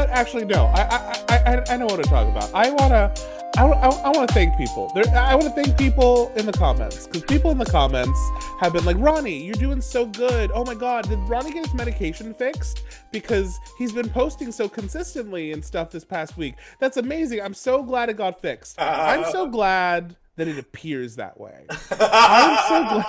what? Actually, no. I know what to talk about. I want to thank people. I want to thank people in the comments, because people in the comments have been like, Rhani, you're doing so good. Oh my God, did Rhani get his medication fixed? Because he's been posting so consistently and stuff this past week. That's amazing. I'm so glad it got fixed. I'm so glad that it appears that way. I'm so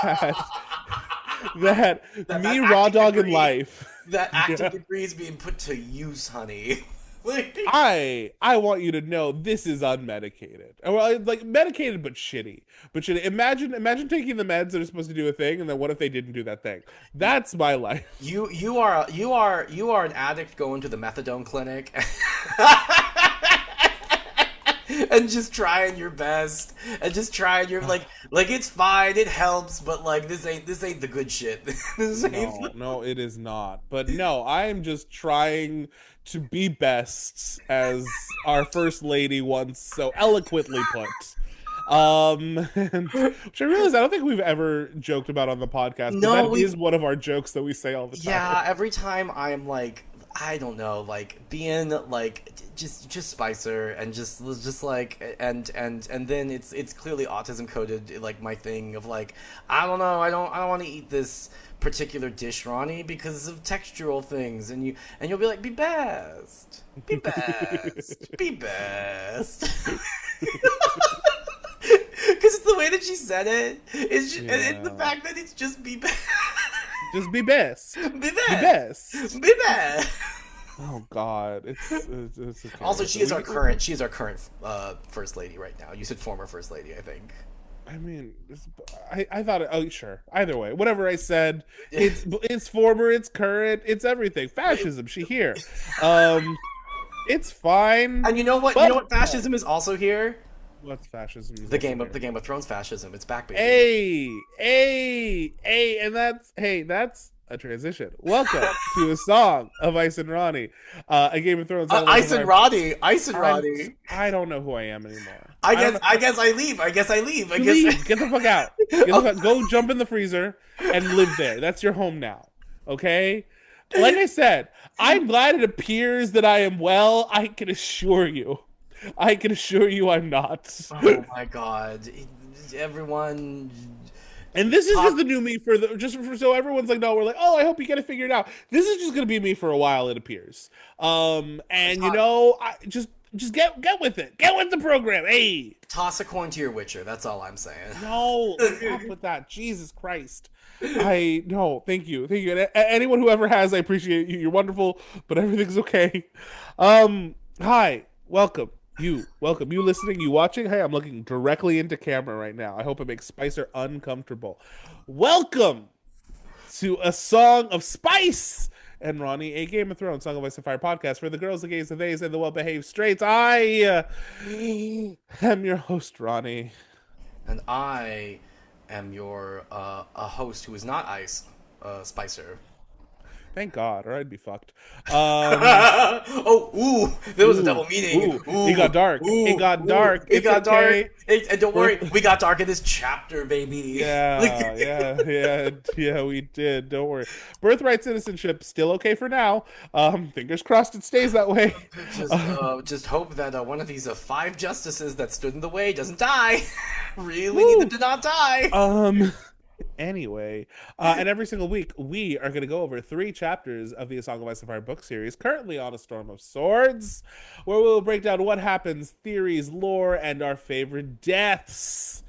glad that me, raw dog in life. That acting degree is being put to use, honey. I want you to know this is unmedicated. Well, like medicated but shitty. But shitty. Imagine taking the meds that are supposed to do a thing, and then what if they didn't do that thing? That's my life. You are an addict going to the methadone clinic. And just trying your best, and just trying your like it's fine, it helps, but like this ain't the good shit. No, it is not. But no, I am just trying to be best, as our first lady once so eloquently put. Which I realize I don't think we've ever joked about on the podcast. But that is one of our jokes that we say all the time. Yeah, every time I'm like, I don't know, like being like just Spicer and just like and then it's clearly autism coded, like my thing of like, I don't know, I don't want to eat this particular dish, Rhani, because of textural things, and you'll be like, be best, be best, be best. Because it's the way that she said it. It's just, and the fact that it's just be best. Just be best. Be best. Be best. Be best. Oh God! It's also, she is our current first lady right now. You said former first lady, I think. I mean, I thought. Oh, sure. Either way, whatever I said, it's former, it's current, it's everything. Fascism. She here. It's fine. And you know what? You know what? Fascism is also here. What's fascism? The Game of Thrones fascism. It's back, baby. Hey, and that's a transition. Welcome to a song of Ice and Rhani, a Game of Thrones. Ice and Rhani. I don't know who I am anymore. I guess I leave. Leave. Get the fuck out. Go jump in the freezer and live there. That's your home now. Okay. Like I said, I'm glad it appears that I am well. I can assure you I'm not. Oh my God. Everyone. And this is just the new me so everyone's like, no, we're like, oh, I hope you get it figured out. This is just going to be me for a while, it appears. And I just get with it. Get with the program. Hey. Toss a coin to your Witcher. That's all I'm saying. No, stop with that. Jesus Christ. Thank you. And anyone who ever has, I appreciate you. You're wonderful, but everything's okay. Hi, welcome. You listening, you watching. Hey, I'm looking directly into camera right now. I hope it makes Spicer uncomfortable. Welcome to a song of spice and Rhani, a Game of Thrones Song of Ice and Fire podcast for the girls, the gays, the theys, and the well-behaved straights. I am your host, Rhani. And I am your a host who is not Ice, Spicer. Thank God, or I'd be fucked. There was a double meaning. It got dark. It got dark. It got dark. And don't worry, we got dark in this chapter, baby. Yeah, we did. Don't worry. Birthright citizenship still okay for now. Fingers crossed it stays that way. Just hope that one of these 5 justices that stood in the way doesn't die. Really need them to not die. Anyway, and every single week we are going to go over 3 chapters of the A Song of Ice and Fire book series, currently on A Storm of Swords, where we will break down what happens, theories, lore, and our favorite deaths.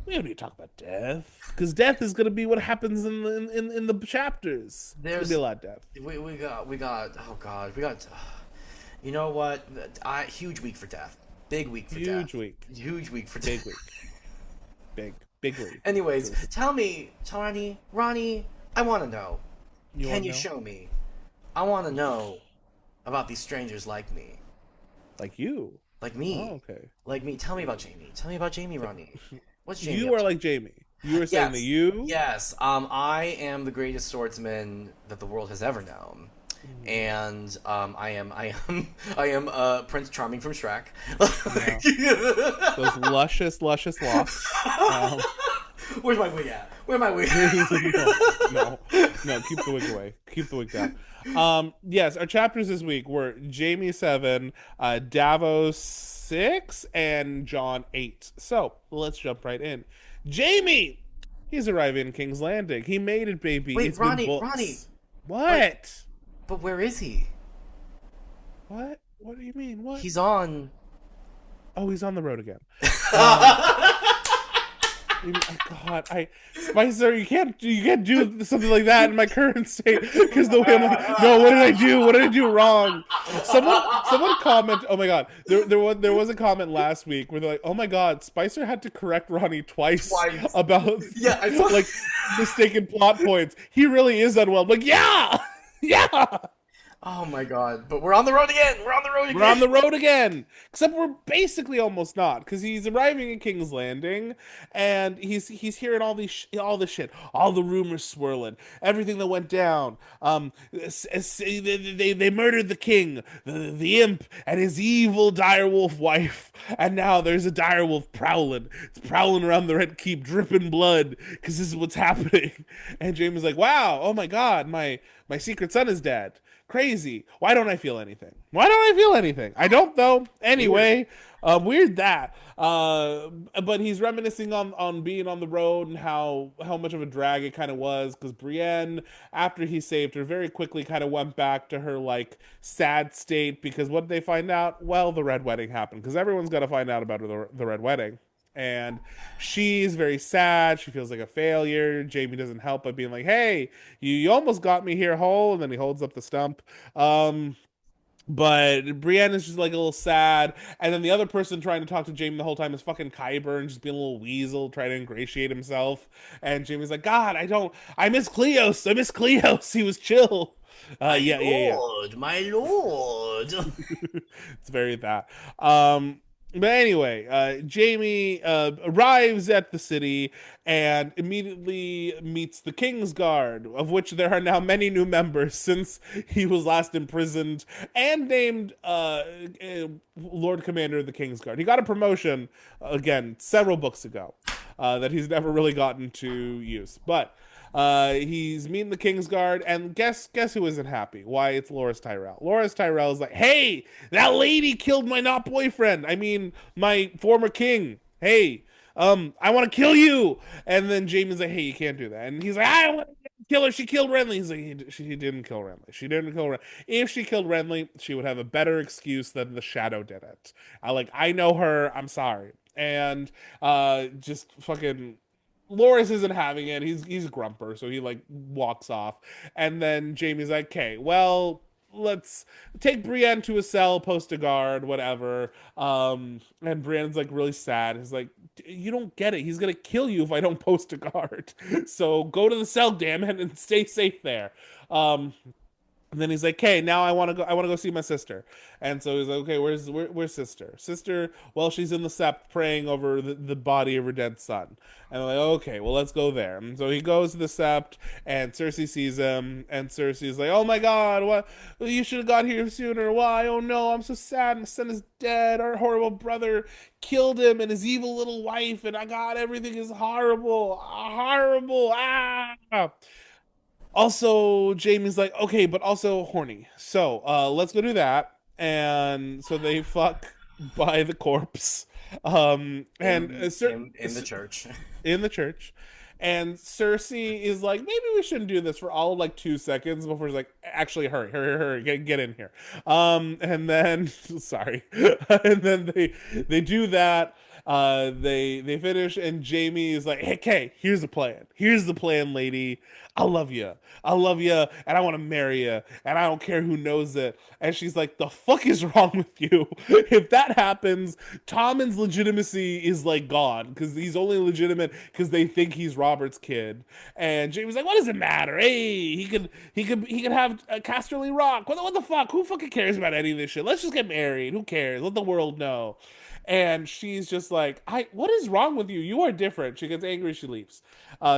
We don't need to talk about death, because death is going to be what happens in the chapters. There's going to be a lot of death. We got. Oh God, we got. You know what? Huge week for death. Big week for death. Huge week for death. Big week. Anyways, tell me, Rhani, I want to know. Can you show me? I want to know about these strangers like me. Like you? Like me. Oh, okay. Like me. Tell me about Jaime. Rhani. What's Jaime? You are like Jaime. You were saying that you? Yes. I am the greatest swordsman that the world has ever known. And I am Prince Charming from Shrek. Yeah. Those luscious locks. Where's my wig at? No. No, keep the wig away. Keep the wig down. Yes, our chapters this week were Jaime VII, Davos VI, and Jon VIII. So let's jump right in. Jaime, he's arriving in King's Landing. He made it, baby. Wait, It's been Ronnie, books. but What? where is he? What? What do you mean? What? He's on. Oh, he's on the road again. Um, God, Spicer, you can't do something like that in my current state because the way I'm like, no, what did I do? What did I do wrong? Someone comment. Oh my God, there was a comment last week where they're like, oh my God, Spicer had to correct Rhani twice Twice. about Yeah, I saw. like mistaken plot points. He really is unwell. I'm like, yeah, yeah. Oh my god! But we're on the road again. We're on the road again. We're on the road again. Except we're basically almost not, because he's arriving in King's Landing, and he's hearing all this shit, all the rumors swirling, everything that went down. They murdered the king, the imp, and his evil direwolf wife, and now there's a direwolf prowling. It's prowling around the Red Keep, dripping blood, because this is what's happening. And James is like, wow, oh my god, my secret son is dead. Crazy. Why don't I feel anything? Why don't I feel anything? I don't though. Anyway, weird that. But he's reminiscing on being on the road and how much of a drag it kind of was, because Brienne, after he saved her, very quickly kind of went back to her like sad state, because what did they find out? Well, the red wedding happened, because everyone's got to find out about the red wedding. And she's very sad. She feels like a failure. Jaime doesn't help by being like, hey, you almost got me here whole. And then he holds up the stump. But Brienne is just like a little sad. And then the other person trying to talk to Jaime the whole time is fucking Qyburn, just being a little weasel, trying to ingratiate himself. And Jaime's like, God, I miss Cleos. I miss Cleos. He was chill. Yeah. My lord. It's very that. But anyway, Jaime arrives at the city and immediately meets the King's Guard, of which there are now many new members since he was last imprisoned and named Lord Commander of the King's Guard. He got a promotion, again, several books ago, that he's never really gotten to use. But he's meeting the Kingsguard, and guess who isn't happy? Why, it's Loras Tyrell. Loras Tyrell is like, hey, that lady killed my not boyfriend. I mean, my former king. Hey, I want to kill you. And then Jaime's like, hey, you can't do that. And he's like, I want to kill her. She killed Renly. He's like, she didn't kill Renly. She didn't kill Renly. If she killed Renly, she would have a better excuse than the Shadow did it. I know her. I'm sorry. And just fucking Loras isn't having it. He's a grumper, so he like walks off. And then Jaime's like, okay, well, let's take Brienne to a cell, post a guard, whatever. And Brienne's like really sad. He's like, you don't get it. He's gonna kill you if I don't post a guard. So go to the cell, damn it, and stay safe there. And then he's like, "Okay, now I want to go. I want to go see my sister." And so he's like, "Okay, where's sister? Sister, well, she's in the sept praying over the body of her dead son." And they're like, "Okay, well, let's go there." And so he goes to the sept, and Cersei sees him, and Cersei's like, "Oh my God, what? You should have got here sooner. Why? Oh no, I'm so sad. My son is dead. Our horrible brother killed him and his evil little wife, and I got everything is horrible, horrible. Ah." Also, Jamie's like, okay, but also horny. So, let's go do that. And so they fuck by the corpse. And In the church. in the church. And Cersei is like, maybe we shouldn't do this for all of like 2 seconds before she's like, actually, hurry, get in here. And then, sorry, and then they do that. They finish, and Jaime is like, hey, Kay, here's the plan. Here's the plan, lady. I love you. I love you, and I want to marry you, and I don't care who knows it. And she's like, the fuck is wrong with you? If that happens, Tommen's legitimacy is like gone, because he's only legitimate because they think he's Robert's kid. And Jaime's like, what does it matter? Hey, he could have Casterly Rock. What the fuck? Who fucking cares about any of this shit? Let's just get married. Who cares? Let the world know. And she's just like, what is wrong with you? You are different. She gets angry, she leaves.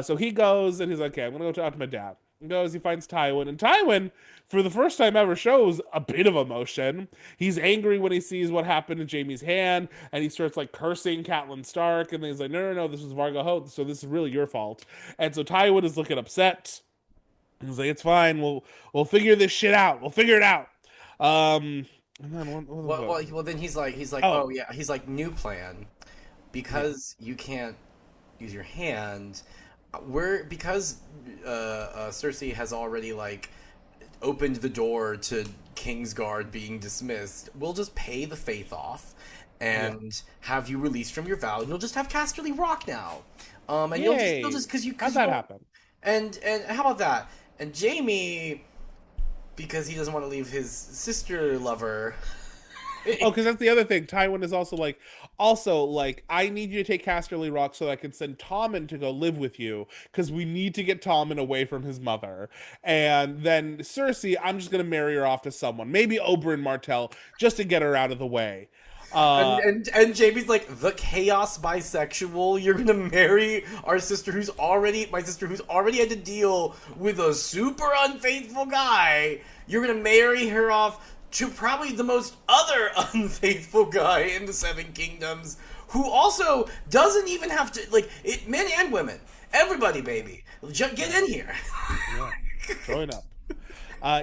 So he goes and he's like, okay, I'm gonna go talk to my dad. He goes, he finds Tywin, and Tywin, for the first time ever, shows a bit of emotion. He's angry when he sees what happened to Jaime's hand, and he starts like cursing Catelyn Stark, and then he's like, no, this was Vargo Hoat, so this is really your fault. And so Tywin is looking upset. He's like, it's fine. We'll figure this shit out. We'll figure it out. And then Well, then he's like, oh oh yeah, he's like, new plan, yeah because you can't use your hand. Because Cersei has already like opened the door to Kingsguard being dismissed. We'll just pay the faith off yeah. and have you released from your vow, and you'll just have Casterly Rock now. And you'll Yay! just because How'd you that don't. happen? And how about that? And Jaime, because he doesn't want to leave his sister lover. Oh, because that's the other thing. Tywin is also like, I need you to take Casterly Rock so I can send Tommen to go live with you because we need to get Tommen away from his mother. And then Cersei, I'm just gonna marry her off to someone, maybe Oberyn Martell, just to get her out of the way. And, Uh, and and Jamie's like, the chaos bisexual. You're gonna marry my sister who's already had to deal with a super unfaithful guy. You're gonna marry her off to probably the most other unfaithful guy in the Seven Kingdoms, who also doesn't even have to men and women, everybody, baby, get in here. yeah, join up.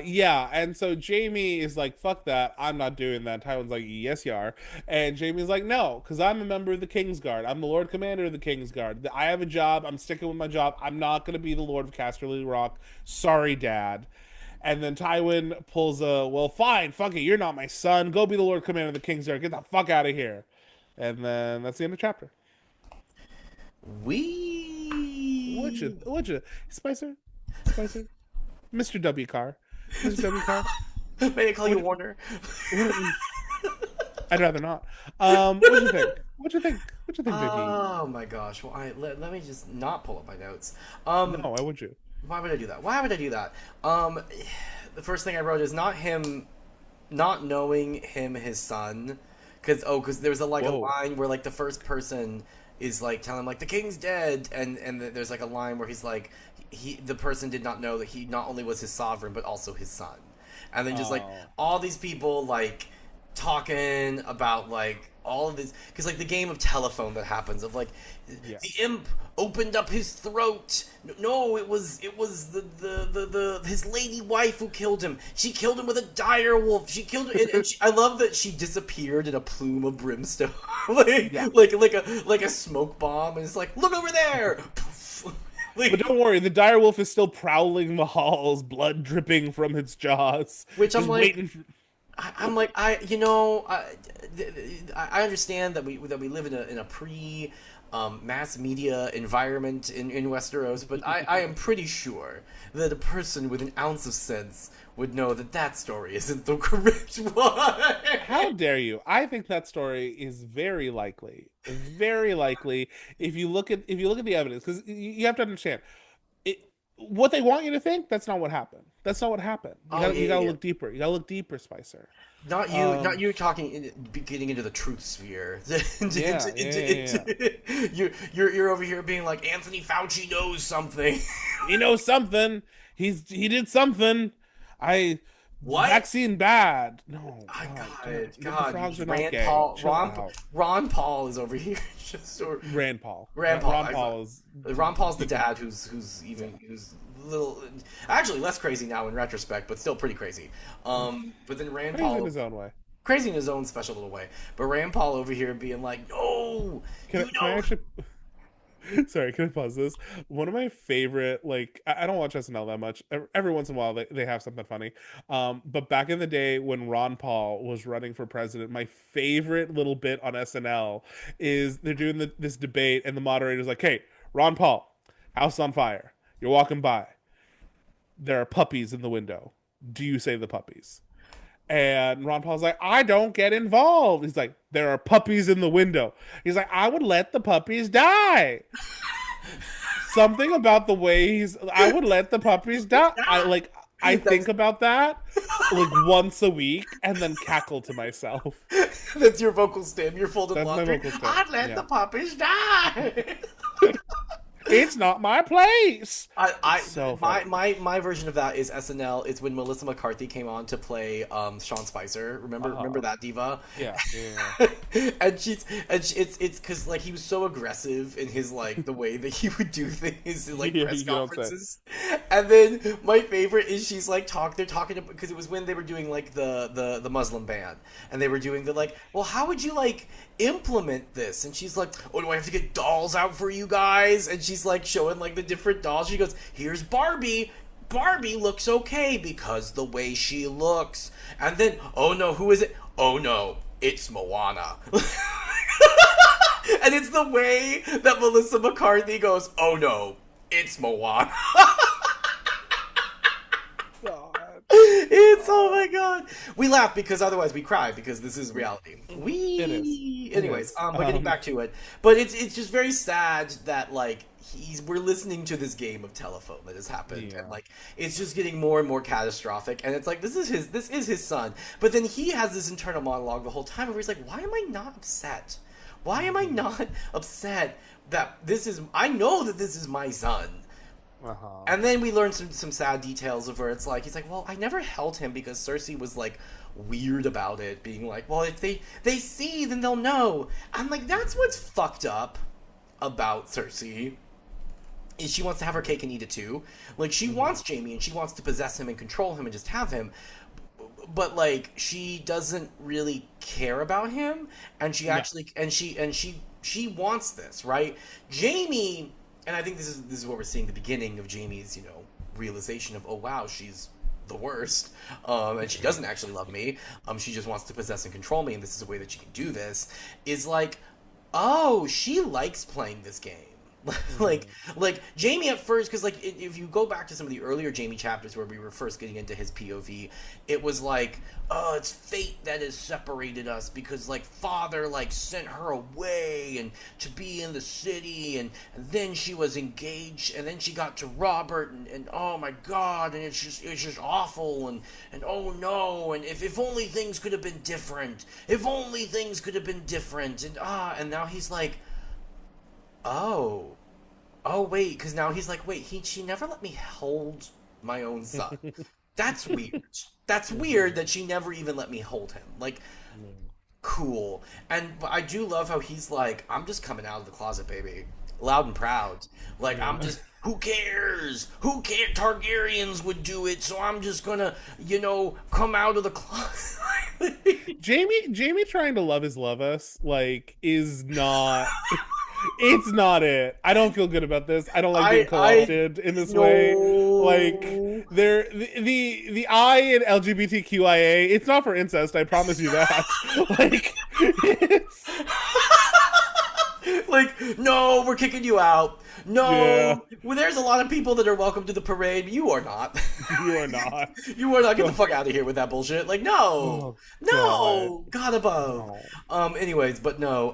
Yeah, and so Jamie is like, fuck that, I'm not doing that. Tywin's like, yes, you are. And Jamie's like, no, because I'm a member of the Kingsguard. I'm the Lord Commander of the Kingsguard. I have a job. I'm sticking with my job. I'm not going to be the Lord of Casterly Rock. Sorry, Dad. And then Tywin pulls a, well, fine, fuck it, you're not my son. Go be the Lord Commander of the Kingsguard. Get the fuck out of here. And then that's the end of the chapter. What'd you, Spicer? Spicer? Mr. W. Carr. Mr. W. Carr? May I call you What, Warner? what, I'd rather not. What'd you think? What'd you think, baby? Oh my gosh. Well, let me just not pull up my notes. No, Um, why would you? why would I do that? Why would I do that? Um, the first thing I wrote is not him, not knowing him his son, because there's a Whoa. line where like the first person is like telling him like the king's dead, and there's like a line where he's like the person did not know that he not only was his sovereign but also his son, and then just like Oh, all these people like talking about like all of this, because like the game of telephone that happens of like yeah. the imp opened up his throat. No, it was the his lady wife who killed him. She killed him with a dire wolf. She killed him, and I love that she disappeared in a plume of brimstone, like Yeah. like a smoke bomb, and it's like, look over there. Poof. But Like, don't worry, the direwolf is still prowling the halls, blood dripping from its jaws, which I'm just like, waiting for. I'm like, I understand that we live in a pre mass media environment in Westeros, but I am pretty sure that a person with an ounce of sense would know that that story isn't the correct one. How dare you? I think that story is very likely. If you look at the evidence, because you have to understand it. What they want you to think, that's not what happened. That's not what happened. You Oh got yeah, you yeah, got to yeah. look deeper. You got to look deeper, Spicer. Not Um, you talking, getting into the truth sphere. yeah, yeah, yeah, yeah. You're over here being like, Anthony Fauci knows something. He knows something. He did something. I What? vaccine bad. No, I God, got don't. it. The God, frogs are not Rand gay. Paul, Chill out. Ron Paul is over here. Rand Paul. Rand Paul. Ron Paul is Ron Paul's the dad who's little, actually less crazy now in retrospect, but still pretty crazy. But then Rand crazy in Paul, his own way. crazy in his own special little way. But Rand Paul over here being like, no, Can I actually? Sorry, can I pause this? One of my favorite, like, I don't watch SNL that much. Every once in a while, they have something funny. But back in the day when Ron Paul was running for president, my favorite little bit on SNL is they're doing this debate, and the moderator's like, "Hey, Ron Paul, house on fire. You're walking by. There are puppies in the window. Do you save the puppies?" And Ron Paul's like, I don't get involved. He's like, there are puppies in the window. He's like, I would let the puppies die. Something about the way I would let the puppies die. I think that's about that like once a week and then cackle to myself. that's your vocal stem, your folded That's my laundry. vocal stem. I'd let Yeah. the puppies die. It's not my place. It's I so my funny. my my version of that is SNL. It's when Melissa McCarthy came on to play Sean Spicer. Remember Uh, that diva? yeah, yeah, It's because like he was so aggressive in his like the way that he would do things in yeah. like press You don't say. conferences. And then my favorite is she's like they're talking because it was when they were doing like the Muslim ban, and they were doing the like, well, how would you like implement this? And she's like, oh, do I have to get dolls out for you guys? And she's like showing like the different dolls. She goes, here's Barbie. Barbie looks okay because the way she looks. And then, oh no, who is it? Oh no, it's Moana. And it's the way that Melissa McCarthy goes, oh no, it's Moana. God. It's oh my god. We laugh because otherwise we cry because this is reality. It is. We It anyways, is. but getting back to it. But it's just very sad that like we're listening to this game of telephone that has happened, and Yeah. like it's just getting more and more catastrophic, and it's like this is his son. But then he has this internal monologue the whole time where he's like, why am I not upset? Why am I not upset that this is I know that this is my son. Uh huh. And then we learn some sad details of where it's like he's like, well, I never held him because Cersei was like weird about it, being like, well, if they see, then they'll know. I'm like, that's what's fucked up about Cersei. Is she wants to have her cake and eat it too. Like she wants Jaime and she wants to possess him and control him and just have him. But like she doesn't really care about him, and she No. actually and she wants this, right? Jaime, and I think this is what we're seeing the beginning of Jaime's, realization of, oh wow, she's the worst, and she doesn't actually love me. She just wants to possess and control me, and this is a way that she can do this. Is like, oh, she likes playing this game. like Mm-hmm. like Jaime at first, because like if you go back to some of the earlier Jaime chapters where we were first getting into his POV, it was like, oh, it's fate that has separated us because like father like sent her away and to be in the city, and then she was engaged, and then she got to Robert, and oh my god, and it's just awful, and oh no, and if only things could have been different, if only things could have been different, and now he's like, oh, wait, because now he's like, wait, she never let me hold my own son. That's weird. That's weird that she never even let me hold him. Like, cool. But I do love how he's like, I'm just coming out of the closet, baby, loud and proud. Like, I'm Yeah. just. Who cares? Who cares? Targaryens would do it, so I'm just gonna, come out of the closet. Jamie trying to love us like is not it's not it. I don't feel good about this. I don't like being I co-opted in this way. Like no. the I in LGBTQIA, it's not for incest, I promise you that. Like it's Like, no, we're kicking you out. yeah, No, well, there's a lot of people that are welcome to the parade. You are not. you are not. You are not. Get the fuck out of here with that bullshit. Like, no, Oh god. no, God above. No. Anyways, but no.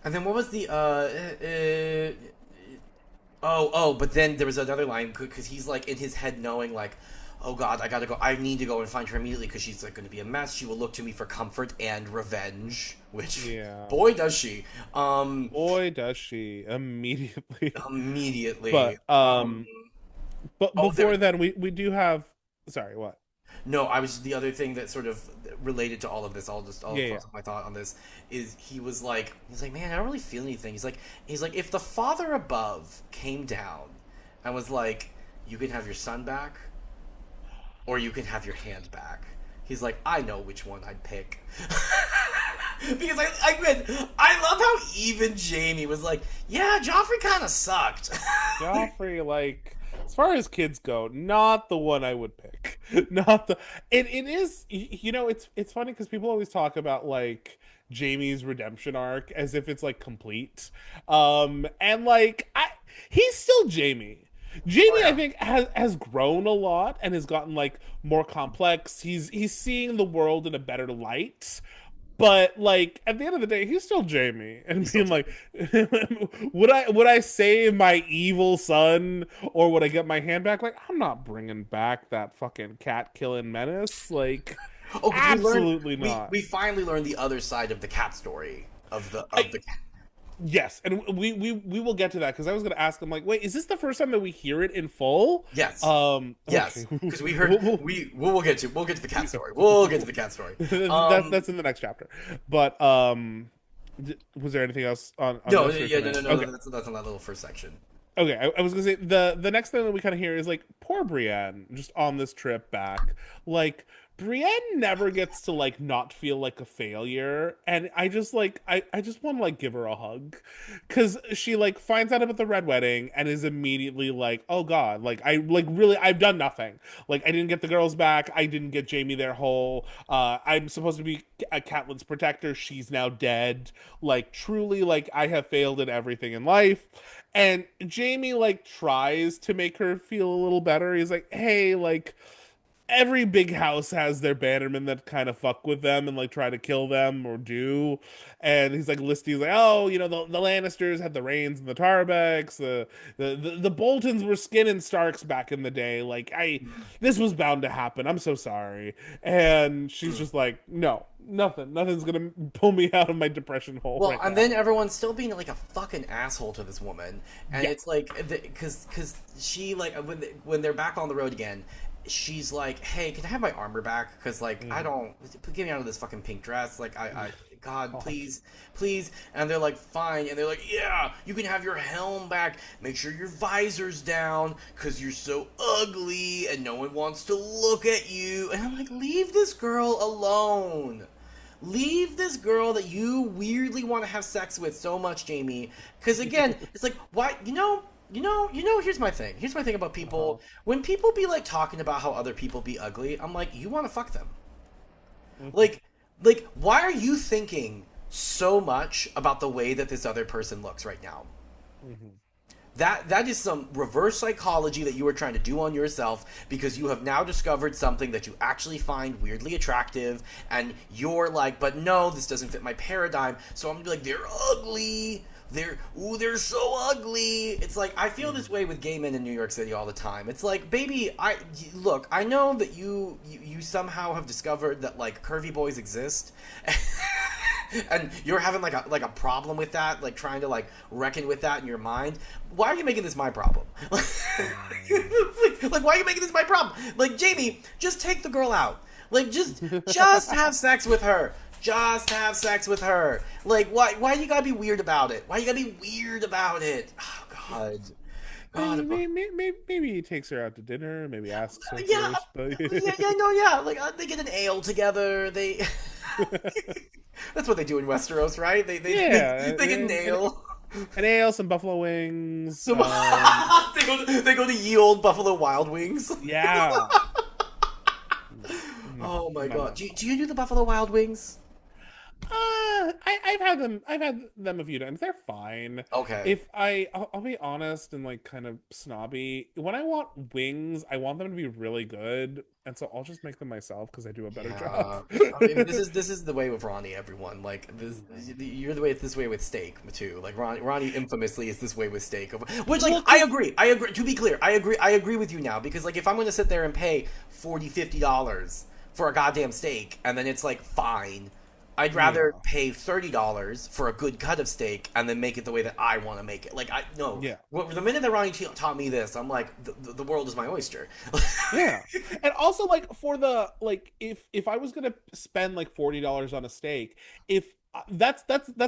And then what was the but then there was another line because he's like in his head knowing like, oh god, I gotta go. I need to go and find her immediately because she's like going to be a mess. She will look to me for comfort and revenge, which, Yeah. boy, does she. Boy does she immediately. Immediately. But but Oh, there. before then we do have sorry, what? No, I was the other thing that sort of related to all of this. I'll Yeah, yeah. close up my thought on this. Is he's like, man, I don't really feel anything. He's like, if the Father above came down and was like, you can have your son back, or you can have your hand back. He's like, I know which one I'd pick. Because I love how even Jamie was like, yeah, Joffrey kind of sucked. Joffrey, like, as far as kids go, not the one I would pick. Not the. It is. It's funny because people always talk about like Jamie's redemption arc as if it's like complete. And like he's still Jamie. Oh Jamie, I yeah. think, has grown a lot and has gotten like more complex. He's seeing the world in a better light. But like at the end of the day, he's still Jamie, and He's still being Jamie. like, would I save my evil son, or would I get my hand back? Like, I'm not bringing back that fucking cat killing menace. Like, Oh, because absolutely we not. we finally learned the other side of the cat story of the I, cat. Yes, and we will get to that because I was going to ask him like, wait, is this the first time that we hear it in full? Yes. Okay, Yes, because we heard we'll get to the cat story. We'll get to the cat story. that's in the next chapter. But was there anything else on No, this? Or yeah, can no, I... no, no, Okay, that's on that little first section. okay. I was gonna say the next thing that we kind of hear is like poor Brienne just on this trip back. Like Brienne never gets to like not feel like a failure, and I just like I just want to like give her a hug, because she like finds out about the red wedding and is immediately like, oh god, like I like really I've done nothing. Like I didn't get the girls back, I didn't get Jaime their whole. I'm supposed to be a Catelyn's protector. She's now dead. Like truly, like I have failed in everything in life. And Jaime like tries to make her feel a little better. He's like, hey, like every big house has their bannermen that kind of fuck with them and like try to kill them or do. And he's like listing, he's like, oh, you know, the Lannisters had the Rains and the Tarbecks, the Boltons were skinning Starks back in the day. Like this was bound to happen. I'm so sorry. And she's just like, no, nothing's gonna pull me out of my depression hole Well, right and now. then everyone's still being like a fucking asshole to this woman, and Yeah. it's like because she like when they're back on the road again, she's like, "Hey, can I have my armor back? Because like I don't get me out of this fucking pink dress. Like I God, Oh. please, please." And they're like, "Fine," and they're like, "Yeah, you can have your helm back. Make sure your visor's down, because you're so ugly and no one wants to look at you." And I'm like, "Leave this girl alone." Leave this girl that you weirdly want to have sex with so much, Jamie. Because again, it's like, why? Here's my thing. Here's my thing about Uh-huh. people. When people be like talking about how other people be ugly, I'm like, you want to fuck them. Mhm. Like, why are you thinking so much about the way that this other person looks right now? Mhm. That is some reverse psychology that you are trying to do on yourself because you have now discovered something that you actually find weirdly attractive, and you're like, but no, this doesn't fit my paradigm. So I'm gonna be like, they're ugly. They're so ugly. It's like I feel this way with gay men in New York City all the time. It's like, baby, look. I know that you somehow have discovered that like curvy boys exist, and you're having like a problem with that, like trying to like reckon with that in your mind. Why are you making this my problem? Like, why are you making this my problem? Like, Jamie, just take the girl out. Like, just have sex with her. Just have sex with her. Like, why you gotta be weird about it? Why you gotta be weird about it? Oh God, I God. mean, maybe he takes her out to dinner. Maybe asks her Yeah, first. But yeah, no, yeah. Like they get an ale together. They that's what they do in Westeros, right? yeah, They get an ale. an ale, some buffalo wings. So they go to ye old Buffalo Wild Wings. Yeah. Oh my My God, mom. do you do the Buffalo Wild Wings? I've had them. I've had them a few times. They're fine. Okay. If I'll be honest and like kind of snobby. When I want wings, I want them to be really good, and so I'll just make them myself because I do a better job. Yeah, I mean, this is the way with Ronnie. Everyone like this, you're the way this way with steak too. Like Ronnie infamously is this way with steak. Which like Well, I 'cause agree. I agree. To be clear, I agree with you now because like if I'm going to sit there and pay $40-$50 for a goddamn steak and then it's like fine, I'd rather yeah, pay $30 for a good cut of steak and then make it the way that I want to make it. Like I no, yeah. the minute that Ronnie taught me this, I'm like the world is my oyster. Yeah. And also like for the like if I was gonna spend like $40 on a steak, if that's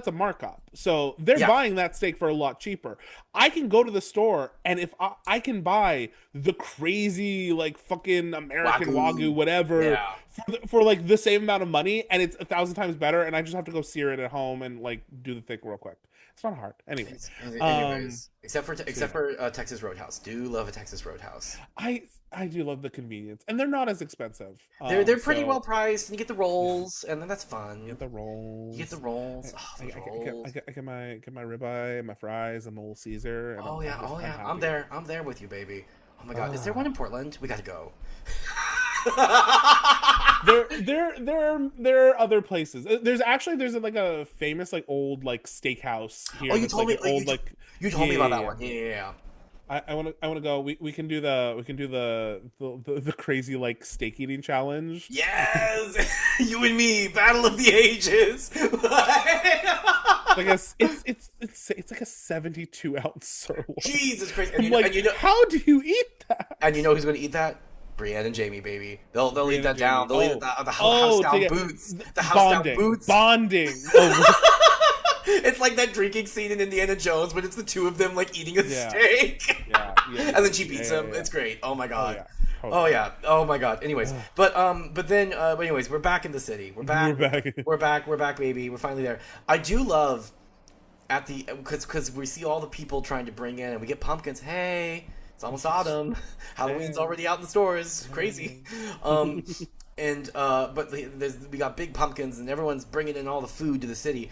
a markup. So they're Yeah, buying that steak for a lot cheaper. I can go to the store and if I can buy the crazy like fucking American Wagyu wagyu. whatever Yeah. for like the same amount of money and it's 1,000 times better and I just have to go sear it at home and like do the thing real quick. It's not hard. Anyway. Um Anyways, except for so yeah. Texas Roadhouse. Do love a Texas Roadhouse. I do love the convenience, and they're not as expensive. They're pretty well So priced, and you get the yeah, rolls, and then that's you fun. get the You get the rolls. rolls. I, Oh, I, those I rolls. get, I get my ribeye, my fries, and my little Caesar, and Oh yeah, oh I'm yeah. I'm happy. there. I'm there with you, baby. Oh my God, is there one Ah, in Portland? We gotta go. there are other places. There's like a famous like old like steakhouse Oh, here you that's told like me. an old like You yeah told me about yeah that yeah. one. Yeah, yeah, yeah. I want to go. We can do the crazy like steak eating challenge. Yes, you and me, battle of the ages. Like it's like a 72-ounce sirloin. Jesus Christ! I'm like, how do you eat that? and you know who's going to eat that? Brienne and Jaime, baby. They'll eat Brienne that and down. Jaime. They'll eat the house down boots. The house down boots. Bonding. Oh, It's like that drinking scene in Indiana Jones, but it's the two of them like eating a yeah. steak. Yeah, yeah. And then she beats him. Yeah. It's great. Oh my god. yeah. Oh yeah. Oh my god. Anyways, but anyways, we're back in the city. We're back. We're back. We're back, baby. We're finally there. I do love at the because we see all the people trying to bring in, and we get pumpkins. Hey, it's almost autumn. Halloween's already out in the stores. Crazy. But we got big pumpkins, and everyone's bringing in all the food to the city.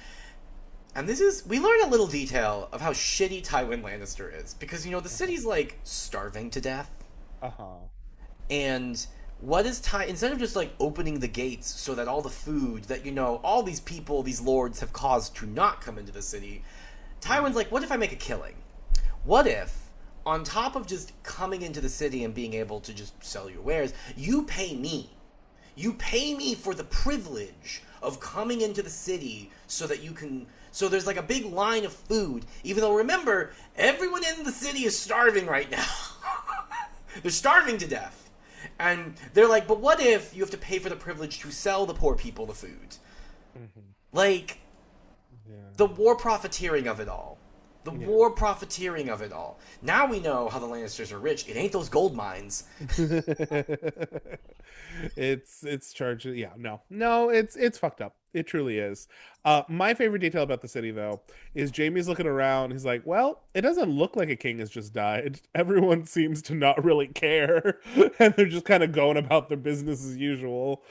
And we learn a little detail of how shitty Tywin Lannister is. Because, the city's, like, starving to death. Uh-huh. And what is instead of just, like, opening the gates so that all the food that, all these people, these lords have caused to not come into the city, Tywin's like, what if I make a killing? What if, on top of just coming into the city and being able to just sell your wares, you pay me? You pay me for the privilege of coming into the city so that you can... So there's like a big line of food, even though, remember, everyone in the city is starving right now. They're starving to death. And they're like, but what if you have to pay for the privilege to sell the poor people the food? Mm-hmm. Like, the war profiteering of it all. The war profiteering of it all. Now we know how the Lannisters are rich. It ain't those gold mines. It's charged. Yeah, no, it's fucked up. It truly is. My favorite detail about the city, though, is Jaime's looking around. He's like, well, it doesn't look like a king has just died. Everyone seems to not really care. And they're just kind of going about their business as usual.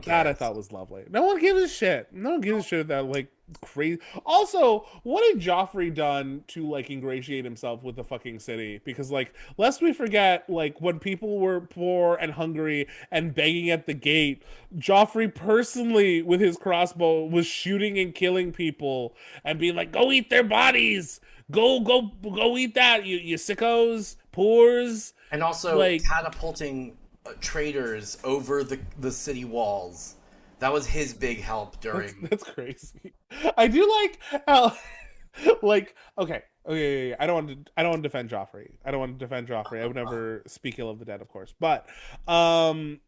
That I thought was lovely. No one gives a shit. No one gives a shit that, like, crazy. Also, what had Joffrey done to, like, ingratiate himself with the fucking city? Because, like, lest we forget, like, when people were poor and hungry and begging at the gate, Joffrey personally, with his crossbow, was shooting and killing people and being like, go eat their bodies! Go eat that, you sickos, poors. And also, like, catapulting traders over the city walls. That was his big help during. That's crazy. I do like how, like, okay. Yeah. I don't want to defend Joffrey. I would never speak ill of the dead, of course. But, I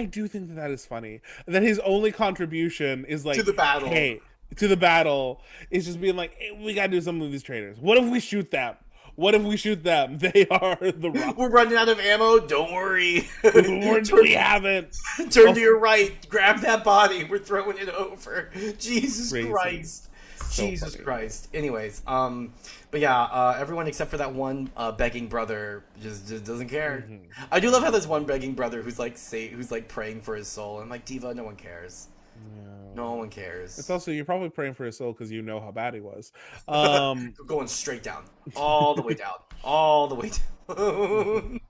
do think that is funny. That his only contribution is like to the battle. Hey, to the battle is just being like, hey, we gotta do something with these traders. What if we shoot them? They are the rock. We're running out of ammo. Don't worry. We haven't. Turn to your right. Grab that body. We're throwing it over. Jesus Crazy. Christ. So Jesus funny. Christ. Anyways, but yeah, everyone except for that one begging brother just doesn't care. Mm-hmm. I do love how there's one begging brother who's like praying for his soul. I'm like, Diva, no one cares. No one cares. It's also, you're probably praying for his soul because you know how bad he was. Going straight down, all the way down, all the way down.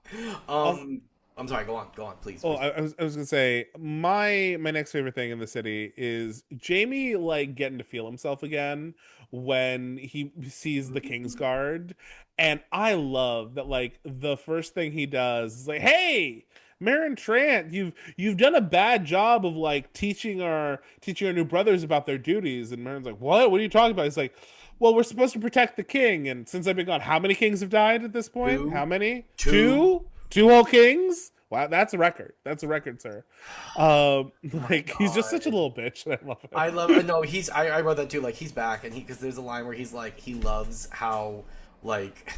I'm sorry. Go on, please. Oh, I was gonna say my next favorite thing in the city is Jaime like getting to feel himself again when he sees the Kingsguard, and I love that. Like the first thing he does is like, "Hey, Meryn Trant, you've done a bad job of like teaching our new brothers about their duties." And Meryn's like, "What? What are you talking about?" He's like, "Well, we're supposed to protect the king, and since I've been gone, how many kings have died at this point? Two. How many? Two. Two whole kings? Wow, that's a record. That's a record, sir." Like he's just such a little bitch. And I love it. I love. No, I wrote that too. Like he's back, and because there's a line where he's like, he loves how like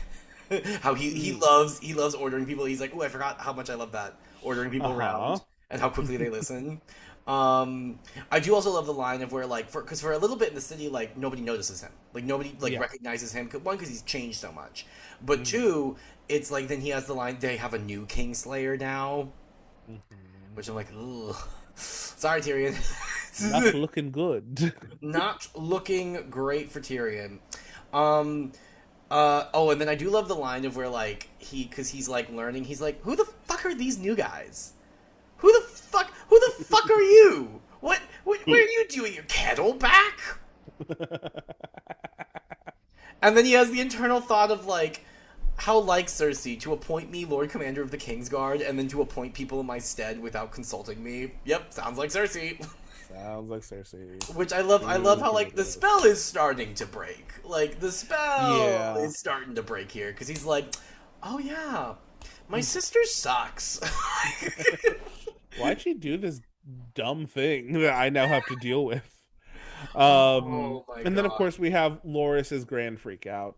how he loves ordering people. He's like, oh, I forgot how much I love that, ordering people around and how quickly they listen. I do also love the line of where like because for a little bit in the city, like nobody notices him, like nobody recognizes him. One, because he's changed so much, but two, it's like then he has the line, they have a new Kingslayer now, which I'm like, ugh. Sorry, Tyrion. Not looking good. Not looking great for Tyrion. And then I do love the line of where like because he's like learning, he's like, who the fuck are these new guys? Who the fuck are you? What are you doing? Your kettle back? And then he has the internal thought of like, how like Cersei to appoint me Lord Commander of the Kingsguard and then to appoint people in my stead without consulting me. Yep, sounds like Cersei. Sounds like Cersei. Which I love. I love Truly, how truly like the does. spell is starting to break. Like the spell Yeah. is starting to break here because he's like, oh yeah, my sister sucks. Why'd she do this dumb thing that I now have to deal with? Oh my And then of god. course we have Loris's grand freak out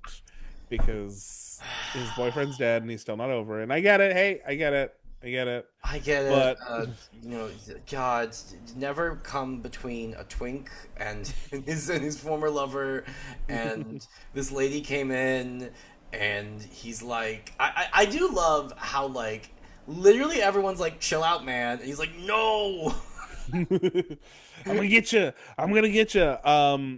because his boyfriend's dead and he's still not over it. And I get it. Hey, I get it. I get it. I get it. But You know, God, never come between a twink and his former lover, and this lady came in, and he's like, I do love how like literally everyone's like, chill out, man. And he's like, no. I'm gonna get you. I'm gonna get you.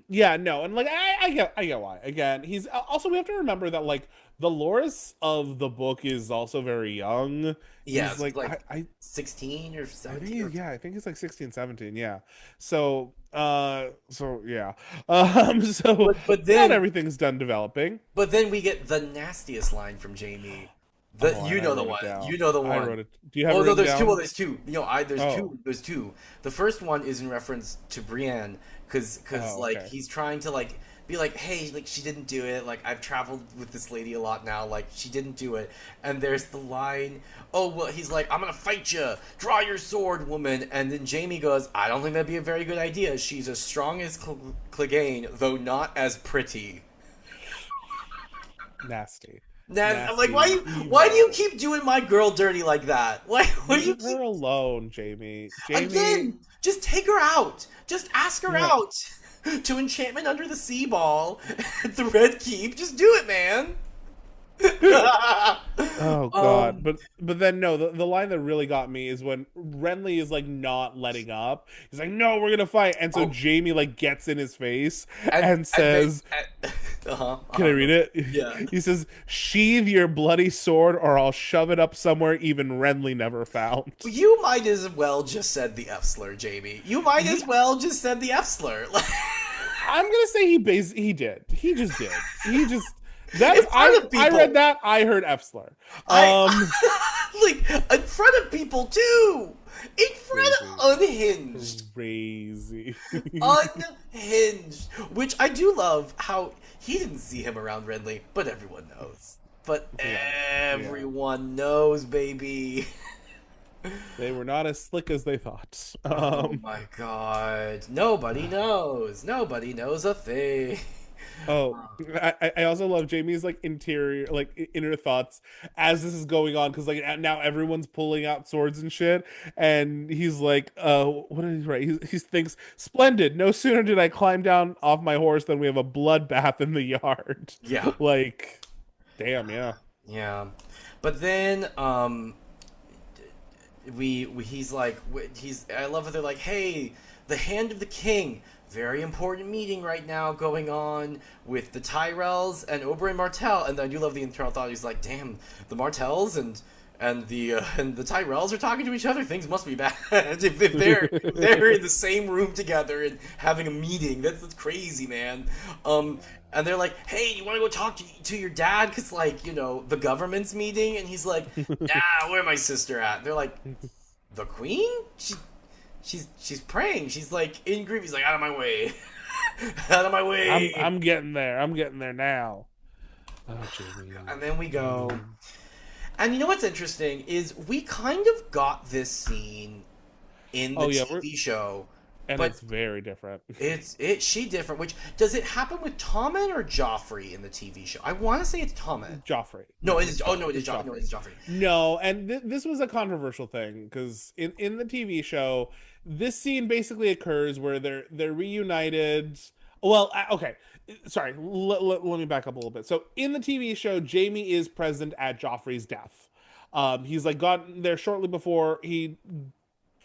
Yeah, no, and like I get why. Again, he's also we have to remember that like the Loris of the book is also very young. Yeah, He's so he's like like 16 or I think 17 or I think he's like 16, 17. Yeah. So yeah. So but not then everything's done developing. we get the nastiest line from Jamie. Oh, and You I know the wrote it one. down. You know the I one. wrote it. Do you have it Oh no, written there's two. Well, down? there's two. You know, I there's Oh. two. There's two. The first one is in reference to Brienne, because Oh, like okay. he's trying to like be like, hey, like she didn't do it. Like I've traveled with this lady a lot now. Like she didn't do it. And there's the line. Oh well, he's like, I'm gonna fight you. Draw your sword, woman. And then Jamie goes, I don't think that'd be a very good idea. She's as strong as Clegane, though not as pretty. Nasty. Now I'm like, Nasty. why do you Evil. keep doing my girl dirty like that? Why do you Leave her keep alone, Jamie. Jamie. again? Just take her out. Just ask her Yeah. out to Enchantment Under the Sea Ball at the Red Keep. Just do it, man. Oh God, um. but then no, the line that really got me is when Renly is like not letting up. He's like, "No, we're gonna fight," and so Oh. Jamie like gets in his face And and they. says, Uh-huh. "Can I read it?" Yeah. He says, "Sheathe your bloody sword, or I'll shove it up somewhere even Renly never found." You might as well just said the F slur, Jamie. You might He, as well just said the F slur. I'm gonna say he did. He just did. He just. That's In front of I people. read that. I heard F slur. I Um, like in front of people too. In front of unhinged. crazy. Unhinged. Which I do love how he didn't see him around Renly, but everyone knows. But Yeah, yeah. everyone knows, baby. They were not as slick as they thought. Oh my god. Nobody knows. Nobody knows a thing. Oh, I also love Jamie's like interior, like inner thoughts as this is going on because like now everyone's pulling out swords and shit, and he's like, what did he write? He thinks, "Splendid. No sooner did I climb down off my horse than we have a bloodbath in the yard." Yeah. Like, damn, yeah. Yeah. But then he's like I love how they're like, hey, the hand of the king, very important meeting right now going on with the Tyrells and Oberyn Martell. And I do love the internal thought. He's like, damn, the Martells and the Tyrells are talking to each other. Things must be bad if they're in the same room together and having a meeting. That's crazy, man. And they're like, hey, you want to go talk to your dad? Because, like, you know, the government's meeting. And he's like, nah, where's my sister at? They're like, the queen? She's praying. She's, like, in grief. He's like, out of my way. Out of my way. I'm getting there. I'm getting there now. Oh, Jamie. And then we go. And you know what's interesting is we kind of got this scene in the Oh yeah, TV show. and But it's very different. she different. Which does it happen with Tommen or Joffrey in the TV show? I want to say it's Tommen. Joffrey. No, it is. Oh no, it is It's Joffrey. No, it is Joffrey. No, and this was a controversial thing because in the TV show, this scene basically occurs where they're reunited. Well, okay, sorry. Let me back up a little bit. So in the TV show, Jamie is present at Joffrey's death. He's like gotten there shortly before. He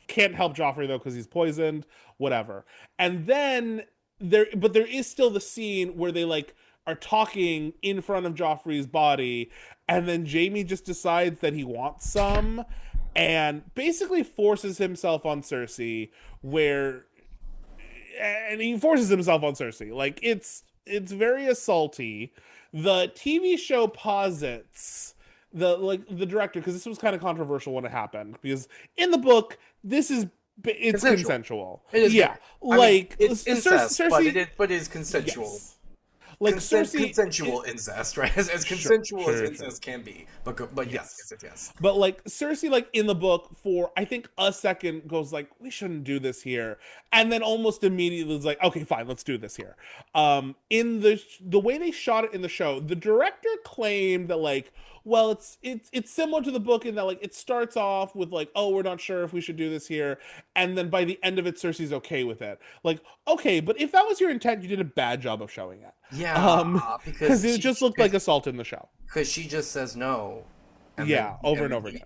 can't help Joffrey though because he's poisoned. Whatever. And then there is still the scene where they like are talking in front of Joffrey's body, and then Jamie just decides that he wants some, and basically forces himself on Cersei. Where, and he forces himself on Cersei. Like it's it's very assaulty. The TV show posits the director, because this was kind of controversial when it happened, because in the book this is it's Consensual. consensual. It is. Yeah, I mean, like it's incest, but Cersei. it is consensual. Yes, like Cersei. Consensual incest, right? As Sure, consensual as sure, sure. incest can be. But yes, Yes. yes, yes, yes. But like Cersei, like in the book, for I think a second goes like, we shouldn't do this here, and then almost immediately is like, okay, fine, let's do this here. In the way they shot it in the show, the director claimed that like, well, it's similar to the book in that like it starts off with like, oh, we're not sure if we should do this here, and then by the end of it, Cersei's okay with it. Like, okay, but if that was your intent, you did a bad job of showing it. Yeah, Um, because because it just looked like assault in the show. she just says no, and then Yeah, over and over again.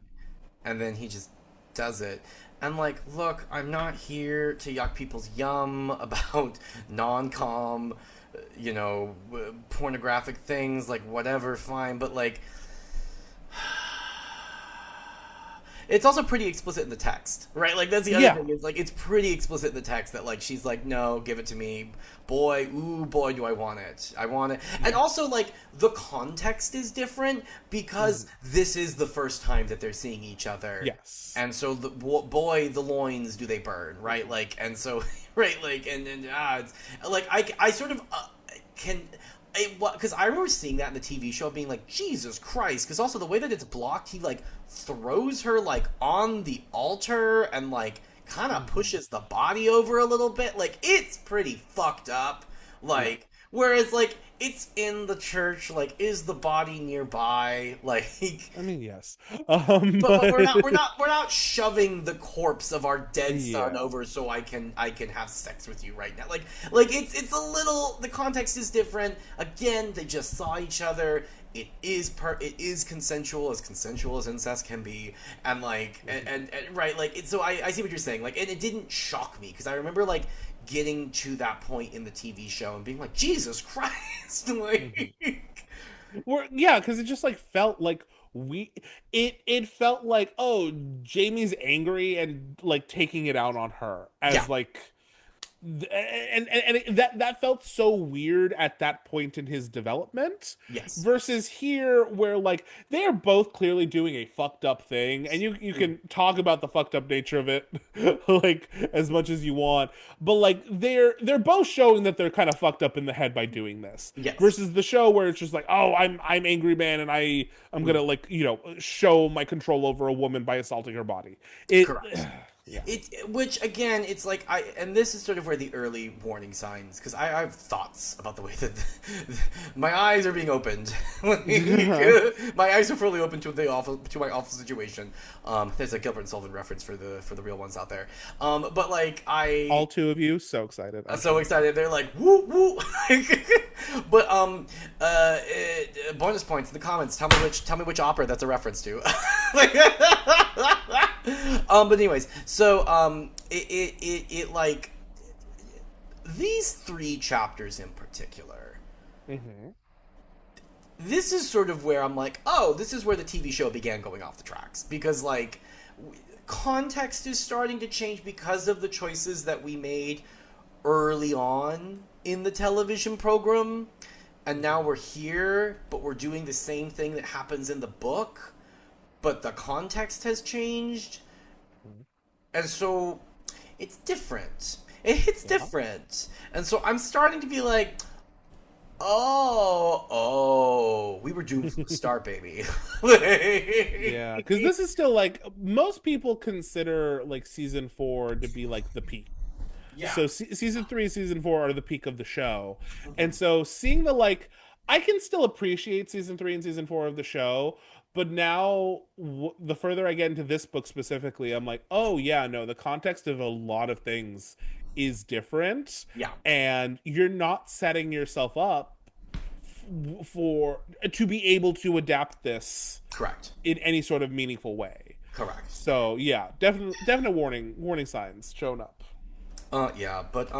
and then he just does it. And like, look, I'm not here to yuck people's yum about non-com, pornographic things, like whatever, fine, but like it's also pretty explicit in the text, right? Like that's the other Yeah. thing is like it's pretty explicit in the text that like she's like, no, give it to me, boy. Ooh, boy, do I want it. I want it. And also like the context is different because this is the first time that they're seeing each other. Yes. And so the boy, the loins do they burn, right? Like, and so right, like, it's like I sort of can. Because I remember seeing that in the TV show, being like, Jesus Christ! Because also the way that it's blocked, he like throws her like on the altar and like kind of pushes the body over a little bit. Like it's pretty fucked up. Like whereas like it's in the church. Like is the body nearby? Like I mean, yes. but we're not shoving the corpse of our dead son Yeah. over so I can have sex with you right now. Like it's a little, the context is different. Again, they just saw each other. It is consensual as incest can be, and like and right, like so I see what you're saying, like, and it didn't shock me because I remember like getting to that point in the TV show and being like, Jesus Christ, like Yeah, because it just like felt like it felt like, oh, Jamie's angry and like taking it out on her yeah, as like that felt so weird at that point in his development, yes, versus here where like they are both clearly doing a fucked up thing, and you can talk about the fucked up nature of it like as much as you want, but like they're both showing that they're kind of fucked up in the head by doing this, yes, versus the show where it's just like, oh, I'm angry man, and I'm gonna like show my control over a woman by assaulting her body. It correct. Yeah. Which again, it's like and this is sort of where the early warning signs, because I have thoughts about the way that my eyes are being opened. My eyes are fully open to my awful situation. There's a Gilbert and Sullivan reference for the real ones out there. But like All two of you, so excited. I'm so excited. They're like woo woo. But bonus points in the comments. Tell me which opera that's a reference to. Like, but anyways, so it like these 3 chapters in particular. Mm-hmm. This is sort of where I'm like, oh, this is where the TV show began going off the tracks, because like context is starting to change because of the choices that we made early on in the television program, and now we're here, but we're doing the same thing that happens in the book, but the context has changed, and so it's different. It's different, and so I'm starting to be like, oh, we were doomed from the start, baby. Yeah, because this is still like, most people consider like season 4 to be like the peak. Yeah. So season 3 and season 4 are the peak of the show, and so seeing the like, I can still appreciate season 3 and season 4 of the show, but now the further I get into this book specifically, I'm like, oh yeah, no, the context of a lot of things is different, Yeah. and you're not setting yourself up for to be able to adapt this Correct. in any sort of meaningful way. Correct. So yeah, definite warning signs showing up. Yeah, but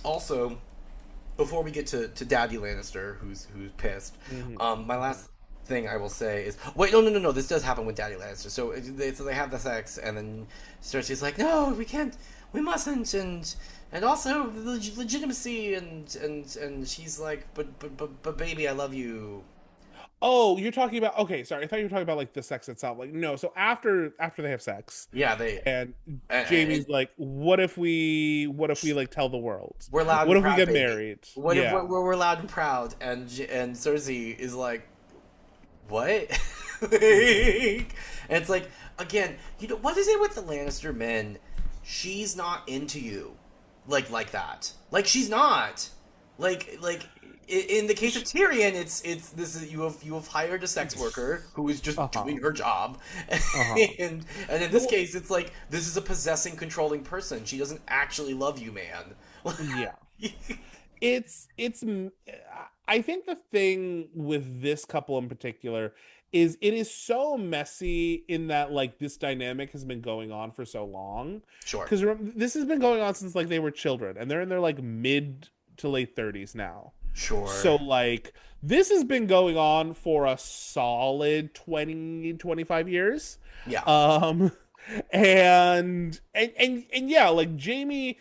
also, before we get to Daddy Lannister, who's pissed, my thing I will say is, wait, no. This does happen with Daddy Lannister. So they have the sex, and then Cersei's like, no, we can't, we mustn't, and also the legitimacy, and she's like, but baby, I love you. Oh, you're talking about, okay, sorry. I thought you were talking about like the sex itself. Like, no, so after they have sex Yeah, they and and Jaime's like, what if we like tell the world? we're loud What and if we proud, get baby. married? What if Yeah. we're loud and proud? And Cersei is like, what? And it's like, again, what is it with the Lannister men? She's not into you, like that. Like she's not. In the case of Tyrion, it's this is you have hired a sex worker who is just Uh-huh. doing her job, Uh-huh. and in this case, it's like this is a possessing, controlling person. She doesn't actually love you, man. Yeah. It's I think the thing with this couple in particular is it is so messy in that like this dynamic has been going on for so long, Sure, because this has been going on since like they were children and they're in their like mid to late 30s now. So sure, like this has been going on for a solid 20 to 25 years. yeah. um and yeah, like Jamie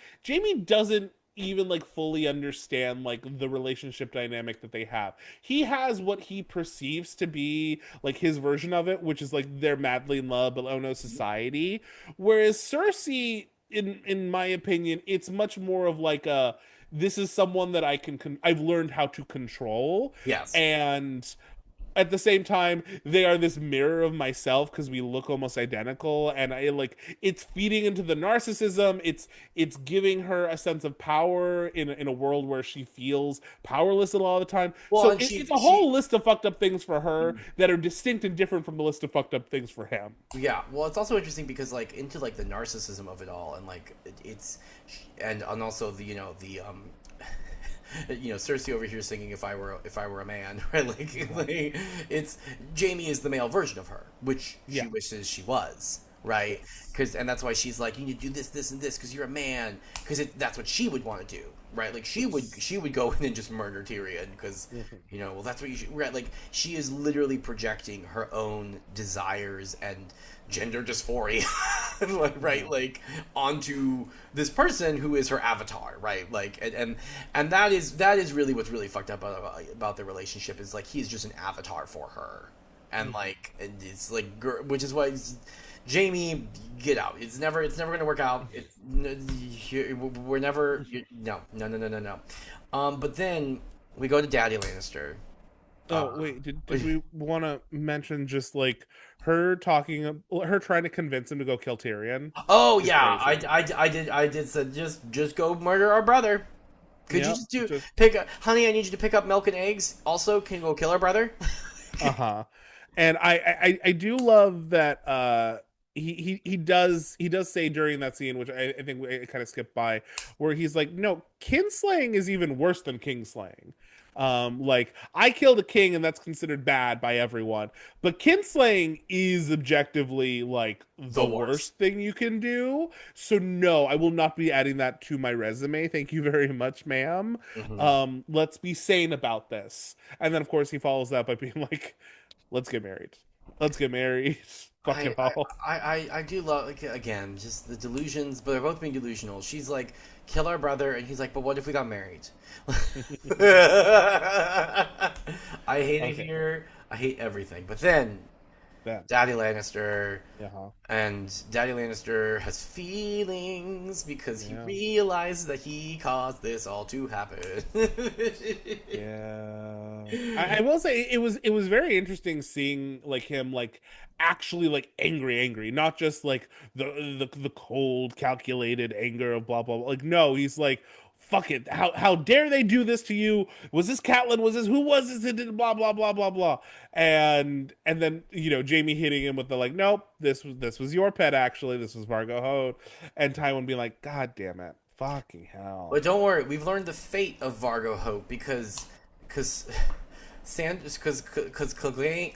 doesn't even like fully understand like the relationship dynamic that they have. He has what he perceives to be like his version of it, which is like they're madly in love but oh no society. Whereas Cersei, in my opinion, it's much more of like a, this is someone that I've learned how to control, Yes. and at the same time they are this mirror of myself because we look almost identical, and I like it's feeding into the narcissism. It's giving her a sense of power in a world where she feels powerless a lot of the time. Well, So and it's a whole list of fucked up things for her Mm. that are distinct and different from the list of fucked up things for him. Yeah, well, it's also interesting because like into like the narcissism of it all, and like it's, and also the Cersei over here singing if I were a man, right? Like it's Jamie is the male version of her, which she Yeah. wishes she was, right? Because and that's why she's like, you need to do this, this, and this because you're a man, because that's what she would want to do, right? Like she would go in and just murder Tyrion because well that's what you should, right? Like she is literally projecting her own desires and gender dysphoria right, like onto this person who is her avatar, right? Like and that is really what's really fucked up about their relationship, is like he's just an avatar for her, and like and it's like which is why Jamie, get out. It's never gonna work out. We're never no. But then we go to Daddy Lannister. Oh wait, did we want to mention just like her trying to convince him to go kill Tyrion? Oh Is yeah, crazy. I did said just go murder our brother. Could you Yep, just do just pick up, honey? I need you to pick up milk and eggs. Also, can you go kill our brother? uh-huh. And I do love that he does say during that scene, which I think we kind of skipped by, where he's like, no, kinslaying is even worse than kingslaying. Like I killed a king and that's considered bad by everyone, but kinslaying is objectively like The the worst. worst thing you can do. So no, I will not be adding that to my resume. Thank you very much, ma'am. Hmm. Let's be sane about this. And then of course he follows that by being like, let's get married. Let's get married. Fuck I, it I, all. I do love, like, again, just the delusions, but they're both being delusional. She's like, kill our brother, and he's like, but what if we got married? I hate it Okay. here. I hate everything. But then Then. Daddy Lannister, Uh-huh. and Daddy Lannister has feelings because he Yeah. realizes that he caused this all to happen. Yeah. I will say it was very interesting seeing like him like actually like angry, not just like the cold, calculated anger of blah blah blah. Like no, he's like, fuck it. How dare they do this to you? Was this Catelyn? Was this who was this that did blah blah blah blah blah? And then Jamie hitting him with the like, nope, this was your pet actually. This was Vargo Hoat, and Tywin being like, God damn it, fucking hell. But don't worry, we've learned the fate of Vargo Hope because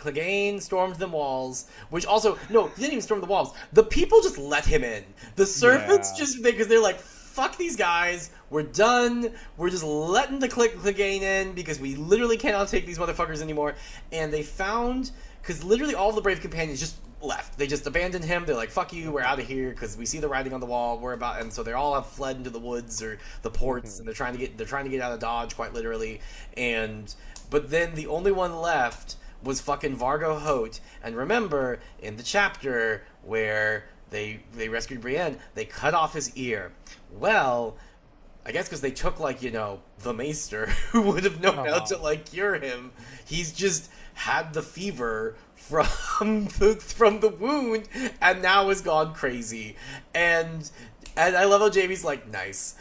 Clegane stormed them walls, which also no, he didn't even storm the walls. The people just let him in. The servants Yeah. just because they're like, fuck these guys. We're done. We're just letting the Clegane in because we literally cannot take these motherfuckers anymore. And they found, because literally all the brave companions just left. They just abandoned him. They're like, fuck you, we're out of here because we see the writing on the wall. We're about, and so they all have fled into the woods or the ports, and they're trying to get out of Dodge, quite literally. And but then the only one left was fucking Vargo Hoat. And remember, in the chapter where they rescued Brienne, they cut off his ear. Well, I guess because they took, like, you know, the maester who would have known how to, like, cure him. He's just had the fever from the wound and now has gone crazy. And I love how Jaime's like, nice.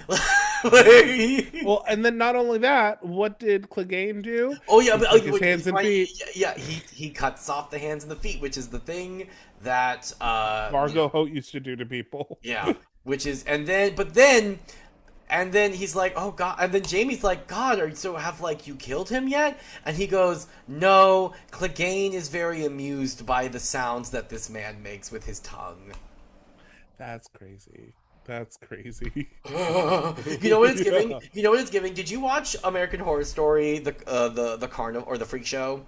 Well, and then not only that, what did Clegane do? Oh yeah, but his hands and feet. Yeah, he cuts off the hands and the feet, which is the thing that Vargo Hoat used to do to people. Yeah, which is, and then he's like, oh god, and then Jaime's like, God, have like you killed him yet? And he goes, no, Clegane is very amused by the sounds that this man makes with his tongue. That's crazy. That's crazy. You know what it's giving? Yeah. You know what it's giving? Did you watch American Horror Story, the carnival or the freak show?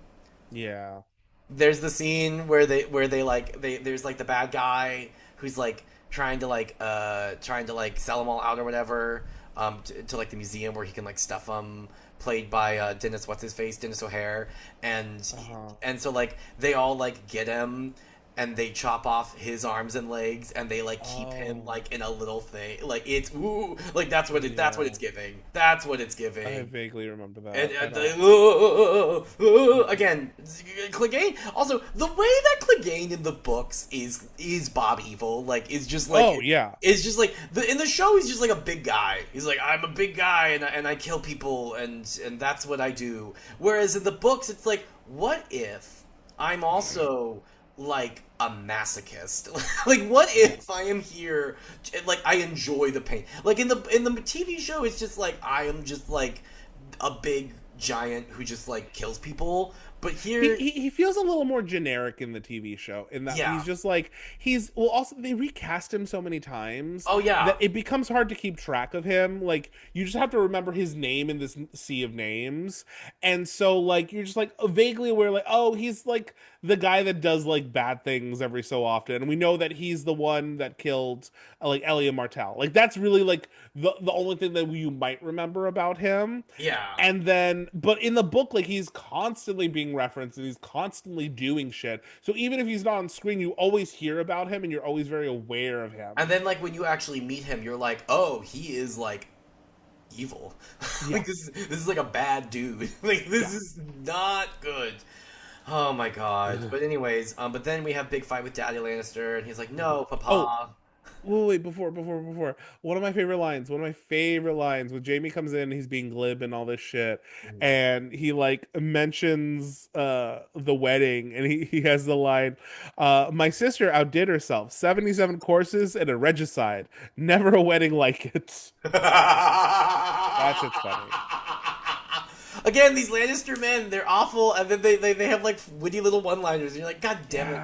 Yeah. There's the scene where there's like the bad guy who's like trying to sell them all out or whatever, to like the museum where he can like stuff them, played by Dennis O'Hare, and so like they all like get him and they chop off his arms and legs and they like keep him like in a little thing, like it's like that's what it's giving. That's what it's giving. I vaguely remember that. And again, Clegane. Also, the way that Clegane in the books is Bob Evil, like is just like it's just like in the show he's just like a big guy. He's like, I'm a big guy and I kill people and that's what I do. Whereas in the books it's like, what if I'm also like a masochist? Like, what if I am here, like I enjoy the pain? Like in the TV show, it's just like I am just like a big giant who just like kills people. But here he feels a little more generic in the TV show in that he's just like also they recast him so many times. Oh yeah, that it becomes hard to keep track of him. Like you just have to remember his name in this sea of names, and so like you're just like vaguely aware, like, oh, he's like the guy that does like bad things every so often, and we know that he's the one that killed like Elia Martell. Like that's really like the only thing that you might remember about him. Yeah, and then but in the book, like he's constantly being referenced and he's constantly doing shit, so even if he's not on screen you always hear about him and you're always very aware of him. And then like when you actually meet him you're like, oh, he is like evil. Like this is like a bad dude. Like this is not good. Oh my god. But anyways, but then we have big fight with Daddy Lannister and he's like, no, Papa. Wait, before. One of my favorite lines when Jaime comes in, he's being glib and all this shit, and he like mentions the wedding, and he has the line, my sister outdid herself, 77 courses and a regicide, never a wedding like it. That's just funny. Again, these Lannister men, they're awful, and then they have like witty little one-liners, and you're like, god damn it.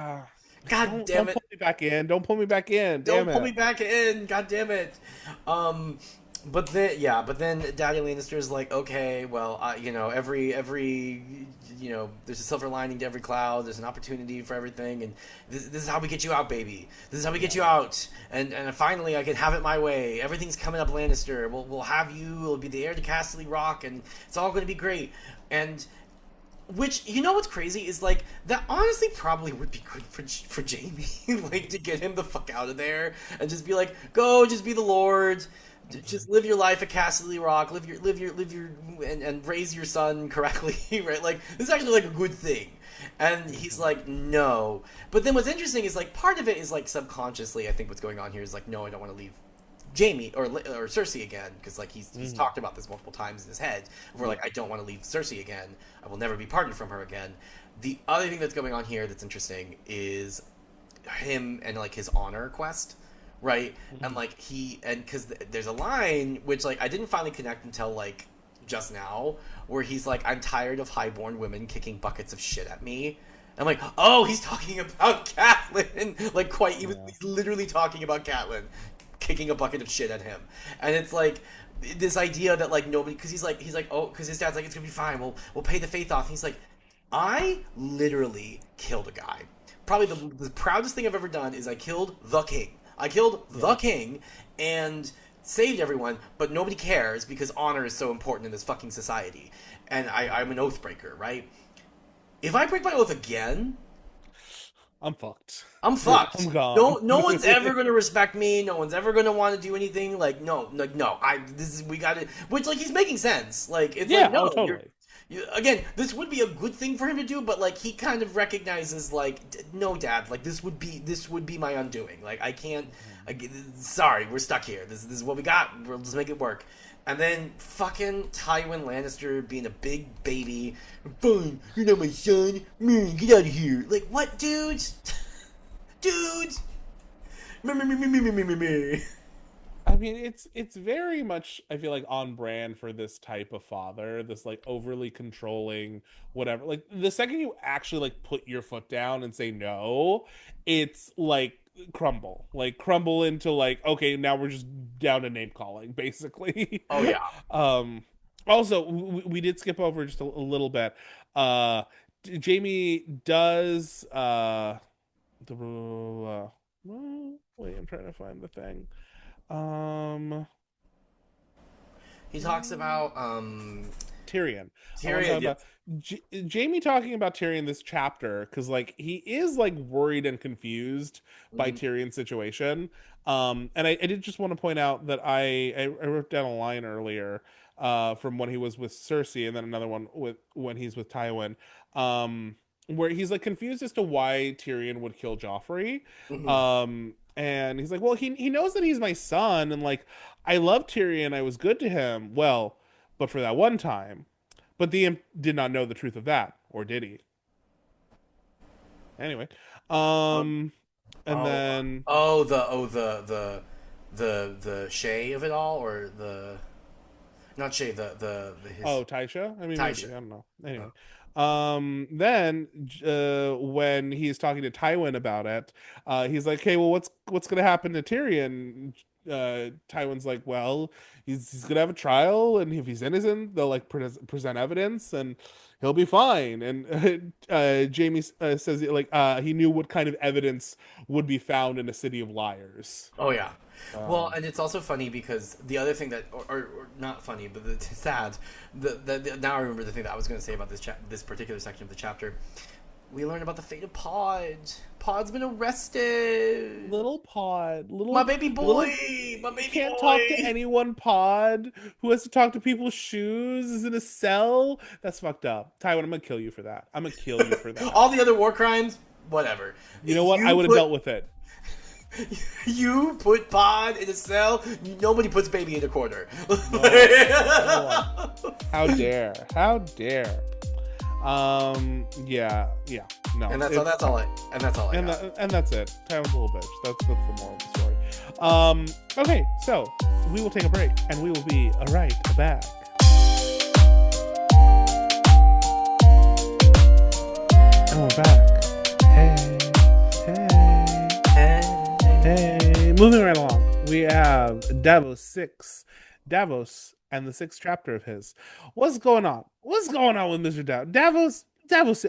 God damn it. Don't pull me back in. Don't pull me back in. Don't pull me back in. God damn it. But then Daddy Lannister's like, okay, well, you know, every you know, there's a silver lining to every cloud. There's an opportunity for everything, and this is how we get you out, baby. This is how we get you out, and finally I can have it my way. Everything's coming up, Lannister. We'll have you. It'll be the heir to Castle Rock, and it's all going to be great. And which, you know what's crazy is like that honestly probably would be good for Jaime, like to get him the fuck out of there and just be like, go, just be the Lord. Just live your life at Castle Rock, live your and raise your son correctly, right? Like this is actually like a good thing. And he's like, no. But then what's interesting is like part of it is like subconsciously, I think what's going on here is like, no, I don't want to leave Jaime or Cersei again, because like he's talked about this multiple times in his head. Where like, I don't want to leave Cersei again. I will never be parted from her again. The other thing that's going on here that's interesting is him and like his honor quest. Right, and like because there's a line which like I didn't finally connect until like just now, where he's like, I'm tired of highborn women kicking buckets of shit at me. I'm like, oh, he's talking about Catelyn. Like he's literally talking about Catelyn. kicking a bucket of shit at him, and it's like this idea that like nobody, because he's like, oh, because his dad's like, it's gonna be fine, we'll pay the faith off. And he's like, I literally killed a guy. Probably the proudest thing I've ever done is I killed the king. I killed the king and saved everyone, but nobody cares because honor is so important in this fucking society. And I'm an oath breaker, right? If I break my oath again, I'm fucked. I'm fucked. I'm gone. No one's ever gonna respect me. No one's ever gonna want to do anything. Like, no. We got it. Which, like, he's making sense. Like, it's like, no, totally. Again, this would be a good thing for him to do, but like, he kind of recognizes, like, no, Dad, like, this would be my undoing. Like, I can't. Sorry, we're stuck here. This is what we got. We'll just make it work. And then fucking Tywin Lannister being a big baby. Fine, you're not my son. Get out of here. Like, what, dude? Dude. Me. I mean, it's very much, I feel like, on brand for this type of father, this like overly controlling whatever. Like the second you actually like put your foot down and say no, it's like crumble into like, okay, now we're just down to name calling basically. Oh yeah. Also, we did skip over just a little bit. Jaime does wait, I'm trying to find the thing. He talks about Tyrion. Tyrion. About Jaime talking about Tyrion this chapter, because like he is like worried and confused by Tyrion's situation. And I did just want to point out that I wrote down a line earlier from when he was with Cersei, and then another one with when he's with Tywin, where he's like confused as to why Tyrion would kill Joffrey. And he's like, well, he knows that he's my son, and like I love Tyrion, I was good to him. Well, but for that one time. But the imp did not know the truth of that, or did he? Anyway, and then the Shay of it all, or the not Shay, his... Tysha. I mean, Tysha. maybe, I don't know. Anyway, then when he's talking to Tywin about it, he's like, hey, well, what's gonna happen to Tyrion? Tywin's like, well, he's gonna have a trial, and if he's innocent, they'll like present evidence, and he'll be fine. And Jaime says like he knew what kind of evidence would be found in a city of liars. Oh yeah. Well, and it's also funny because the other thing that, or not funny, but it's sad. Now I remember the thing that I was going to say about this particular section of the chapter. We learned about the fate of Pod. Pod's been arrested. Little Pod, my baby boy, can't talk to anyone. Pod, who has to talk to people's shoes, is in a cell. That's fucked up. Tywin, I'm gonna kill you for that. I'm gonna kill you for that. All the other war crimes, whatever. You know what? I would have dealt with it. You put Pod in a cell. Nobody puts baby in a corner. No. How dare? How dare? Yeah, no. And that's all I got. And that's it. Tywin's a little bitch. That's the moral of the story. Okay, so we will take a break, and we will be right back. And we're back. Hey. Moving right along, we have Davos VI. Davos and the 6th chapter of his. What's going on? What's going on with Mr. Davos?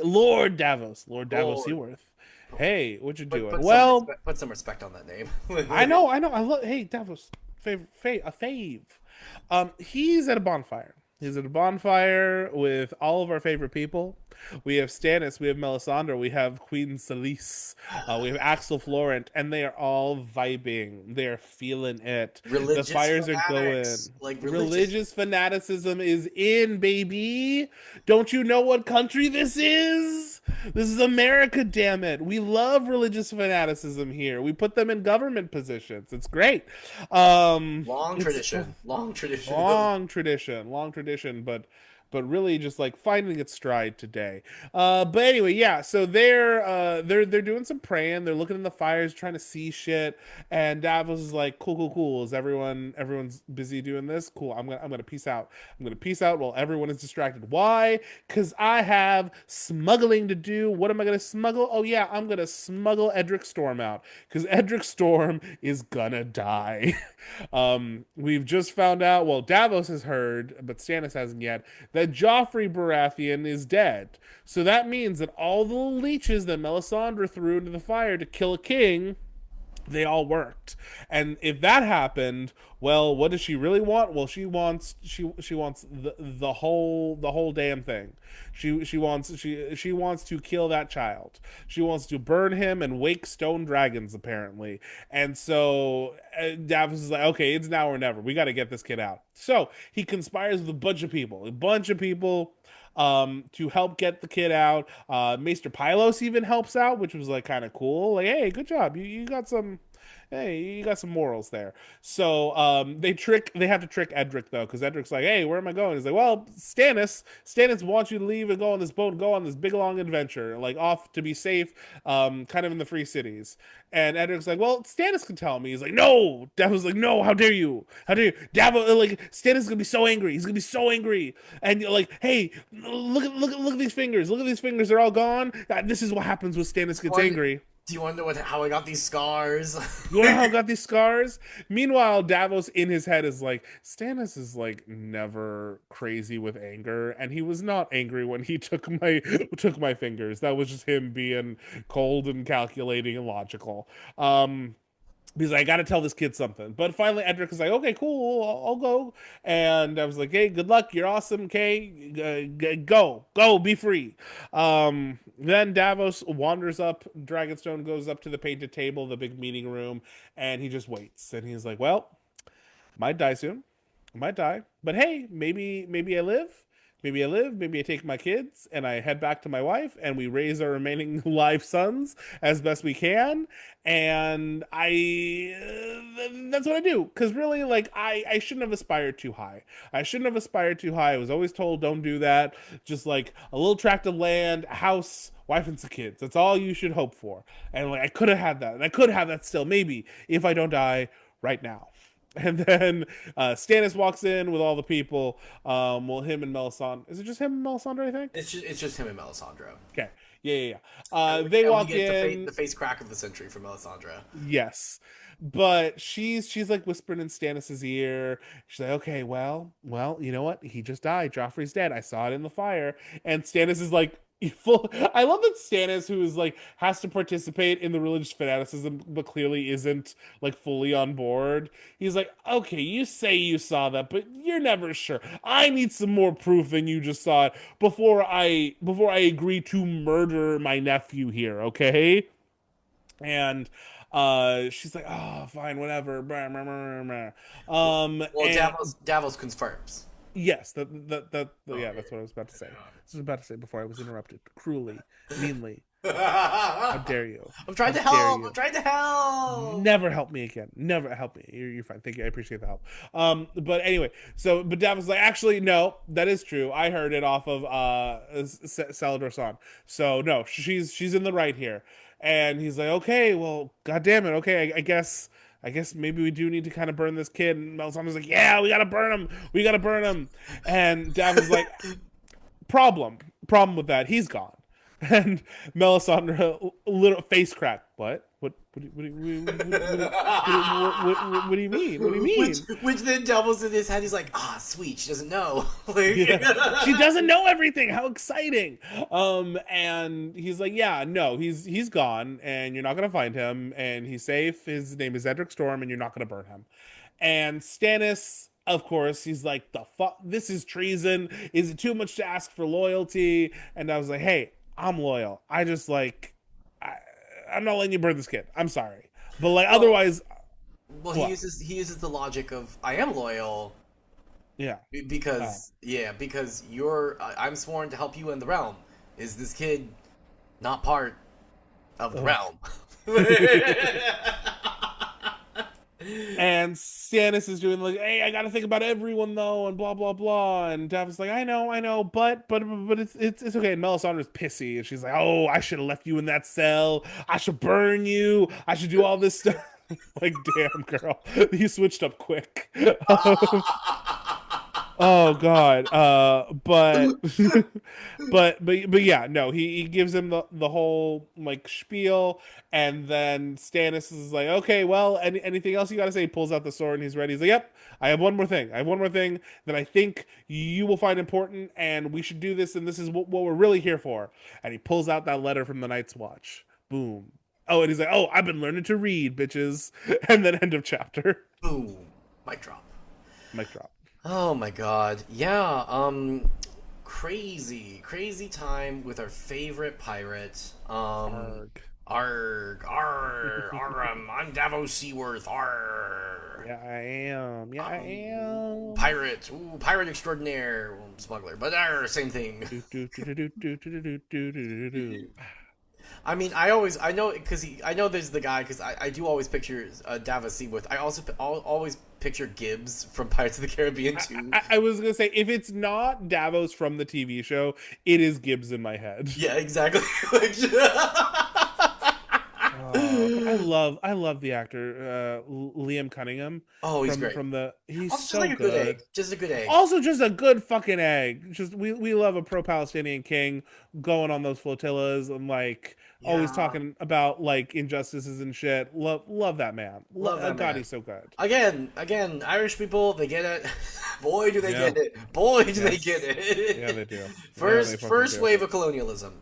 Lord Davos Seaworth. Hey, what you doing? Put some respect on that name. I know. I love. Hey, Davos, a fave. He's at a bonfire. He's at a bonfire with all of our favorite people. We have Stannis, we have Melisandre, we have Queen Selyse, we have Axel Florent, and they are all vibing. They are feeling it. The fires are going. Like religious fanaticism is in, baby. Don't you know what country this is? This is America, damn it. We love religious fanaticism here. We put them in government positions. It's great. Long tradition, but but really just like finding its stride today. But anyway, yeah. So they're doing some praying. They're looking in the fires, trying to see shit. And Davos is like, cool, cool, cool. Is everyone's busy doing this? Cool. I'm gonna peace out. I'm gonna peace out while everyone is distracted. Why? Because I have smuggling to do. What am I gonna smuggle? Oh yeah, I'm gonna smuggle Edric Storm out because Edric Storm is gonna die. We've just found out. Well, Davos has heard, but Stannis hasn't yet, that Joffrey Baratheon is dead. So that means that all the leeches that Melisandre threw into the fire to kill a king, they all worked. And if that happened, well, what does she really want? Well, she wants the whole damn thing. She wants to kill that child. She wants to burn him and wake stone dragons apparently. And so Davos is like, okay, it's now or never. We got to get this kid out. So he conspires with a bunch of people to help get the kid out. Maester Pylos even helps out, which was like kind of cool. Like, hey, good job. You got some. Hey, you got some morals there. So they have to trick Edric though, because Edric's like, hey, where am I going? He's like, well, Stannis wants you to leave and go on this boat and go on this big long adventure, like off to be safe, kind of in the free cities. And Edric's like, well, Stannis can tell me. He's like, no. Davos like, no, how dare you? How dare you? Davos like Stannis is gonna be so angry. He's gonna be so angry. And you're like, hey, look at these fingers. Look at these fingers. They're all gone. This is what happens when Stannis gets angry. Do you want to know how I got these scars? You know how I got these scars? Meanwhile, Davos in his head is like, Stannis is like never crazy with anger, and he was not angry when he took my fingers. That was just him being cold and calculating and logical. He's like, I gotta tell this kid something. But finally, Edric is like, okay, cool, I'll go. And I was like, hey, good luck, you're awesome, okay? Go, be free. Then Davos wanders up, Dragonstone goes up to the painted table, the big meeting room, and he just waits. And he's like, well, might die soon. I might die. But hey, maybe I live. Maybe I live, maybe I take my kids and I head back to my wife and we raise our remaining live sons as best we can. And that's what I do. Because really, like, I shouldn't have aspired too high. I shouldn't have aspired too high. I was always told, don't do that. Just like a little tract of land, a house, wife and some kids. That's all you should hope for. And like, I could have had that. And I could have that still, maybe, if I don't die right now. And then Stannis walks in with all the people. Well, him and Melisandre. Is it just him and Melisandre, I think? It's just him and Melisandre. Okay. Yeah. They walk in. The face crack of the century from Melisandre. Yes. But she's like whispering in Stannis's ear. She's like, okay, well, you know what? He just died. Joffrey's dead. I saw it in the fire. And Stannis is like, full. I love that Stannis, who is like has to participate in the religious fanaticism, but clearly isn't like fully on board. He's like, okay, you say you saw that, but you're never sure. I need some more proof than you just saw it before I agree to murder my nephew here. Okay, and she's like, oh, fine, whatever. Well, and Davos confirms. yes, yeah, that's what I was about to say. I was about to say before I was interrupted cruelly, meanly. How dare you? I'm trying to help. I'm trying to help. Never help me again. Never help me. You're fine. Thank you. I appreciate the help. But anyway, but Davos was like, actually, no, that is true. I heard it off of Salador San. So no, she's in the right here. And he's like, okay, well, god damn it. Okay, I guess maybe we do need to kind of burn this kid. And Melisandre's like, yeah, we gotta burn him. We gotta burn him. And Davos like, problem with that. He's gone. And Melisandre, a little face crack. What do you mean? What do you mean? Which then Davos in his head, he's like, sweet, she doesn't know. Like, yeah. She doesn't know everything. How exciting. And he's like, yeah, no, he's gone, and you're not gonna find him, and he's safe. His name is Edric Storm, and you're not gonna burn him. And Stannis, of course, he's like, the fuck, this is treason. Is it too much to ask for loyalty? And I was like, hey, I'm loyal. I just like, I'm not letting you burn this kid. I'm sorry, but like otherwise. Well, he uses the logic of I am loyal. Yeah. Because I'm sworn to help you in the realm. Is this kid not part of the realm? And Stannis is doing like, hey, I gotta think about everyone though, and blah blah blah. And Davos like, I know, but it's okay. And Melisandre's pissy, and she's like, oh, I should have left you in that cell. I should burn you. I should do all this stuff. Like, damn, girl, you switched up quick. Oh God. But yeah, no, he gives him the whole like spiel, and then Stannis is like, okay, well, anything else you gotta say? He pulls out the sword and he's ready. He's like, yep, I have one more thing. I have one more thing that I think you will find important, and we should do this, and this is what we're really here for. And he pulls out that letter from the Night's Watch. Boom. Oh, and he's like, oh, I've been learning to read, bitches. And then end of chapter. Boom. Mic drop. Mic drop. Oh my god. Yeah, crazy time with our favorite pirate. Arg. I'm Davos Seaworth, arg. Yeah, I am. Yeah, I am. Pirate, ooh, pirate extraordinaire, smuggler, but arg, same thing. I mean, I know, because I know there's the guy, because I do always picture Davos Seaworth. I also always picture Gibbs from Pirates of the Caribbean too. I was gonna say, if it's not Davos from the TV show, it is Gibbs in my head. Yeah, exactly. I love the actor Liam Cunningham. Oh, he's great. He's also, so just like a good. egg. Just a good egg. Also, just a good fucking egg. Just we love a pro-Palestinian king going on those flotillas and like always talking about like injustices and shit. Love that man. Love that God, man. he's so good. Again, Irish people, they get it. Boy, do they get it. Boy, do they get it. Yeah, they do. First wave of colonialism.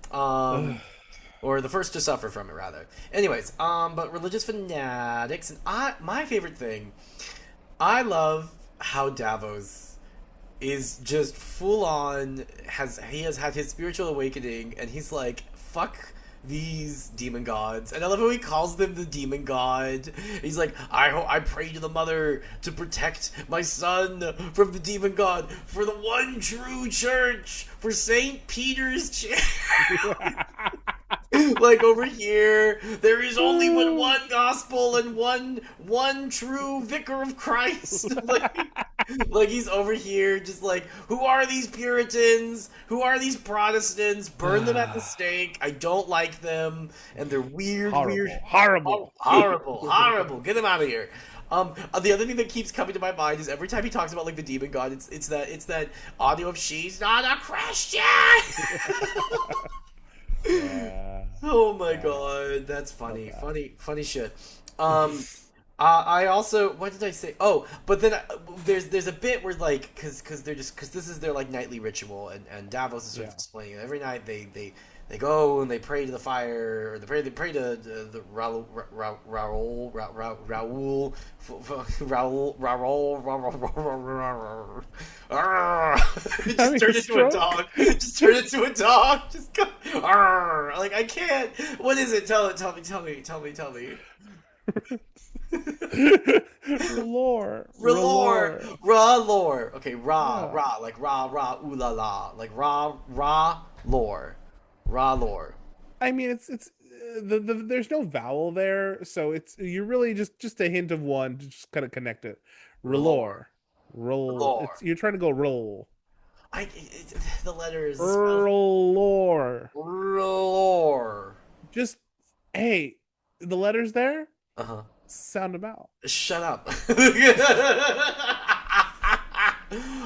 Or the first to suffer from it, rather. Anyways, but religious fanatics, and my favorite thing, I love how Davos is just full on, he has had his spiritual awakening, and he's like, fuck these demon gods. And I love how he calls them the demon god. He's like, I pray to the mother to protect my son from the demon god, for the one true church, for St. Peter's Church. Like, over here, there is only one gospel and one true vicar of Christ. like he's over here just like, who are these Puritans? Who are these Protestants? Burn them at the stake. I don't like them. And they're weird. Horrible. Get them out of here. The other thing that keeps coming to my mind is every time he talks about like the demon god, it's that audio of "she's not a Christian." Yeah. Oh my god, that's funny. Okay. Funny shit. I also, what did I say? Oh, but then there's a bit where like, because this is their like nightly ritual, and Davos is sort of explaining it. Every night they go and they pray to the fire, or they pray to the Raoul. Just turn into a dog. Just turn into a dog. Just go. Like, I can't. What is it? Tell me. Lore. Okay, ra, like ra, ooh la la, like ra, lore. Raw lore. I mean, it's there's no vowel there, so you're really just a hint of one to just kind of connect it. Roll. You're trying to go roll. The letters. Roll. Just hey, the letters there. Sound them out. Shut up.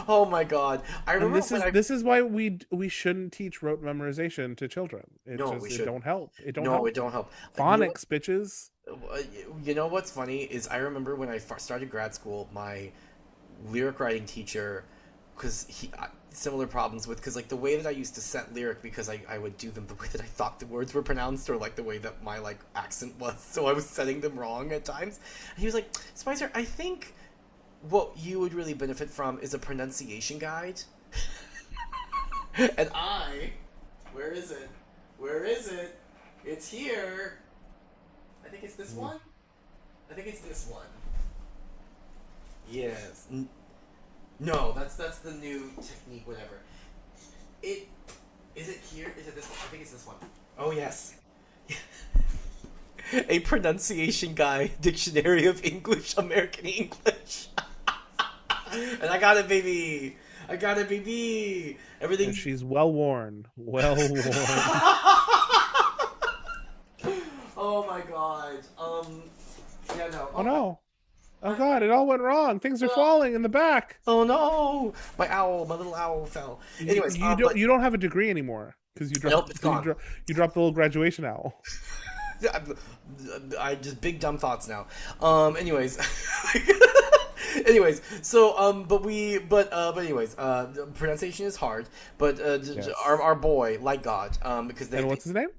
Oh my god! I remember this is why we shouldn't teach rote memorization to children. It don't help. It don't help. Phonics, bitches. You know what's funny is I remember when I started grad school, my lyric writing teacher, because similar problems with, because like the way that I used to set lyric, because I would do them the way that I thought the words were pronounced, or like the way that my like accent was, so I was setting them wrong at times. And he was like, Spicer, I think what you would really benefit from is a pronunciation guide. And where is it? It's here. I think it's this one. Yes. No, that's the new technique, whatever. Is it here? Is it this one? I think it's this one. Oh, yes. a pronunciation guide, dictionary of English, American English. And I got it, baby. I got it, baby. And Everything's. she's well worn. Well worn. Oh my god. Yeah, no. Oh no. Oh god, it all went wrong. Things are falling in the back. Oh no! My little owl fell. Anyways, but You don't have a degree anymore because nope, it's gone. you dropped the little graduation owl. I just big dumb thoughts now. Anyways, anyways. So but anyways, pronunciation is hard. But Yes. our boy, like God, because And what's his name?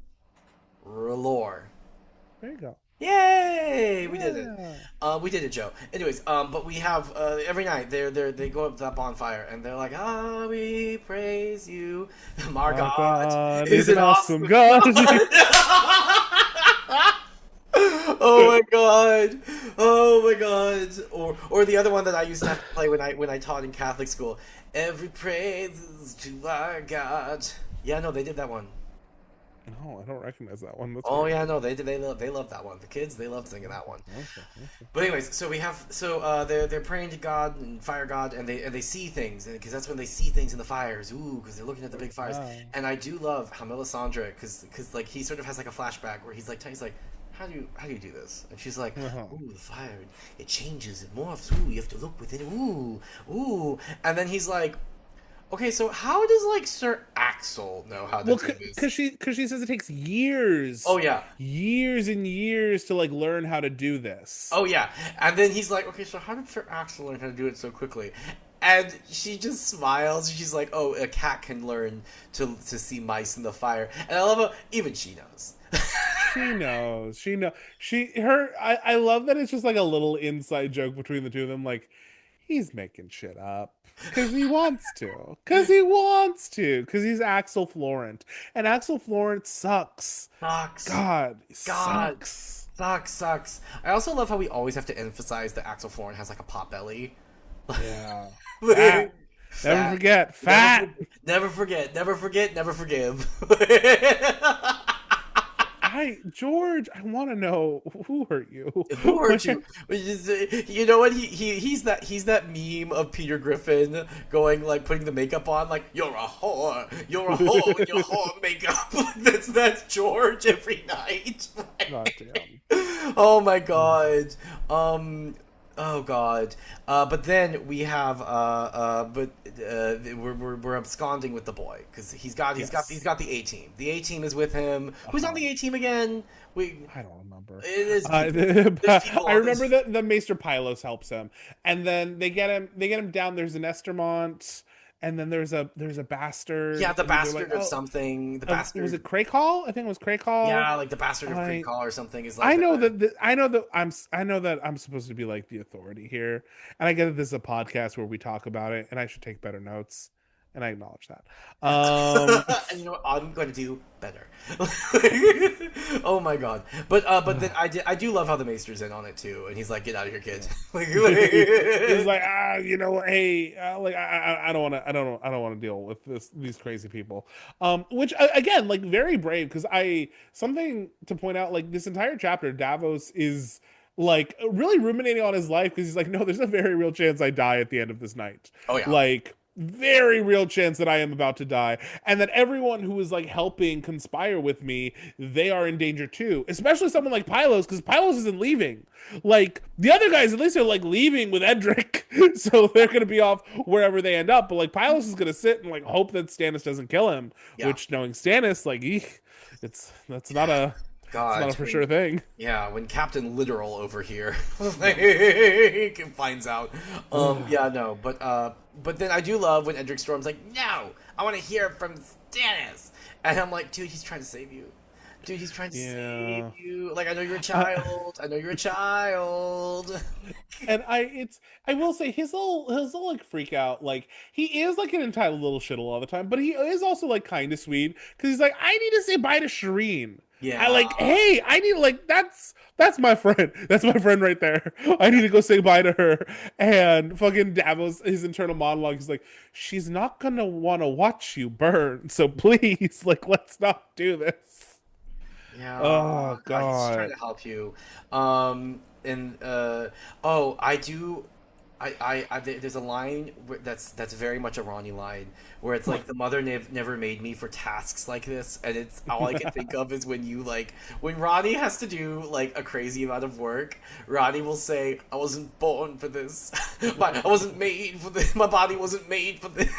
R'hllor. There you go. Yay! We did it. Yeah. We did it, Joe. Anyways, but we have every night they go up to that bonfire and they're like, ah, we praise you, our God is an awesome God. Oh my god! Oh my god! Or the other one that I used to have to play when I taught in Catholic school. Every praise is to our God. Yeah, no, they did that one. No, I don't recognize that one. That's Oh weird. yeah, no, they love that one. The kids, they love singing that one. Okay. But anyways, so we have they're praying to God and fire God, and they see things, because that's when they see things in the fires. Ooh, because they're looking at the big fires. Wow. And I do love how Melisandre, because like he sort of has like a flashback where he's like how do you do this? And she's like, ooh, the fire, it changes, it morphs. Ooh, you have to look within. Ooh. And then he's like, okay, so how does like Sir Axel know how to do this? Because she says it takes years. Oh yeah. Years and years to like learn how to do this. Oh yeah. And then he's like, okay, so how did Sir Axel learn how to do it so quickly? And she just smiles. She's like, oh, a cat can learn to see mice in the fire. And I love how even she knows. She knows. I love that it's just like a little inside joke between the two of them. Like, he's making shit up because he wants to. Because he's Axel Florent. And Axel Florent sucks. Sucks. God. Sucks. Sucks. I also love how we always have to emphasize that Axel Florent has like a pot belly. Yeah. Fat. Never forget. Fat. Never forget. Never forgive. George, I want to know who hurt you. Who hurt you? You know what? He's that meme of Peter Griffin going like putting the makeup on, like you're a whore with your whore makeup. That's George every night. God damn. Oh my god. Oh god. But then we have we're absconding with the boy because he's got the A team. The A team is with him. Who's on the A team again? I don't remember. I remember that the Maester Pylos helps him, and then they get him down. There's an Estermont, and then there's a bastard. Yeah, the bastard like, of something. The bastard was it Craykall? I think it was Craykall. Yeah, like the bastard of Craykall or something is like. I know that I'm supposed to be like the authority here, and I get that this is a podcast where we talk about it, and I should take better notes. And I acknowledge that. And you know what? I'm going to do better. Oh my god! But then I do love how the Maester's in on it too, and he's like, "Get out of here, kid." He's like, you know, hey, like I don't want to deal with these crazy people. Which again, like very brave because something to point out, like this entire chapter, Davos is like really ruminating on his life because he's like, no, there's a very real chance I die at the end of this night. Oh yeah, like. Very real chance that I am about to die, and that everyone who is like helping conspire with me, they are in danger too. Especially someone like Pylos, because Pylos isn't leaving. Like the other guys, at least are like leaving with Edric, so they're gonna be off wherever they end up. But like Pylos is gonna sit and like hope that Stannis doesn't kill him. Yeah. Which, knowing Stannis, like, that's not a. God, it's not a for sure thing. Yeah, when Captain Literal over here finds out. Yeah, no, but then I do love when Edric Storm's like, no, I want to hear from Stannis, and I'm like, dude, he's trying to save you. Dude, he's trying to save you. Like, I know you're a child. I know you're a child. And I will say his little like freak out, like he is like an entitled little shittle all the time, but he is also like kind of sweet because he's like, I need to say bye to Shireen. Yeah. I like, hey, I need like that's my friend. That's my friend right there. I need to go say bye to her. And fucking Davos, his internal monologue, he's like, she's not gonna want to watch you burn. So please, like, let's not do this. Yeah, Oh God, he's trying God. to help you. And oh, I do. There's a line that's very much a Ronnie line where it's like the mother never made me for tasks like this, and it's all I can think of is when you like when Ronnie has to do like a crazy amount of work. Ronnie will say, "I wasn't born for this. I wasn't made for this. My body wasn't made for this."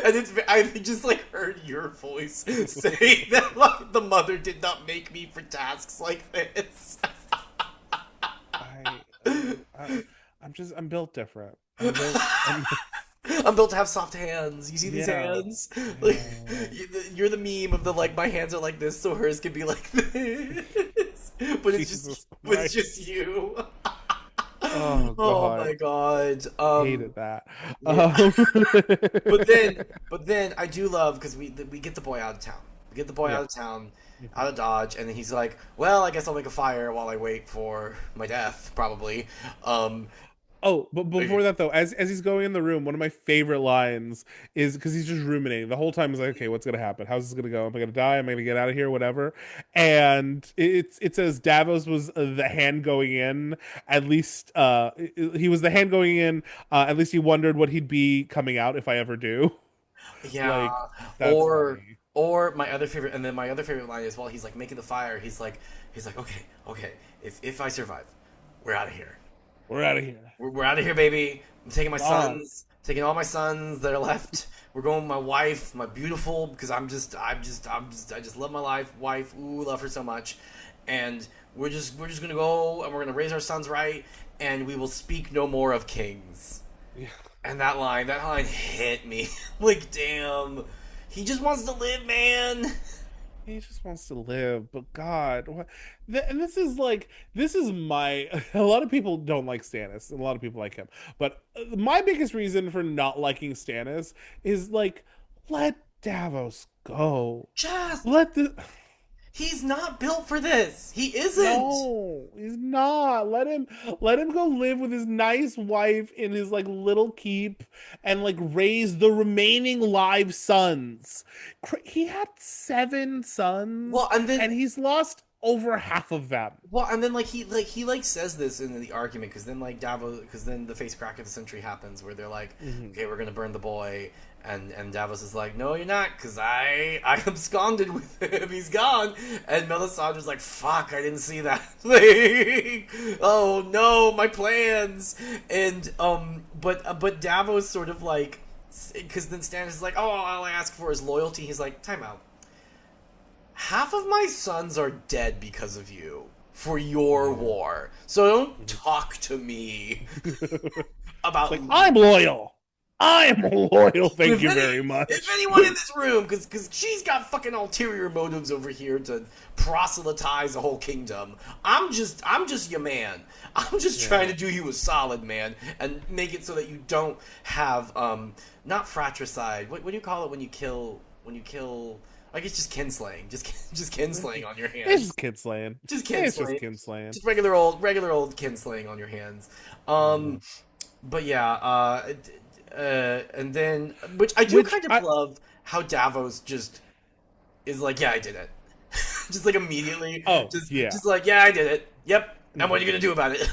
And it's I just like heard your voice say that like the mother did not make me for tasks like this. I, I I'm built different. I'm built. I'm built to have soft hands. You see these Yeah. hands? I Like know. you're the meme of the like my hands are like this, so hers can be like this. Jesus But it's Christ. just you. Oh Oh God. my god. Hated that. Yeah. Um, But then, but then I do love because we get the boy out of town. We get the boy yeah. out of town, out of Dodge, and then he's like, "Well, I guess I'll make a fire while I wait for my death, probably." Um, Oh, but before that though, as he's going in the room, one of my favorite lines is because he's just ruminating the whole time. He's like, "Okay, what's gonna happen? How's this gonna go? Am I gonna die? Am I gonna get out of here? Whatever." And it says Davos was the hand going in. At least he was the hand going in. At least he wondered what he'd be coming out if I ever do. yeah, Like that's or funny. my other favorite, and then my other favorite line is while he's like making the fire, he's like, "Okay, okay, if I survive, we're out of here." We're out of here. We're out of here, baby. I'm taking my Gone. sons, taking all my sons that are left. We're going with my wife, my beautiful, because I just love my wife. Ooh, love her so much. And we're just gonna go and we're gonna raise our sons right, and we will speak no more of kings. Yeah. And that line hit me. Like, damn. He just wants to live, man. He just wants to live, but God, what? And this is like, this is my. A lot of people don't like Stannis, and a lot of people like him. But my biggest reason for not liking Stannis is like, let Davos go. Just, Let the he's not built for this. He isn't. no, he's not. Let him go live with his nice wife in his like little keep and like raise the remaining live sons. He had 7 sons Well, and then and he's lost over half of them. Well, and then like he says this in the argument because then like Davos because then the face crack of the century happens where they're like, Mhm. okay, we're gonna burn the boy, and Davos is like, no, you're not, because I absconded with him, he's gone, and Melisandre's like, fuck, I didn't see that, like, oh no, my plans, and but Davos sort of like because then Stannis is like, oh, all I ask for is loyalty. He's like, time out, half of my sons are dead because of you for your Yeah. war. So don't talk to me It's about like I'm loyal. I am loyal. Thank you very if much. anyone in this room, because she's got fucking ulterior motives over here to proselytize a whole kingdom. I'm just your man. I'm just trying Yeah. to do you a solid, man, and make it so that you don't have not fratricide. What do you call it when you kill? I guess just kinslaying, just kinslaying on your It's hands, just kid slaying. just It's just kinslaying, kid slaying. just regular old kinslaying on your hands. Mhm. But yeah, and then which I do Which kind of I love how Davos just is like, yeah, I did it, just like immediately, oh yeah. just like, yeah, I did it. Yep. And what are Mhm. you gonna do about it?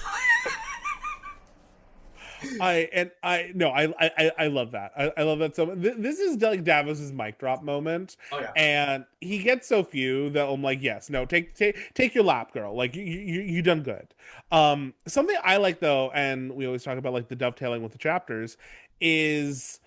I no I love that I love that so much. This is like Davos's mic drop moment, Oh yeah. and he gets so few that I'm like, yes, no, take your lap, girl. Like you done good. Something I like though, and we always talk about like the dovetailing with the chapters, is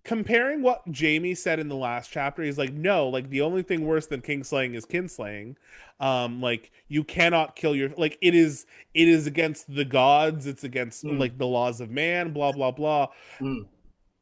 comparing what Jaime said in the last chapter. He's like, no, like the only thing worse than kingslaying is kinslaying. Like you cannot kill your like it is against the gods, it's against Mm, like the laws of man, blah blah blah. mm,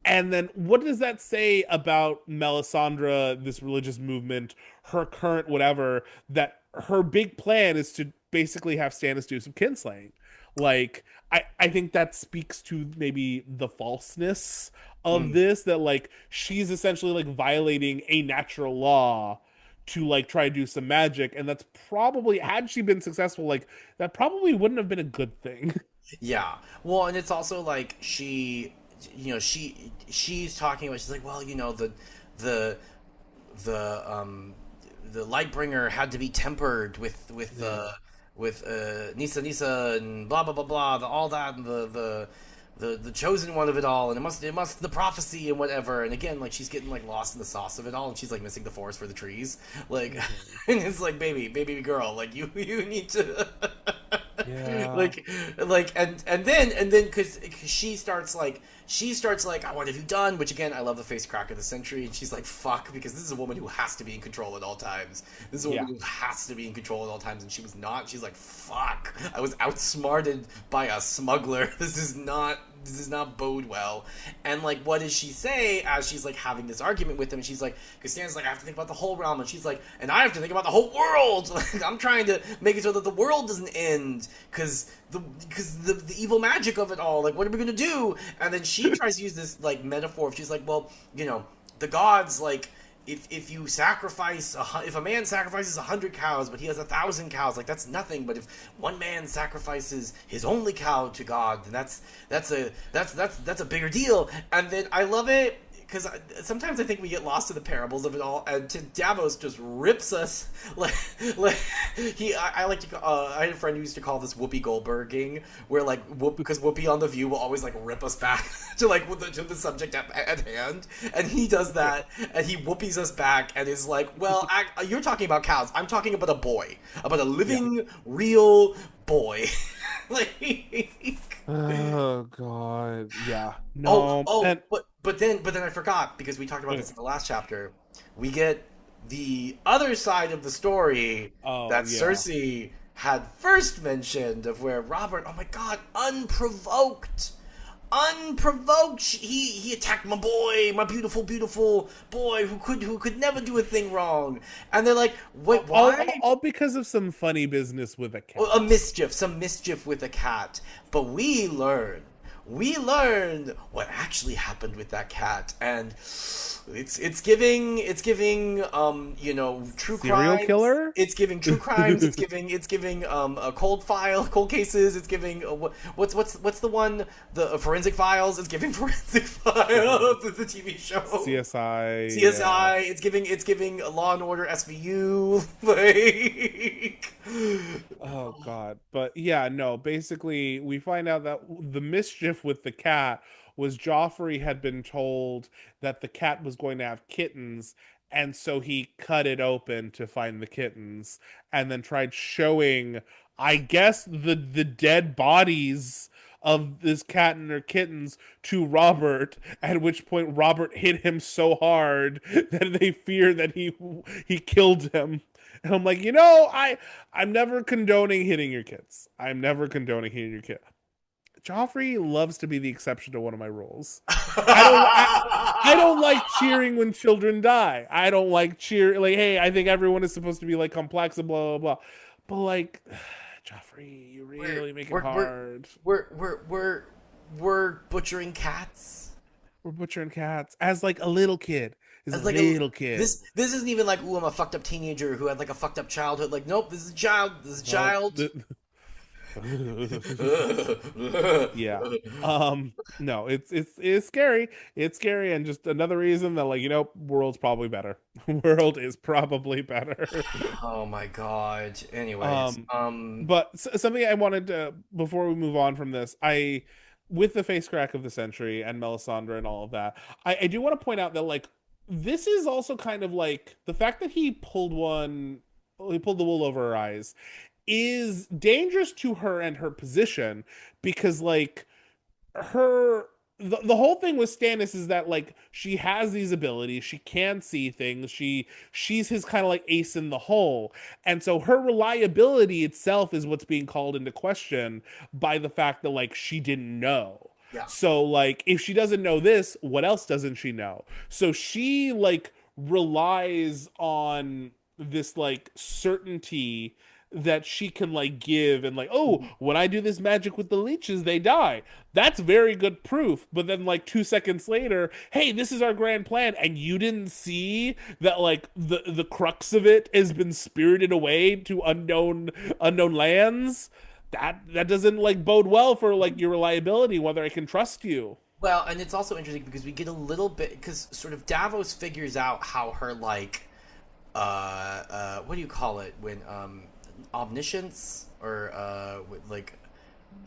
And then what does that say about Melisandre, this religious movement, her current whatever, that her big plan is to basically have Stannis do some kinslaying? Like, I think that speaks to maybe the falseness of mm. this, that like she's essentially like violating a natural law to like try to do some magic, and that's probably had she been successful, like that probably wouldn't have been a good thing. Yeah. Well, and it's also like she's talking about. She's like, well, the the the Lightbringer had to be tempered Yeah. with Nisa and blah blah blah blah, all that, and the chosen one of it all, and it must the prophecy and whatever. And again, like she's getting like lost in the sauce of it all, and she's like missing the forest for the trees, like, Mhm. and it's like baby girl, like you need to. Yeah. Like, and then because she starts like, what have you done? Which again, I love the face crack of the century, and she's like, fuck, because this is a woman who has to be in control at all times. This is a woman Yeah. who has to be in control at all times, and she was not. She's like, fuck, I was outsmarted by a smuggler. This does not bode well. And like, what does she say as she's like having this argument with him? And she's like, because Stan's like, I have to think about the whole realm, and she's like, and I have to think about the whole world. Like, I'm trying to make it so that the world doesn't end because the evil magic of it all. Like, what are we gonna do? And then she tries to use this like metaphor. She's like, well, the gods, like, if you sacrifice if a man sacrifices 100 cows but he has 1,000 cows, like, that's nothing. But if one man sacrifices his only cow to God, then that's a bigger deal. And then I love it because sometimes I think we get lost in the parables of it all, and Davos just rips us like I like to I had a friend who used to call this Whoopi Goldberging, where like because Whoopi on the View will always like rip us back to like to the subject at hand, and he does that, and he whoopies us back, and is like, well, you're talking about cows, I'm talking about a boy, about a Yeah. living real boy. Like, Oh God. Yeah. oh, No. oh, And but then I forgot, because we talked about okay. this in the last chapter. We get the other side of the story Oh that yeah. Cersei had first mentioned, of where Robert, oh my God, unprovoked, he attacked my boy, my beautiful boy, who could never do a thing wrong. And they're like, wait, why? All because of some funny business with a Well, a cat. mischief, some mischief with a cat. But we learned what actually happened with that cat, and it's giving true Serial crimes. killer? It's giving true crimes. It's giving a cold cases. It's giving what's the one, the forensic files. It's giving forensic files. It's a TV show. CSI. Yeah. CSI. It's giving a Law and Order SVU. Like, Oh God. But yeah, no, basically we find out that the mischief with the cat was Joffrey had been told that the cat was going to have kittens, and so he cut it open to find the kittens and then tried showing, I guess, the dead bodies of this cat and her kittens to Robert, at which point Robert hit him so hard that they fear that he killed him. And I'm like, I'm never condoning hitting your kids. I'm never condoning hitting your kid. Joffrey loves to be the exception to one of my rules. I don't I don't like cheering when children die. I don't like cheer like, hey, I think everyone is supposed to be like complex and blah blah blah. But like, Joffrey, you we're really make it we're we're hard. we're we're we're, we're butchering cats. We're butchering cats as like a little kid. As a As like little kid. this isn't even like, ooh, I'm a fucked up teenager who had like a fucked up childhood. Like, nope, this is a child. This is a No. child. Yeah. No, it's scary. It's scary, and just another reason that, like, world's probably better. World is probably better. Oh my god. Anyways, um but something I wanted to, before we move on from this, I with the face crack of the century and Melisandre and all of that, I do want to point out that, like, this is also kind of like the fact that he pulled the wool over her eyes is dangerous to her and her position, because like her the whole thing with Stannis is that, like, she has these abilities, she can see things, she's his kind of like ace in the hole, and so her reliability itself is what's being called into question by the fact that, like, she didn't know. yeah. So like, if she doesn't know this, what else doesn't she know? So she like relies on this like certainty that she can like give, and like, oh, when I do this magic with the leeches they die. That's very good proof. But then like 2 seconds later, hey, this is our grand plan, and you didn't see that, like, the crux of it has been spirited away to unknown lands. That doesn't like bode well for like your reliability, whether I can trust you. Well, and it's also interesting because we get a little bit, because sort of Davos figures out how her like what do you call it when omniscience or like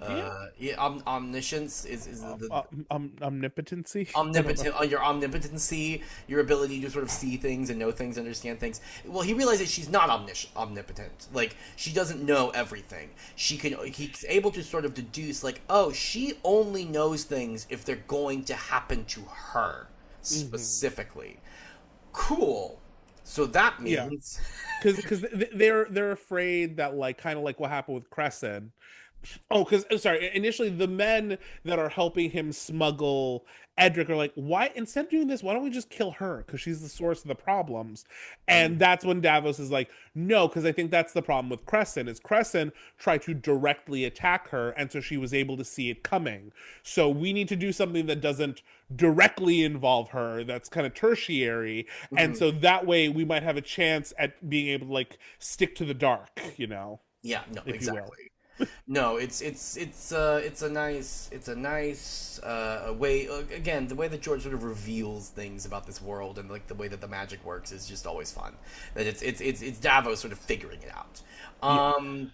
Yeah. yeah, omniscience is the Omnipotency. I don't know. omnipotent, your omnipotency, your ability to sort of see things and know things, understand things. Well, he realizes she's not omnipotent. Like she doesn't know everything. He's able to sort of deduce, like, oh, she only knows things if they're going to happen to her specifically. Cool. So that Yeah, means, because they're afraid that, like, kind of like what happened with Crescent. Oh, because sorry, initially the men that are helping him smuggle Edric are like, why, instead of doing this, why don't we just kill her? Because she's the source of the problems. And that's when Davos is like, no, because I think that's the problem with Crescent, is Crescent tried to directly attack her, and so she was able to see it coming. So we need to do something that doesn't directly involve her, that's kind of tertiary. And mhm. so that way we might have a chance at being able to, like, stick to the dark, Yeah, no, if you will. exactly. No, it's a nice way. Again, the way that George sort of reveals things about this world and like the way that the magic works is just always fun. That it's Davos sort of figuring it out. Yeah.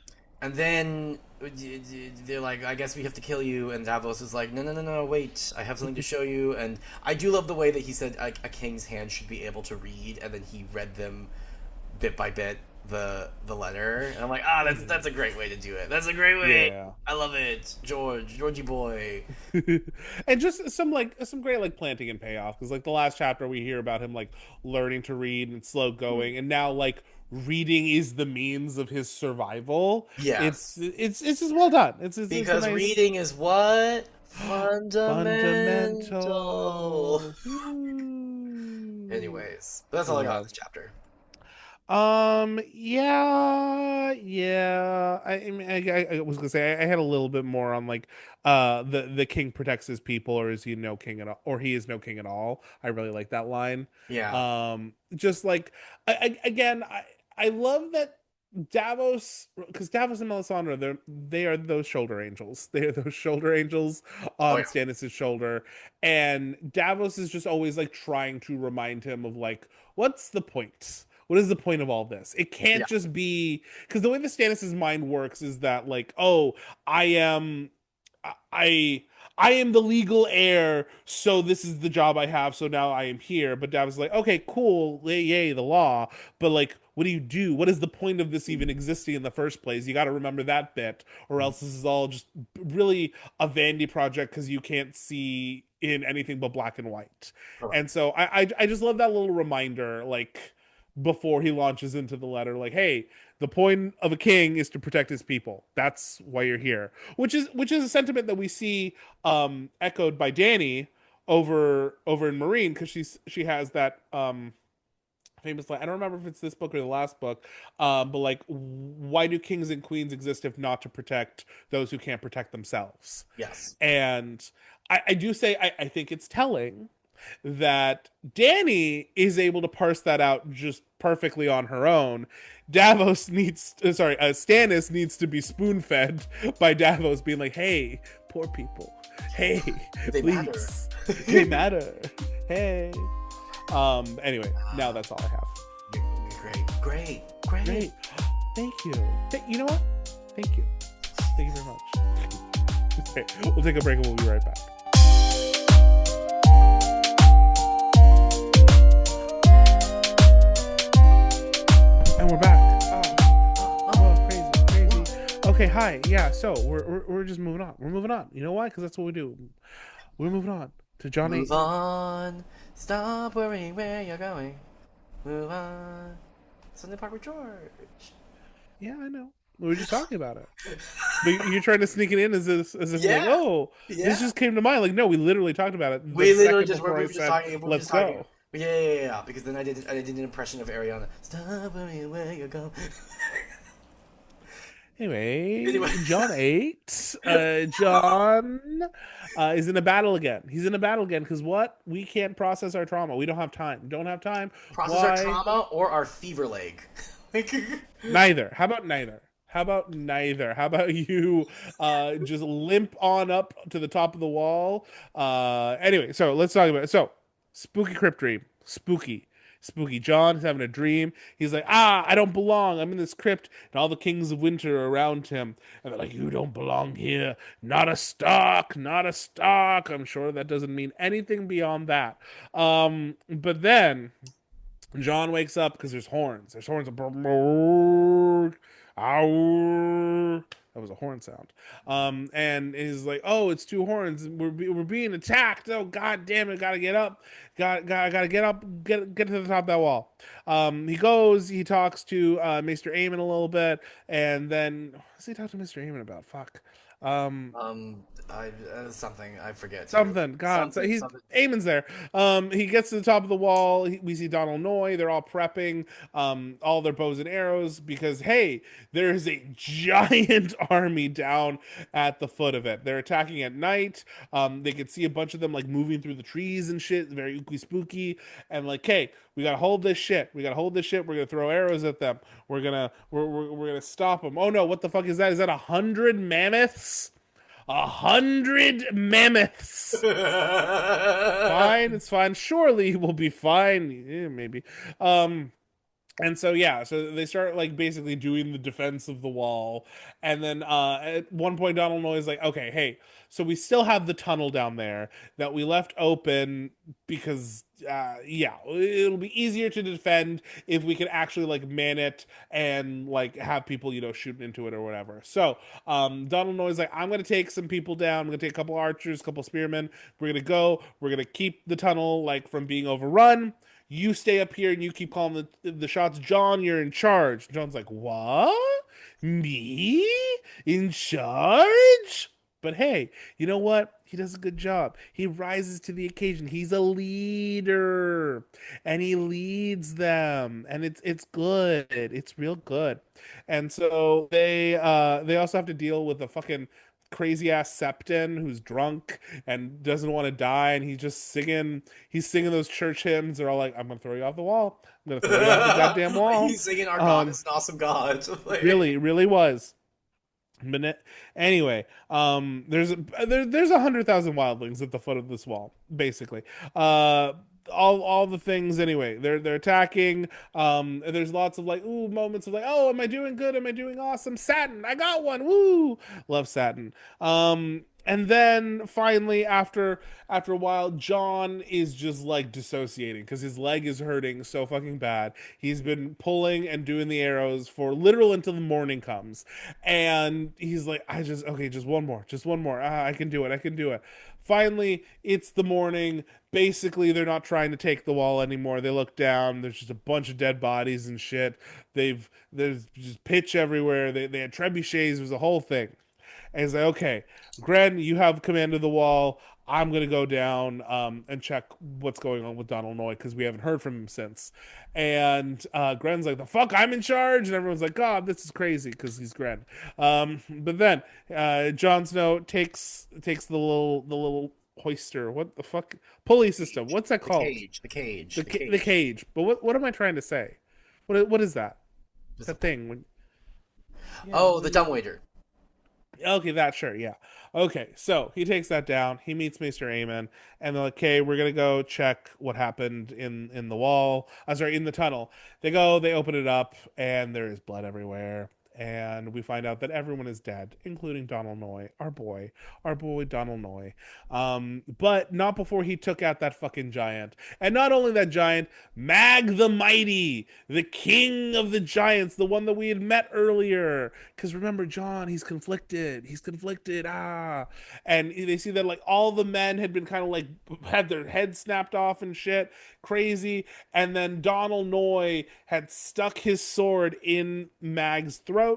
And then they're like, I guess we have to kill you, and Davos is like, no, no, no, no, wait, I have something to show you. And I do love the way that he said a king's hand should be able to read, and then he read them bit by bit the letter, and I'm like, that's a great way to do it. That's a great way. Yeah. I love it, Georgie boy. And just some great, like, planting and payoff, because, like, the last chapter we hear about him, like, learning to read and slow going, and now, like, reading is the means of his survival. Yes, It's just well done. It's a because nice reading is what fundamental. fundamental. Ooh. Anyways, that's all I got on Love. this chapter. Yeah. I mean, I was gonna say I had a little bit more on, like, the king protects his people, or is he no king at all, or he is no king at all. I really like that line. Yeah. Just like, again, I love that Davos, because Davos and Melisandre, they are those shoulder angels. They are those shoulder angels Oh on yeah. Stannis' shoulder, and Davos is just always, like, trying to remind him of, like, what's the point? What is the point of all this? It Yeah. can't just be, because the way the Stannis' mind works is that, like, oh, I am, I I am the legal heir, so this is the job I have, so now I am here. But Davos is like, okay, cool, yay, the law. But, like, what do you do? What is the point of this even existing in the first place? You got to remember that bit, or else this is all just really a Vandy project, because you can't see in anything but black and white. Correct. And so I just love that little reminder, like, before he launches into the letter, like, hey, the point of a king is to protect his people. That's why you're here. Which is a sentiment that we see echoed by Dany over in Marine, because she has that famous line. I don't remember if it's this book or the last book, but, like, why do kings and queens exist if not to protect those who can't protect themselves? Yes. And I do say I think it's telling that Dany is able to parse that out just perfectly on her own. Stannis needs to be spoon fed by Davos being like, hey, poor people. Hey, They matter. please. They matter. Hey. Anyway, now that's all I have. Great. Great. Thank you. You know what? Thank you. Thank you very much. Okay, we'll take a break and we'll be right back. And we're back. Crazy. Okay, hi. Yeah, so we're just moving on. We're moving on. You know why? Because that's what we do. We're moving on to Jon VIII. Move on. Stop worrying where you're going. Move on. Sunday Park with George. Yeah, I know. We were just talking about it. But you're trying to sneak it in as if, like, Yeah. oh, Yeah. this just came to mind. Like, no, we literally talked about it. We literally second just were before I just said, talking. We were let's just talking. go. Yeah. Because then I did an impression of Ariana. Stop worrying where you go. Anyway, Jon VIII. Jon is in a battle again. He's in a battle again because what? We can't process our trauma. We don't have time. Don't have time. Process our trauma or our fever leg. Neither. How about neither? How about you just limp on up to the top of the wall? Anyway, so let's talk about it. So, spooky crypt dream. Spooky. Spooky John is having a dream. He's like, I don't belong. I'm in this crypt, and all the kings of winter are around him. And they're like, you don't belong here. Not a stock, not a stock. I'm sure that doesn't mean anything beyond that. But then John wakes up because there's horns. There's horns. That was a horn sound. And is like, oh, it's two horns. We're being attacked. Oh, god damn it! Gotta get up. Gotta get up. Get to the top of that wall. He goes. He talks to Mr. Aemon a little bit, and then what's he talk to Mr. Aemon about? Fuck. Um, I something I forget too. Something. God, so Something, he's something. Eamon's there. He gets to the top of the wall. We see Donald Noy. They're all prepping all their bows and arrows because hey, there's a giant army down at the foot of it. They're attacking at night. They can see a bunch of them like moving through the trees and shit. Very spooky. And like, hey, we gotta hold this shit. We gotta hold this shit. We're gonna throw arrows at them. We're gonna stop them. Oh no, what the fuck is that? Is that 100 mammoths? 100 mammoths. Fine, it's fine. Surely we'll be fine. Yeah, maybe. And so yeah, so they start like basically doing the defense of the wall, and then at one point Donald Noy is like, okay, hey, so we still have the tunnel down there that we left open because yeah, it'll be easier to defend if we can actually like man it and like have people shooting into it or whatever. So Donald Noy is like, I'm gonna take some people down. I'm gonna take a couple archers, a couple spearmen. We're gonna keep the tunnel like from being overrun. You stay up here and you keep calling the shots. John, you're in charge. John's like, what? Me? In charge? But hey, you know what? He does a good job. He rises to the occasion. He's a leader and he leads them and it's good. It's real good. And so they also have to deal with a fucking crazy ass Septon who's drunk and doesn't want to die and he's singing those church hymns. They're all like, I'm gonna throw you off the wall. I'm gonna throw you off the goddamn wall. He's singing "Our God is an awesome God." Really, really was. But anyway, there's 100,000 wildlings at the foot of this wall, basically. All the things anyway. They're attacking. There's lots of like moments of like, oh, am I doing good? Am I doing awesome? Satin, I got one. Woo! Love Satin. And then finally, after a while, John is just like dissociating because his leg is hurting so fucking bad. He's been pulling and doing the arrows for literal until the morning comes, and he's like, okay, just one more, just one more. I can do it. I can do it. Finally, it's the morning. Basically, they're not trying to take the wall anymore. They look down. There's just a bunch of dead bodies and shit. There's just pitch everywhere. They had trebuchets. It was a whole thing. And he's like, okay, Gren, you have command of the wall. I'm gonna go down and check what's going on with Donald Noy because we haven't heard from him since. And Gren's like, the fuck, I'm in charge, and everyone's like, God, this is crazy because he's Gren. But then Jon Snow takes the little hoister. What the fuck? Pulley system. What's that called? The cage. But what am I trying to say? What is that? That thing when? Yeah, Oh, the dumbwaiter. Okay, that sure, yeah. Okay, so he takes that down. He meets Mr. Aemon, and they're like, "Okay, we're gonna go check what happened in the wall. I'm sorry, in the tunnel." They go, they open it up, and there is blood everywhere. And we find out that everyone is dead, including Donald Noy, our boy Donald Noy. But not before he took out that fucking giant. And not only that giant, Mag the Mighty, the king of the giants, the one that we had met earlier. Because remember, John, he's conflicted. He's conflicted. And they see that like all the men had been kind of like had their heads snapped off and shit, crazy. And then Donald Noy had stuck his sword in Mag's throat,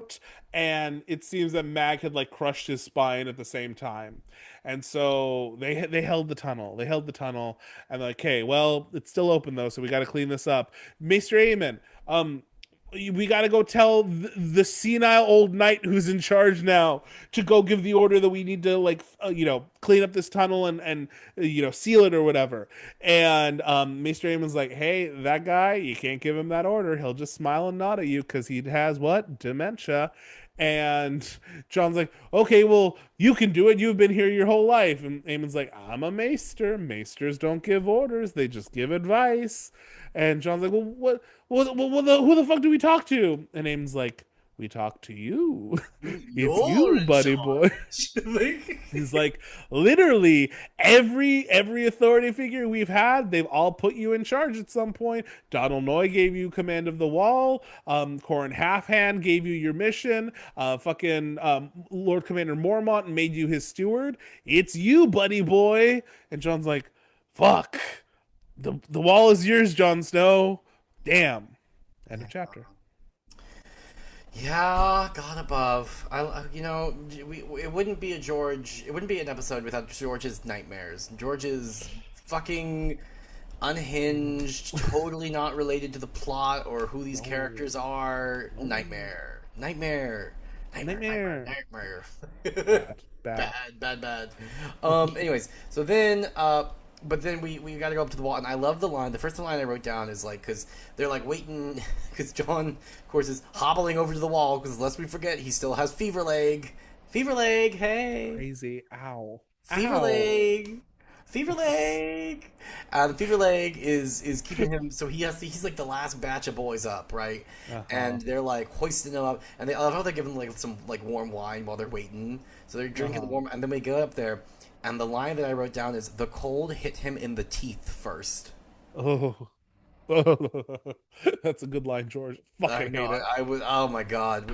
and it seems that Mag had like crushed his spine at the same time. And so they held the tunnel. They held the tunnel, and they're like, okay, well, it's still open though, so we got to clean this up. Mr. Aemon, we got to go tell the senile old knight who's in charge now to go give the order that we need to like clean up this tunnel and seal it or whatever. And Mr. Aemon's like, hey, that guy, you can't give him that order. He'll just smile and nod at you because he has what? Dementia. And John's like, okay, well, you can do it. You've been here your whole life. And Aemon's like, I'm a maester. Maesters don't give orders. They just give advice. And John's like, well, who the fuck do we talk to? And Aemon's like, we talk to you. It's You're you, in buddy boy. charge. Like, He's like, literally every authority figure we've had, they've all put you in charge at some point. Donald Noy gave you command of the wall. Corin Halfhand gave you your mission. Fucking Lord Commander Mormont made you his steward. It's you, buddy boy. And John's like, fuck. The wall is yours, Jon Snow. Damn. End of chapter. yeah, God above. It wouldn't be it wouldn't be an episode without George's nightmares. George's fucking unhinged, totally not related to the plot or who these characters are. Nightmare. Nightmare. Nightmare. Nightmare. Nightmare. Bad. Bad. Bad. Anyways, so then, but then we got to go up to the wall, and I love the line. The first line I wrote down is like, because they're like waiting, because Jon, of course, is hobbling over to the wall, because lest we forget, he still has fever leg. Fever leg, hey. Crazy. Ow. Fever Ow. leg. Fever leg. The fever leg is keeping him. So he's like the last batch of boys up, right? And they're like hoisting him up, and I love how they give him like some like warm wine while they're waiting. So they're drinking the warm, and then we go up there, and the line that I wrote down is the cold hit him in the teeth first. Oh. That's a good line, George. I Fucking know. hate it. I would. Oh my God.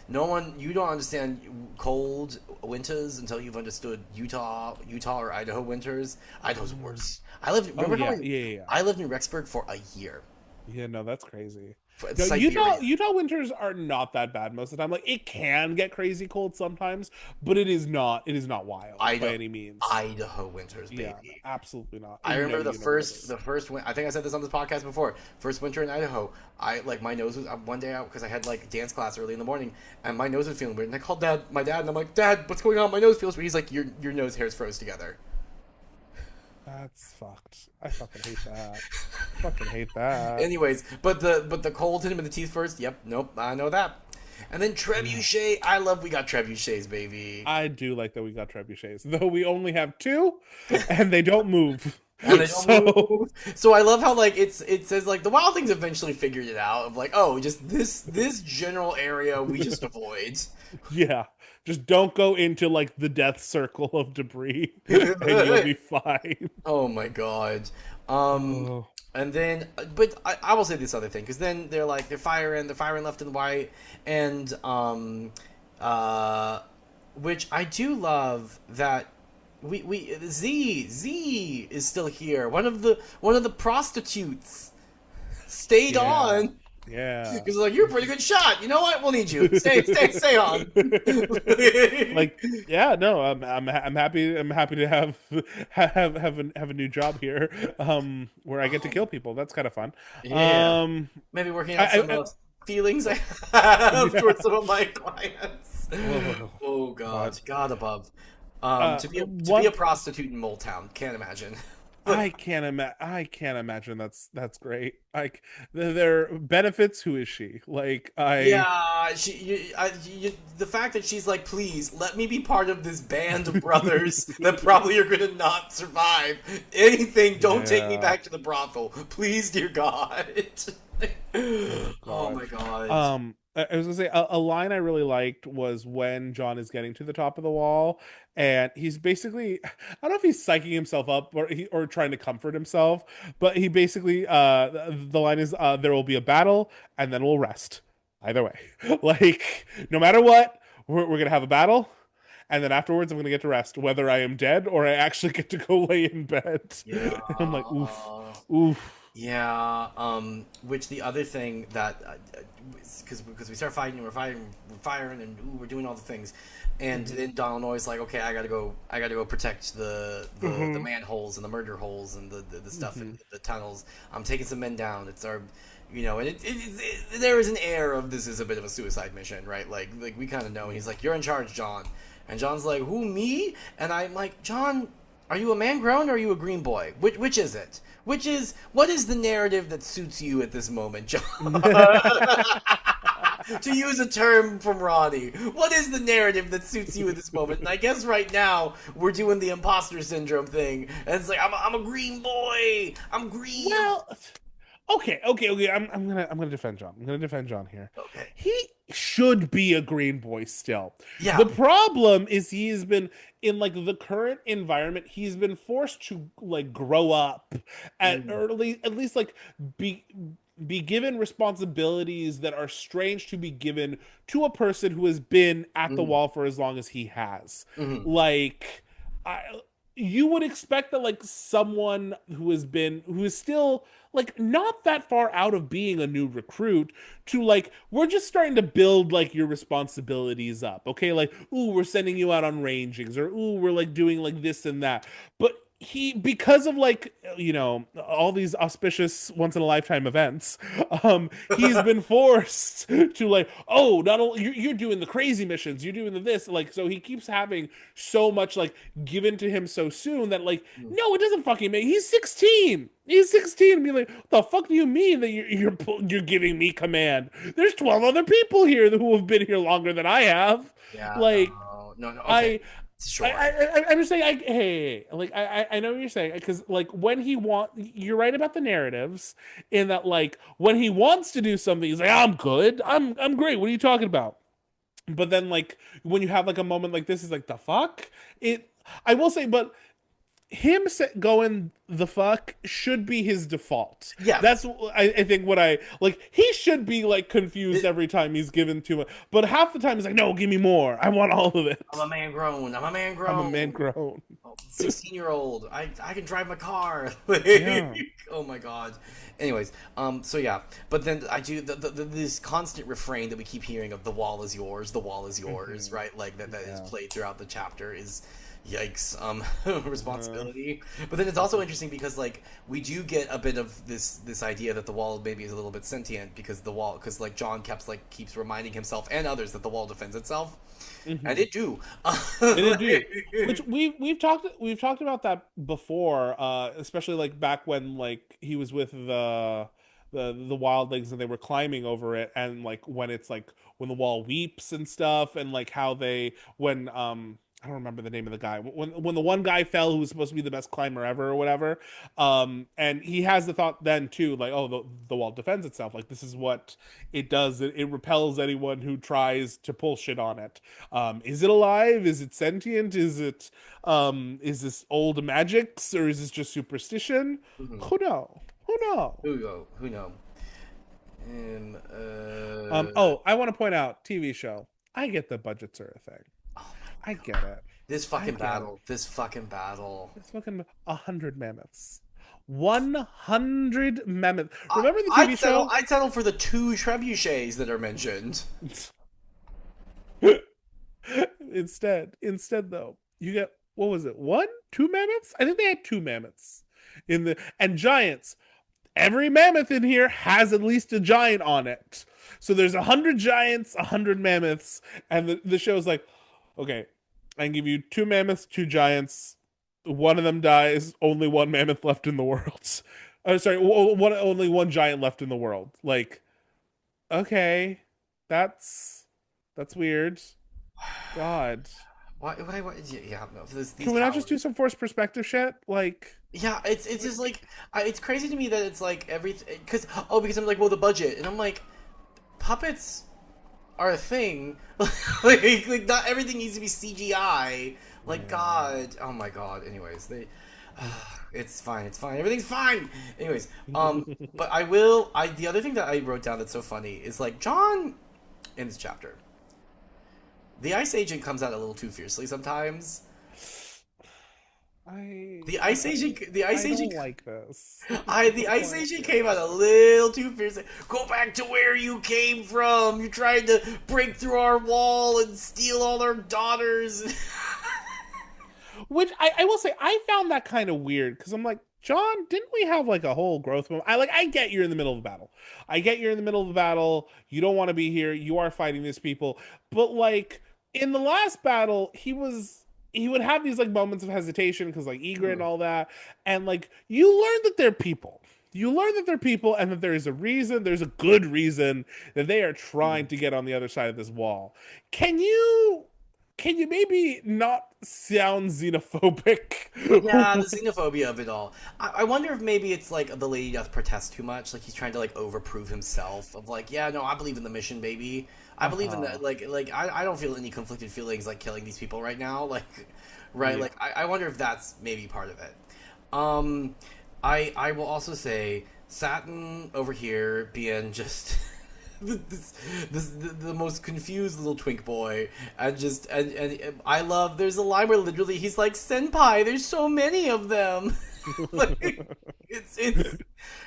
No one. You don't understand cold winters until you've understood Utah or Idaho winters. Idaho's worse. I lived. Oh, Remember how yeah. I lived in Rexburg for a year. Yeah, no, that's crazy. No, Siberia. Utah winters are not that bad most of the time. Like it can get crazy cold sometimes, but it is not wild by any means. Idaho winters, baby. Yeah, absolutely not. I remember the first I think I said this on this podcast before. First winter in Idaho, I like my nose was one day out because I had like dance class early in the morning, and my nose was feeling weird. And I called my dad, and I'm like, Dad, what's going on? My nose feels weird. He's like, your nose hairs froze together. That's fucked. I fucking hate that. Fucking hate that. Anyways, but the cold hit him in the teeth first. Yep, nope, I know that. And then trebuchet. I love we got trebuchets, baby. I do like that we got trebuchets, though we only have 2, and they don't move. And they don't move. So I love how like it says like the Wild Things eventually figured it out of like, oh, just this general area we just avoid. Yeah. Just don't go into like the death circle of debris and you'll be fine. Oh my God. And then, but I will say this other thing, because then they're firing left and right, and which I do love that we Z is still here. One of the prostitutes stayed on. Yeah. Because like, you're a pretty good shot. You know what? We'll need you. Stay on. Like, yeah, no, I'm happy. I'm happy to have a new job here, where I get to kill people. That's kind of fun. Yeah. Maybe working out some feelings I have towards some of my clients. Oh God above. To be a prostitute in Moldtown, can't imagine. I can't imagine. That's great. Like there are benefits. Who is she? Like the fact that she's like, please let me be part of this band of brothers that probably are gonna not survive anything. Don't take me back to the brothel, please, dear God. Oh my God. I was gonna say a line I really liked was when Jon is getting to the top of the wall, and he's basically, I don't know if he's psyching himself up or trying to comfort himself, but he basically the line is there will be a battle and then we'll rest. Either way, like no matter what, we're gonna have a battle, and then afterwards I'm gonna get to rest, whether I am dead or I actually get to go lay in bed. Yeah. I'm like, oof. Yeah, which the other thing that, because we start fighting, and we're firing, and we're doing all the things, and then Donald Noy's like, okay, I gotta go protect the manholes and the murder holes and the stuff in the tunnels. I'm taking some men down. It's our, and there is an air of this is a bit of a suicide mission, right? Like we kind of know. And he's like, you're in charge, Jon, and Jon's like, who, me? And I'm like, Jon, are you a man grown or are you a green boy? Which is it? What is the narrative that suits you at this moment, Jon? To use a term from Rhani, what is the narrative that suits you at this moment? And I guess right now we're doing the imposter syndrome thing, and it's like I'm a green boy, I'm green. Well, okay. I'm gonna defend John. I'm gonna defend John here. Okay, He should be a green boy still. yeah, The problem is he's been in like the current environment. He's been forced to like grow up at mm, early, at least like be be given responsibilities that are strange to be given to a person who has been at the mm, wall for as long as he has. mm, Like, I you would expect that like someone who is still like not that far out of being a new recruit to like we're just starting to build like your responsibilities up, okay, like ooh we're sending you out on rangings, or ooh we're like doing like this and that. But he, because of like all these auspicious once in a lifetime events, he's been forced to like, oh, not only you're doing the crazy missions, you're doing the this, like, so he keeps having so much like given to him so soon that like mm. no, it doesn't fucking make. He's 16 and be like, what the fuck do you mean that you're giving me command? There's 12 other people here who have been here longer than I have. Yeah, Like, no, no, no. Okay, I sure. I'm just saying. Hey, like I know what you're saying, because like when you're right about the narratives in that like when he wants to do something, he's like, I'm good, I'm great. What are you talking about? But then like when you have like a moment like this, is like the fuck it. I will say, but him going the fuck should be his default. Yes. That's I think what I like. He should be like confused It, every time he's given too much, but half the time he's like, no, give me more. I want all of I'm it. a man grown. I'm a man I'm a man grown. grown. 16-year-old. I can drive my car. Yeah. Oh my god. Anyways, so yeah, but then I do this constant refrain that we keep hearing of the wall is yours, the wall is yours, Mm-hmm. right? Like that is Yeah. played throughout the chapter is yikes Uh, responsibility. But then it's also interesting because like we do get a bit of this idea that the wall maybe is a little bit sentient because the wall because like John keeps reminding himself and others that the wall defends itself, and mhm. it do. And they do, which we've talked about that before, especially like back when like he was with the wildlings and they were climbing over it, and like when it's like when the wall weeps and stuff, and like how they when I don't remember the name of the guy, when the one guy fell who was supposed to be the best climber ever or whatever, and he has the thought then too, like, oh, the wall defends itself, like this is what it does, it repels anyone who tries to pull shit on it. Is it alive? Is it sentient? Is this old magics, or is this just superstition? Mhm. Who know? Who know? Who go? Who know? Um, Oh, I want to point out TV show. I get the budgets are a thing. oh my I get god. it. This I fucking get it. battle. This fucking battle. It's fucking 100 mammoths. 100 mammoths. I, Remember the I'd TV settle. show? I'd settle for the two trebuchets that are mentioned. Instead though, you get, what was it? One, two mammoths? I think they had two mammoths in the, and giants. Every mammoth in here has at least a giant on it. So there's 100 giants, 100 mammoths, and the show's like, okay, I can give you two mammoths, two giants. One of them dies. Only one mammoth left in the world. Sorry, only one giant left in the world. Like, okay, that's that's weird. God, Why, yeah, no, these can we not just do cowards. some forced perspective shit? Like, Yeah, it's just like it's crazy to me that it's like everything because I'm like well the budget and I'm like puppets are a thing like not everything needs to be CGI like yeah. God oh my God anyways they it's fine everything's fine anyways but I the other thing that I wrote down that's so funny is like John in this chapter the Ice Agent comes out a little too fiercely sometimes. I The Ice Agent, the Ice I Agent don't like this. The I don't Ice like Agent came out a this. little too fierce. Go back to where you came from. You tried to break through our wall and steal all our daughters. Which I will say, I found that kind of weird, because I'm like, John, didn't we have like a whole growth moment? I get you're in the middle of the battle. I get you're in the middle of the battle. You don't want to be here. You are fighting these people. But like in the last battle, he would have these like moments of hesitation because like Eager and all that. And like you learn that they're people. you learn that they're people and that there is a reason, there's a good reason that they are trying Mhm. to get on the other side of this wall. Can you can you maybe not sound xenophobic? Yeah, the xenophobia of it all. I wonder if maybe it's like the lady doth protest too much. Like he's trying to like overprove himself. Of like, yeah, no, I believe in the mission, baby. I believe in that. Uh-huh. I don't feel any conflicted feelings like killing these people right now. Like, right? Yeah. Like, I wonder if that's maybe part of it. Um, I will also say Satin over here being just the most confused little twink boy, and just and I love. There's a line where literally he's like, "Senpai, there's so many of them." Like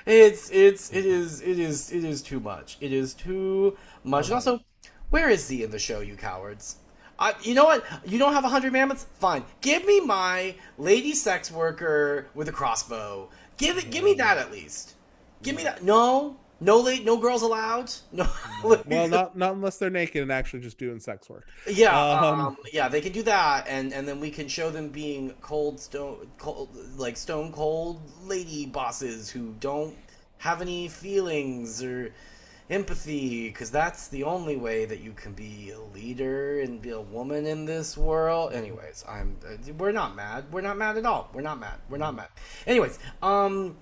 it's it's it is too much. It is too much. And Uh-huh. also, where is Z in the show, you cowards? You know what? You don't have 100 mammoths? Fine. Give me my lady sex worker with a crossbow. Give me that at least. Give me Yeah. that. No, no late, no girls allowed. No. No. Well, not unless they're naked and actually just doing sex work. Yeah, Um, yeah, they can do that, and then we can show them being like stone cold lady bosses who don't have any feelings or empathy, because that's the only way that you can be a leader and be a woman in this world. Anyways, we're not mad. We're not mad at all. We're not mad. We're not mad. Anyways, but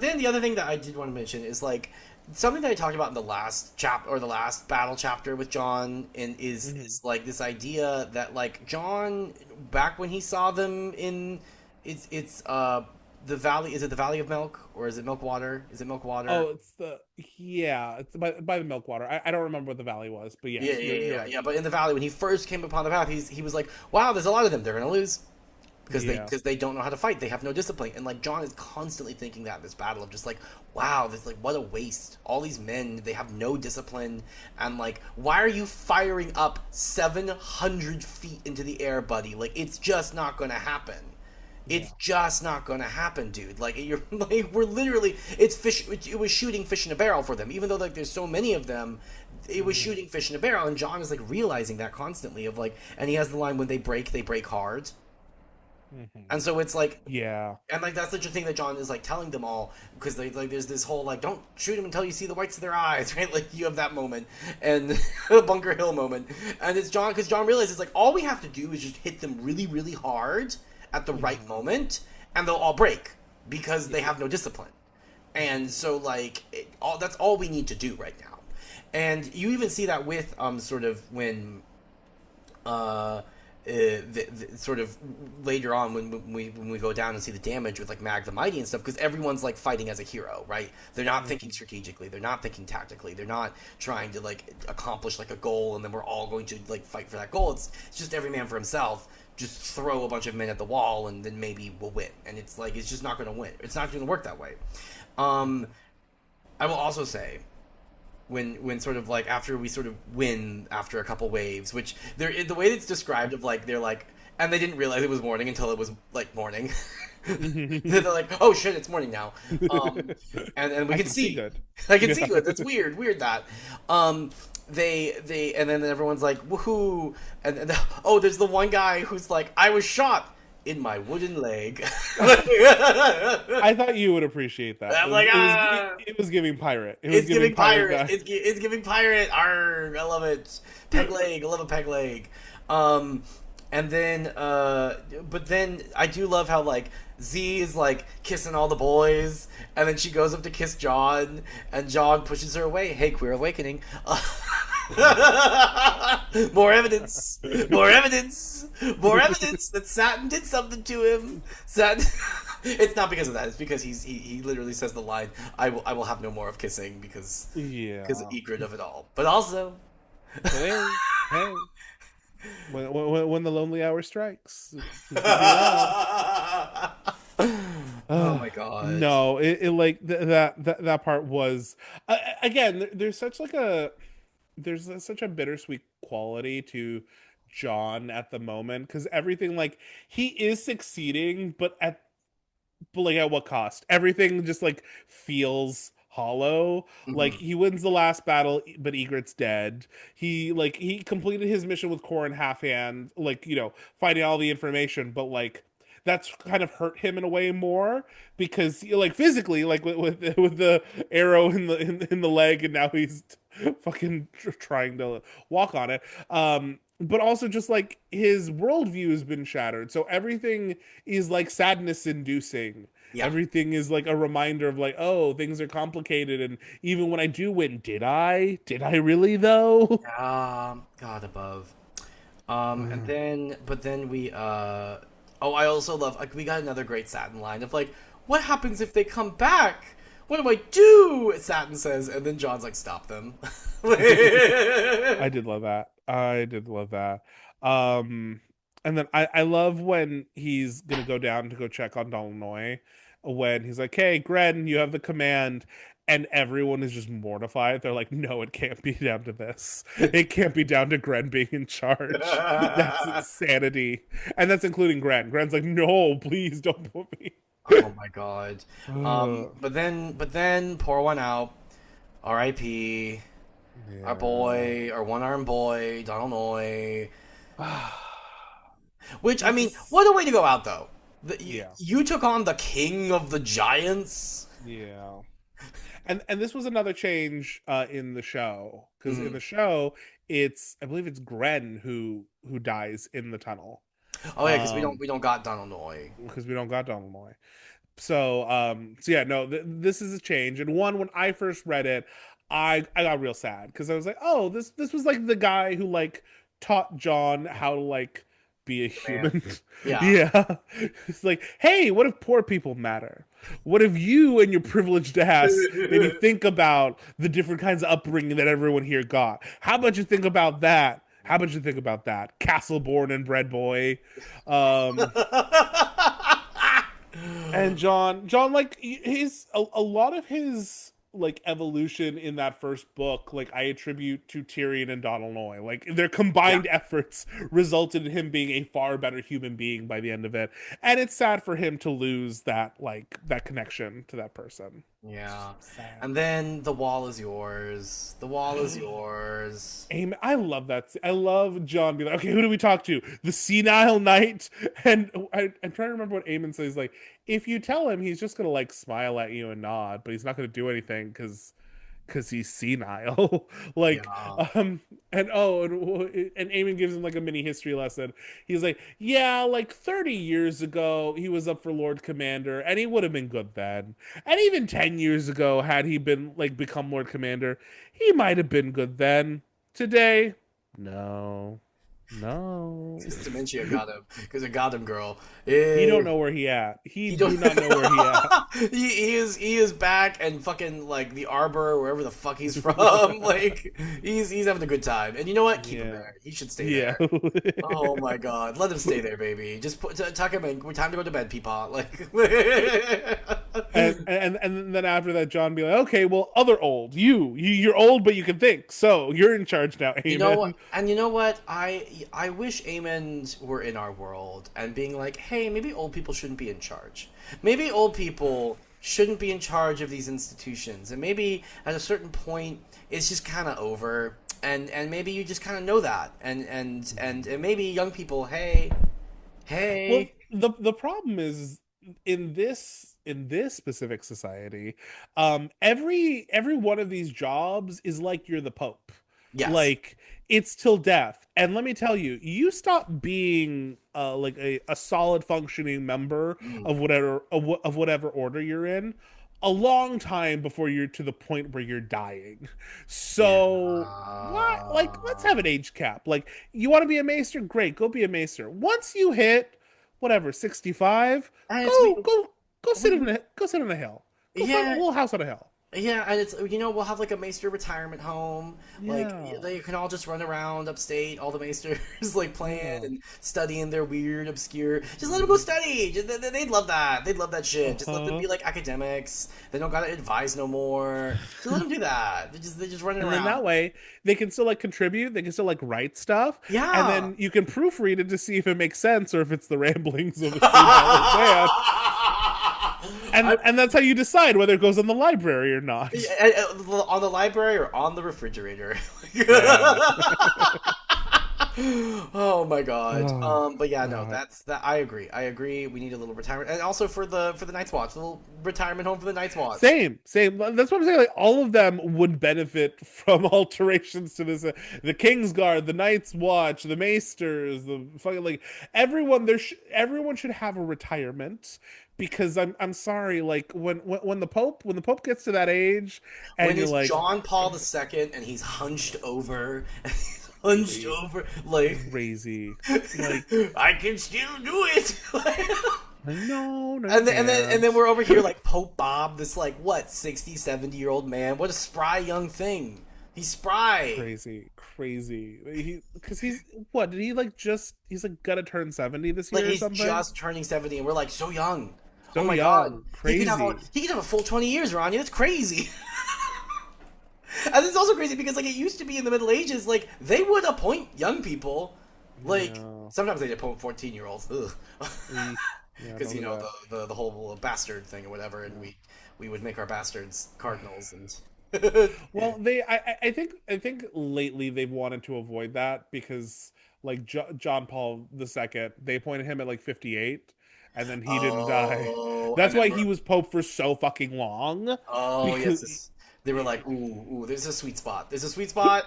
then the other thing that I did want to mention is like something that I talked about in the last chapter or the last battle chapter with John, and mhm. is like this idea that like John, back when he saw them in it's the valley, is it the Valley of Milk, or is it Milk Water? Is it Milk Water? Oh, it's the yeah, it's by the Milkwater. I don't remember what the valley was, but Yeah, yes, yeah, you're yeah, right. yeah. But in the valley, when he first came upon the path, he was like, "Wow, there's a lot of them. They're gonna lose Yeah. because they don't know how to fight. They have no discipline." And like John is constantly thinking that in this battle of just like, "Wow, this like what a waste. All these men, they have no discipline, and like, why are you firing up 700 feet into the air, buddy? Like, it's just not gonna happen." It's Yeah. just not gonna happen, dude. Like you're like we're literally it's fish. It was shooting fish in a barrel for them, even though like there's so many of them. It was Hmm. shooting fish in a barrel, and John is like realizing that constantly. Of like, and he has the line, "When they break hard." Hmm. And so it's like, Yeah. and like that's such a thing that John is like telling them all, because they like there's this whole like, don't shoot them until you see the whites of their eyes, right? Like you have that moment and Bunker Hill moment, and it's John, because John realizes like all we have to do is just hit them really really hard at the right Hmm. moment, and they'll all break because they Yeah. have no discipline. And so like that's all we need to do right now. And you even see that with sort of when sort of later on when we go down and see the damage with like Mag the Mighty and stuff, because everyone's like fighting as a hero, right? They're not thinking Hmm. strategically, they're not thinking tactically, they're not trying to like accomplish like a goal and then we're all going to like fight for that goal. It's just every man for himself. Just throw a bunch of men at the wall and then maybe we'll win. And it's like it's just not going to win. It's not going to work that way. Um, I will also say when sort of like after we sort of win after a couple waves, which they're the way it's described of like they're like, and they didn't realize it was morning until it was like morning. They're like, oh shit, it's morning now. Um, and we I can can see see, good. I can see Yeah. good. That's weird that. Um, and then everyone's like woohoo, and oh, there's the one guy who's like, I was shot in my wooden leg. I thought you would appreciate that. I'm like, ah. It was giving pirate. It was It's giving giving pirate pirate. guy. It's giving pirate. Arr, I love it. Peg leg. I love a peg leg. Um, and then, but then I do love how like Z is like kissing all the boys, and then she goes up to kiss John, and John pushes her away. Hey, queer awakening. More evidence. More evidence. More evidence that Satin did something to him. Satin. It's not because of that. It's because he literally says the line, I will have no more of kissing," because Yeah. egret of it all. But also, But hey, hey, when the lonely hour strikes, who can be around? oh my god. No, it like that part was again. There's such like a such a bittersweet quality to John at the moment because everything like he is succeeding, but like at what cost? Everything just like feels hollow. Like Mhm. he wins the last battle, but Egret's dead. He completed his mission with Corrin half hand, like fighting all the information, but like that's kind of hurt him in a way more because like physically, like with the arrow in the leg, and now he's fucking trying to walk on it. But also just like his worldview has been shattered, so everything is like sadness inducing. Yeah. Everything is like a reminder of like, oh, things are complicated, and even when I do win, did I really though? God above. And then, but then oh, I also love, like, we got another great Satin line of, like, what happens if they come back? What do I do? Satin says, and then John's like, stop them. I did love that. I did love that. And then I love when he's gonna go down to go check on Donald Noy, when he's like, "Hey, Gren, you have the command," and everyone is just mortified. They're like, "No, it can't be down to this. It can't be down to Gren being in charge. That's insanity." And that's including Gren. Gren's like, "No, please don't put me." Oh my god. But then, pour one out. R.I.P. Yeah. Our boy, our one-armed boy, Donald Noy. Which, I mean, what a way to go out, though. You took on the king of the giants. Yeah. And this was another change in the show, because in the show I believe it's Gren who dies in the tunnel. Oh yeah, because we don't got Donald Noy. Because we don't got Donald Noy. So yeah, no, this is a change. And when I first read it, I got real sad because I was like, oh, this was like the guy who like taught Jon how to like be a human. Yeah. Yeah. It's like, hey, what if poor people matter? What if you and your privileged ass maybe think about the different kinds of upbringing that everyone here got? How about you think about that? How about you think about that? Castle born and bred boy. And Jon, like a lot of his like evolution in that first book, like I attribute to Tyrion and Donald Noy. Like their combined efforts resulted in him being a far better human being by the end of it. And it's sad for him to lose that connection to that person. Yeah. Sad. And then the wall is yours. The wall is yours. Amen. I love that. I love Jon being like, okay, who do we talk to? The senile knight? And I'm trying to remember what Aemon says. Like, if you tell him, he's just going to like smile at you and nod, but he's not going to do anything because he's senile. Like, and Aemon gives him like a mini history lesson. He's like, yeah, like 30 years ago, he was up for Lord Commander, and he would have been good then. And even 10 years ago, had he been like become Lord Commander, he might have been good then. Today, no. His dementia got him because it got him, girl. He don't know where he at. He do not know where he at. he is back and fucking like the Arbor, wherever the fuck he's from. Like he's having a good time. And you know what? Keep him there. He should stay there. Oh my god, let him stay there, baby. Just tuck him in. Time to go to bed, Peapod. Like. and then after that, Jon be like, okay, well, other old, you're old, but you can think, so you're in charge now, Aemon. You know what? And you know what? I wish Aemon were in our world and being like, hey, maybe old people shouldn't be in charge. Maybe old people shouldn't be in charge of these institutions, and maybe at a certain point it's just kind of over, and maybe you just kind of know that, and maybe young people, hey. Well, the problem is in this specific society, every one of these jobs is like you're the Pope. Yes. Like it's till death. And let me tell you, you stop being like a solid functioning member of whatever order you're in a long time before you're to the point where you're dying. So let's have an age cap. Like, you want to be a maester? Great, go be a maester. Once you hit whatever 65, go sit on a hill. Go find a little house on a hill. Yeah, and it's, we'll have like a maester retirement home. Like they can all just run around upstate, all the maesters like playing and studying their weird, obscure. Just let them go study. They'd love that. They'd love that shit. Just let them be like academics. They don't gotta advise no more. Just let them do that. They're just running around. And then that way they can still like contribute. They can still like write stuff. Yeah. And then you can proofread it to see if it makes sense or if it's the ramblings of a senile man. And that's how you decide whether it goes on the library or not. On the library or on the refrigerator. Oh my god. Oh But yeah, no, God. that's that. I agree. I agree. We need a little retirement, and also for the Night's Watch, a little retirement home for the Night's Watch. Same. That's what I'm saying. Like all of them would benefit from alterations to this. The Kingsguard, the Night's Watch, the Maesters, the fucking like everyone. Everyone should have a retirement because I'm sorry. Like when the Pope gets to that age, When and you're it's like John Paul II and he's hunched over, he's hunched over, like crazy, like I can still do it. no, no, you And then can't. we're over here like Pope Bob, this like what 60, 70-year-old man. What a spry young thing. He's spry. Crazy. Because he's what did he like? Just he's like gonna turn 70 this Like year or he's something. just turning 70, and we're like so young. Oh So my god, young, he could have a crazy. he could have a full 20 years, Ronnie. That's crazy. And it's also crazy because like it used to be in the Middle Ages, like they would appoint young people. Like Yeah. sometimes they'd appoint 14-year-olds. Eesh. Yeah, Because don't you do know that. the whole bastard thing or whatever, and we would make our bastards cardinals and. Well, I think lately they've wanted to avoid that because like John Paul II, they appointed him at like 58, and then he didn't die. Oh, and That's then why we're he was Pope for so fucking long. oh Because yes, they were like, ooh, there's a sweet spot. There's a sweet spot,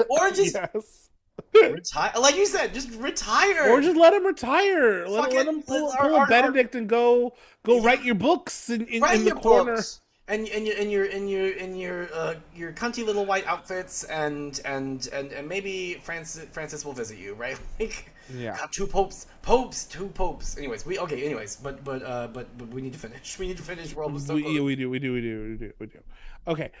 or just yes. retire. Like you said, just Or retire. just let him retire. Let Fucking him pull a our Benedict and go yeah, write your books write in the your corner. books and your cunty little white outfits and maybe Francis will visit you, right? Like, Yeah. got two popes. Anyways, but we need to finish. We need to finish. We're almost so close. We do. Okay.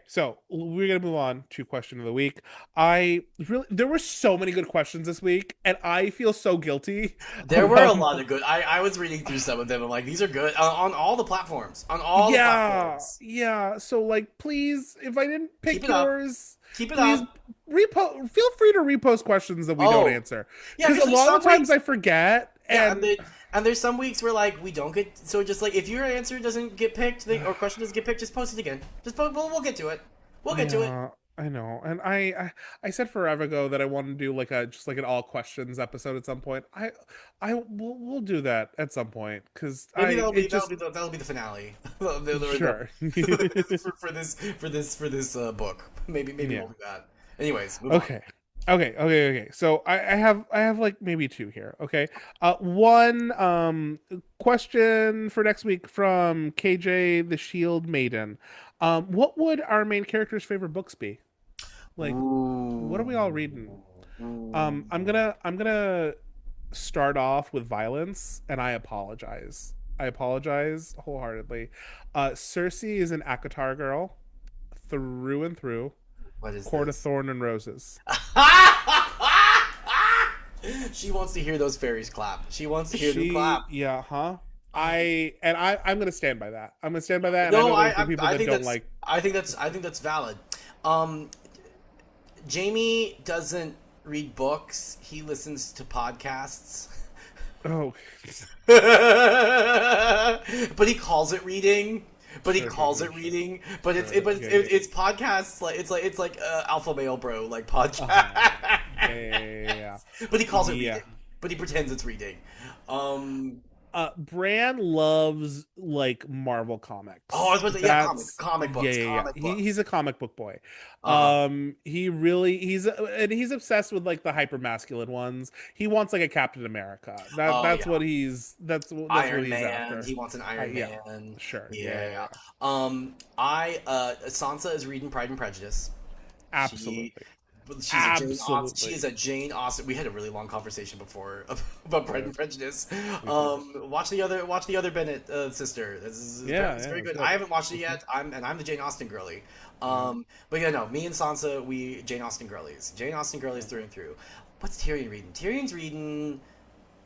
So we're gonna move on to question of the week. There were so many good questions this week, and I feel so guilty There were a about. lot of good. I was reading through some of them. I'm like, these are good on all the platforms. On all the Yeah, platforms. yeah. So like, please, if I didn't Keep pick it up. yours, Keep it please up. repost. Feel free to repost questions that we don't Oh, answer yeah, because because a there's lot of some the times weeks. I forget Yeah, and. and there's some weeks where like we don't get so just like if your answer doesn't get picked or question doesn't get picked, just post it again. We'll get to it. We'll get to it. Yeah, I know. And I said forever ago that I want to do like a just like an all questions episode at some point. We'll do that at some point because Maybe I it just that'll be the finale. sure. For this book. Maybe we'll Yeah. do that. Anyways, move on. Okay. So I have like maybe two here. Okay. One question for next week from KJ the Shield Maiden. What would our main character's favorite books be? Like, what are we all reading? I'm gonna start off with violence, and I apologize. I apologize wholeheartedly. Cersei is an Akatar girl, through and through. What is Court of this? Thorn and Roses. She wants to hear those fairies clap. She wants to hear them She, clap. yeah, huh? I'm gonna stand by that. I'm gonna stand by that, and I No, know there's been people I that think don't like. I think that's valid. Um, Jamie doesn't read books. He listens to podcasts. Oh, But he calls it reading. But he calls it sure. reading. But Yeah. it's podcasts like it's like alpha male bro like podcast. Yeah. But he calls it Yeah. reading. But he pretends it's reading. Um. Bran loves like Marvel Oh, I comics. was supposed to yeah, That's comic books, comic He's books. a comic book boy. Uh-huh. He's obsessed with like the hyper masculine ones. He wants like a Captain America. Oh That's yeah. what that's what Iron he's Man. after. He wants an Iron Yeah, Man. sure. Yeah. I Sansa is reading Pride and Prejudice. She Absolutely. she's a Jane Austen. She Absolutely. is a Jane Austen. We had a really long conversation before about Pride and Prejudice. Watch the other Bennett sister. It's very It's good. good. I haven't watched it yet. I'm the Jane Austen girly. Yeah. But yeah, no, me and Sansa, we Jane Austen girlies. Jane Austen girlies through and through. What's Tyrion reading? Tyrion's reading.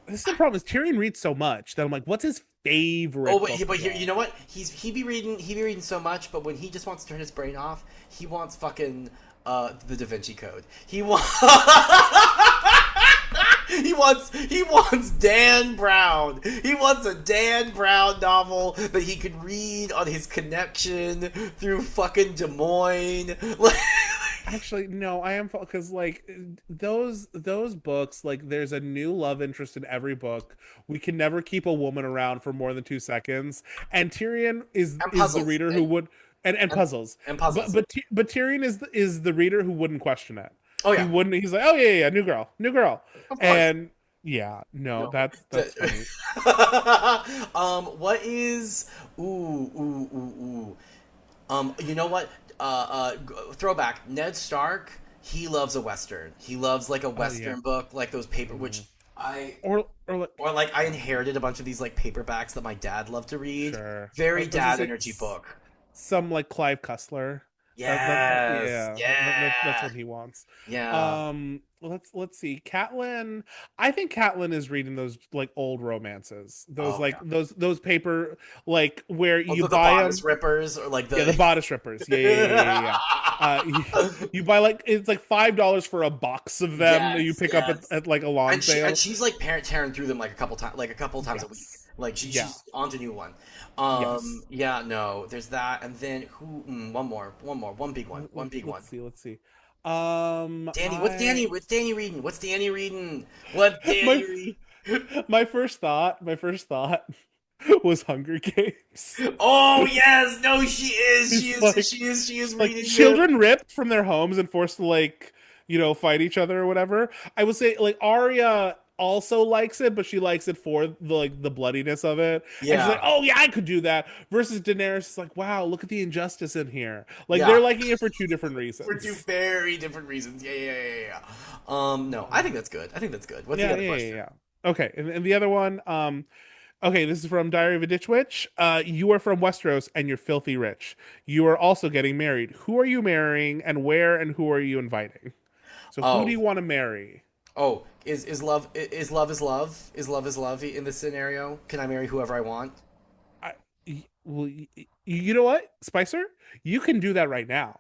This is the problem is Tyrion reads so much that I'm like, what's his favorite Oh, book but to here, go? you know what? He be reading so much, but when he just wants to turn his brain off, he wants fucking the Da Vinci Code. He wants he wants Dan Brown. He wants a Dan Brown novel that he could read on his connection through fucking Des Moines. Like, Actually, no, I am because like those books, like there's a new love interest in every book. We can never keep a woman around for more than 2 seconds, and Tyrion And is the puzzles reader who would and and, puzzles, and but puzzles. but Tyrion is the reader who wouldn't question it. Oh He yeah, wouldn't. He's like, oh yeah, yeah, new girl, of course. and yeah, no, No. that's funny. What is ooh. You know what? Throwback. Ned Stark. He loves a western. He loves like a Oh yeah, western book, like those paper. Which Mhm. I or like or like I inherited a bunch of these like paperbacks that my dad loved to read. sure. Very I was gonna dad say energy book. some like Clive Cussler. Yes. Yeah, that's Yeah. what he wants. Yeah. Let's see. Catelyn, I think Catelyn is reading those like old romances. Those Oh like yeah. those paper like where Oh, you the buy bodice them. rippers or like Yeah, the the bodice rippers. Yeah. You buy like it's like $5 for a box of them that you Yes, pick up yes. at like a lawn And sale. she's like parent tearing through them like a couple times a week. Yes. Like Yeah. she's on to new one. Yes. Yeah, no, there's that, and then one big one. Let's see. Let's see. Danny, I What's Danny reading? What's Danny reading? What my Danny reading? my first thought was Hunger Games. Oh yes, no, It's like she is like reading them. children ripped from their homes and forced to like fight each other or whatever. I would say like Arya also likes it, but she likes it for the like the bloodiness of it, and she's like, Yeah, oh yeah, I could do that. Versus Daenerys is like, wow, look at the injustice in here. Like yeah, they're liking it for two different for two reasons. very different reasons. Yeah. No, I think that's good. I think that's good. What's the Yeah, other yeah, yeah, question? yeah. Okay, and the other one, okay, this is from Diary of a Ditch Witch. You are from Westeros and you're filthy rich. You are also getting married. Who are you marrying and where and who are you inviting? So who do Oh, you want to marry? Oh, is love in this scenario? Can I marry whoever I want? I, well, you know what, Spicer? You can do that right now.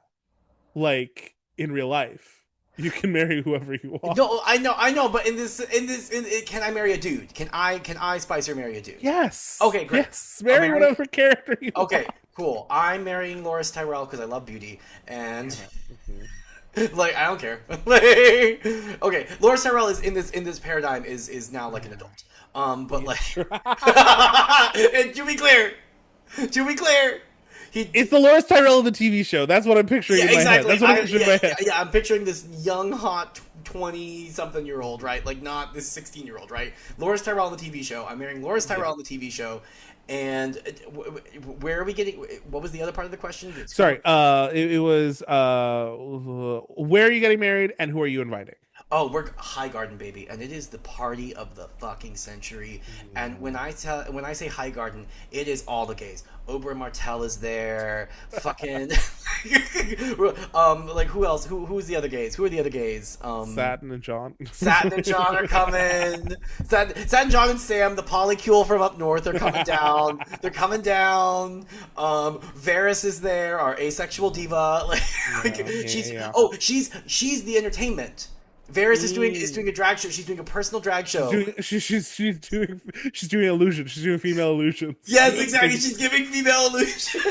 Like in real life, you can marry whoever you want. No, I know, but can I marry a dude? Can I Spicer marry a dude? Yes, Okay, great. yes. I'll Marry marry. whatever character you Okay, want. cool. I'm marrying Loras Tyrell because I love beauty and Mhm. like I don't care. Like, okay, Loras Tyrell is in this paradigm is now like an adult. But like, and to be clear, he It's the Loras Tyrell of the TV show. That's what I'm picturing yeah, in my head. exactly. That's what I'm picturing in my head. I'm picturing this young, hot, 20-something-year-old, right? Like, not this 16-year-old, right? Loras Tyrell on the TV show. I'm marrying Loras Yeah. Tyrell on the TV show. And where are we getting? What was the other part of the question? It's Sorry. It was where are you getting married and who are you inviting? Oh, we're High Garden, baby, and it is the party of the fucking century. And when I say High Garden, it is all the gays. Oberyn Martell is there. Fucking like who else? Who's the other gays? Who are the other gays? Satin and John. Satin and John are coming. Satin, John, and Sam, the polycule from up north, are coming down. They're coming down. Varys is there, our asexual diva. Like, Yeah, yeah, yeah. she's the entertainment. Varys is doing a drag show. She's doing a personal drag show. She's doing illusion. She's doing female illusions. Yes, exactly. She's giving female illusion.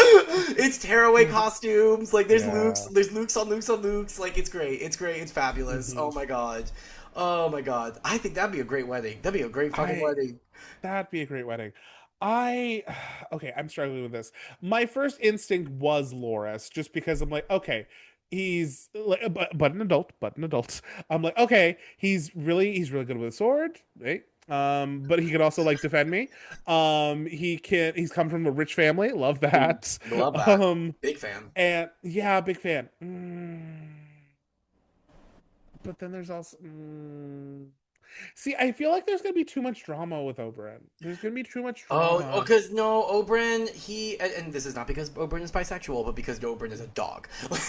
It's tearaway costumes. Like Yeah. there's Luke's on Luke's on Luke's. Like it's great. It's great. It's fabulous. Mhm. Oh my god. Oh my god. I think that'd be a great wedding. That'd be a great fucking I wedding. That'd be a great wedding. I okay, I'm struggling with this. My first instinct was Loras, just because I'm like, okay, he's like, but an adult. I'm like, okay, he's really good with a sword, right? But he can also like defend me. He's come from a rich family, love Mm, that. love that. Um, Big fan. and yeah, big fan. But then there's also see, I feel like there's gonna be too much drama with Oberyn. There's gonna be too much drama. Because no, Oberyn, and this is not because Oberyn is bisexual, but because Oberyn is a dog.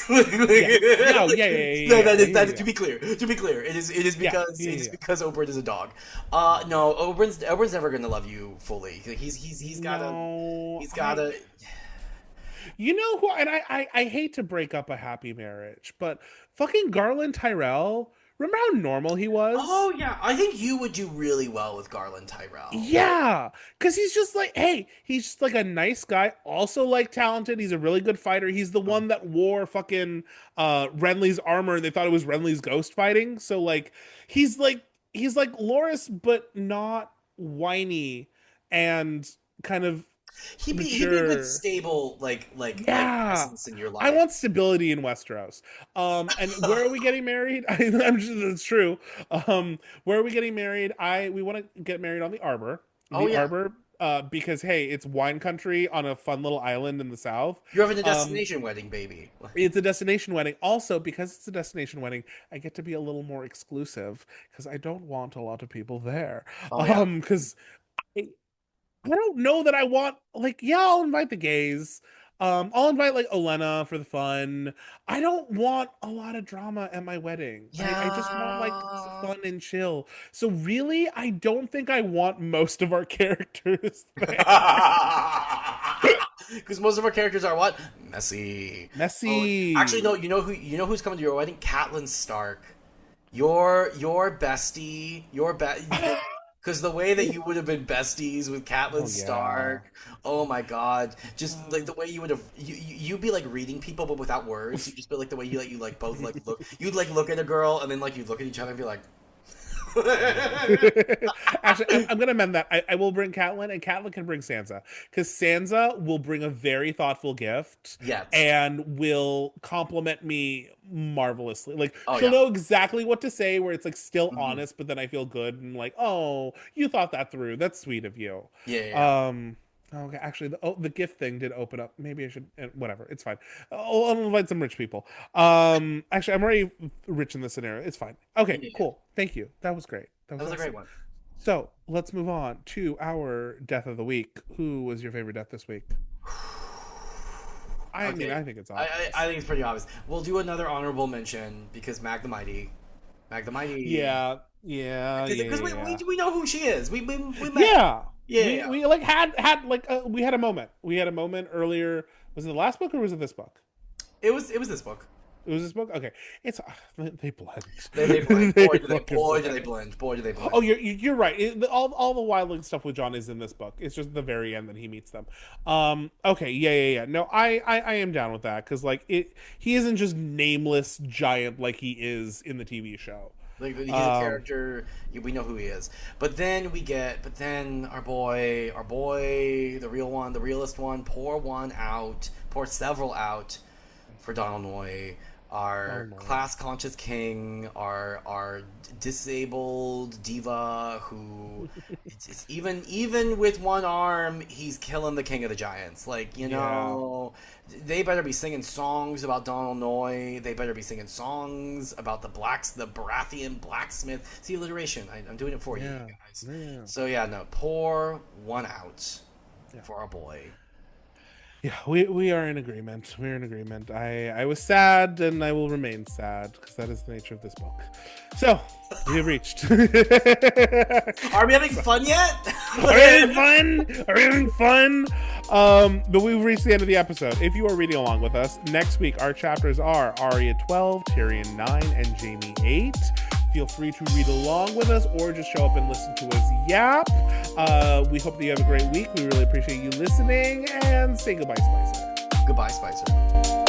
Yeah. No, No, that is yeah. to be clear, Yeah, it is yeah. because Oberyn is a dog. No, Oberyn's never gonna love you fully. He's gotta No, he's gotta. you know who? And I hate to break up a happy marriage, but fucking Garland Tyrell Remember how normal he was? Oh yeah, I think you would do really well with Garland Tyrell. Yeah, because he's just like, hey, he's just like a nice guy, also like talented. He's a really good fighter. He's the one that wore fucking Renly's armor, and they thought it was Renly's ghost fighting. So he's like he's like Loras, but not whiny and kind of He'd be a good mature. stable like Yeah. presence in your I life. want stability in Westeros. And where are we getting married? I'm just, it's true. Where are we getting married? We want to get married on the Arbor. Oh The yeah, Arbor, because hey, it's wine country on a fun little island in the south. you're having a Um, destination wedding, baby. it's a destination wedding. Also, because it's a destination wedding, I get to be a little more exclusive because I don't want a lot of people there. Oh yeah. Because I don't know that I want like yeah, I'll invite the gays. I'll invite like Olenna for the fun. I don't want a lot of drama at my wedding. I just want like Yeah. fun and chill. So really, I don't think I want most of our characters there. Because most of our characters are what? Messy. Oh, actually, Messy. no. You know who's coming to your wedding? Catelyn Stark. Your bestie. Because the way that you would have been besties with Catelyn Oh yeah. Stark. Oh my God! Just like the way you would have, you'd be like reading people, but without words. You just be like the way you both like look. You'd like look at a girl, and then like you'd look at each other and be like. Actually, I'm gonna amend that. I will bring Catelyn, and Catelyn can bring Sansa, because Sansa will bring a very thoughtful gift Yes. and will compliment me marvelously. Like Oh she'll yeah. know exactly what to say, where it's like still Hmm. honest, but then I feel good and like, oh, you thought that through. That's sweet of you. Yeah, yeah, yeah. Um. Okay, actually, the gift thing did open up. Maybe I should. Whatever, it's fine. I'll invite some rich people. Actually, I'm already rich in this scenario. It's fine. Okay, Yeah, yeah. cool. Thank you. That was great. That That was was a great awesome. one. So let's move on to our death of the week. Who was your favorite death this week? I mean, Okay. I think it's I obvious. think it's pretty obvious. We'll do another honorable mention because Mag the Mighty, Yeah, yeah, yeah, because yeah. we know who she is. We met. Yeah, Yeah, we yeah. we like had like we had a moment. We had a moment earlier. Was it the last book or was it this book? It was this book. It was this book. Okay, it's they blend. They blend. They fucking Boy do they blend. blend. Boy do they Oh, blend. you're right. All the wildling stuff with John is in this book. It's just the very end that he meets them. Okay, yeah. No, I am down with that because like it, he isn't just nameless giant like he is in the TV show. Like he's a Um, character. We know who he is. But then our boy, the real one, the realest one, pour several out for Donald Noy, oh our my. class conscious king, our disabled diva who, it's even with one arm, he's killing the king of the giants. Like Yeah, they better be singing songs about Donald Noy. They better be singing songs about the Baratheon blacksmith. See alliteration. I'm doing it for you yeah, guys. yeah, So yeah, no, pour one out yeah. for our boy. Yeah, we are in agreement. We're in agreement. I was sad, and I will remain sad because that is the nature of this book. So we have reached. Are we having fun yet? Are we having fun? Are we having fun? But we've reached the end of the episode. If you are reading along with us, next week our chapters are Arya 12, Tyrion 9, and Jaime 8. Feel free to read along with us or just show up and listen to us yap. We hope that you have a great week. We really appreciate you listening, and say goodbye, Spicer. Goodbye, Spicer.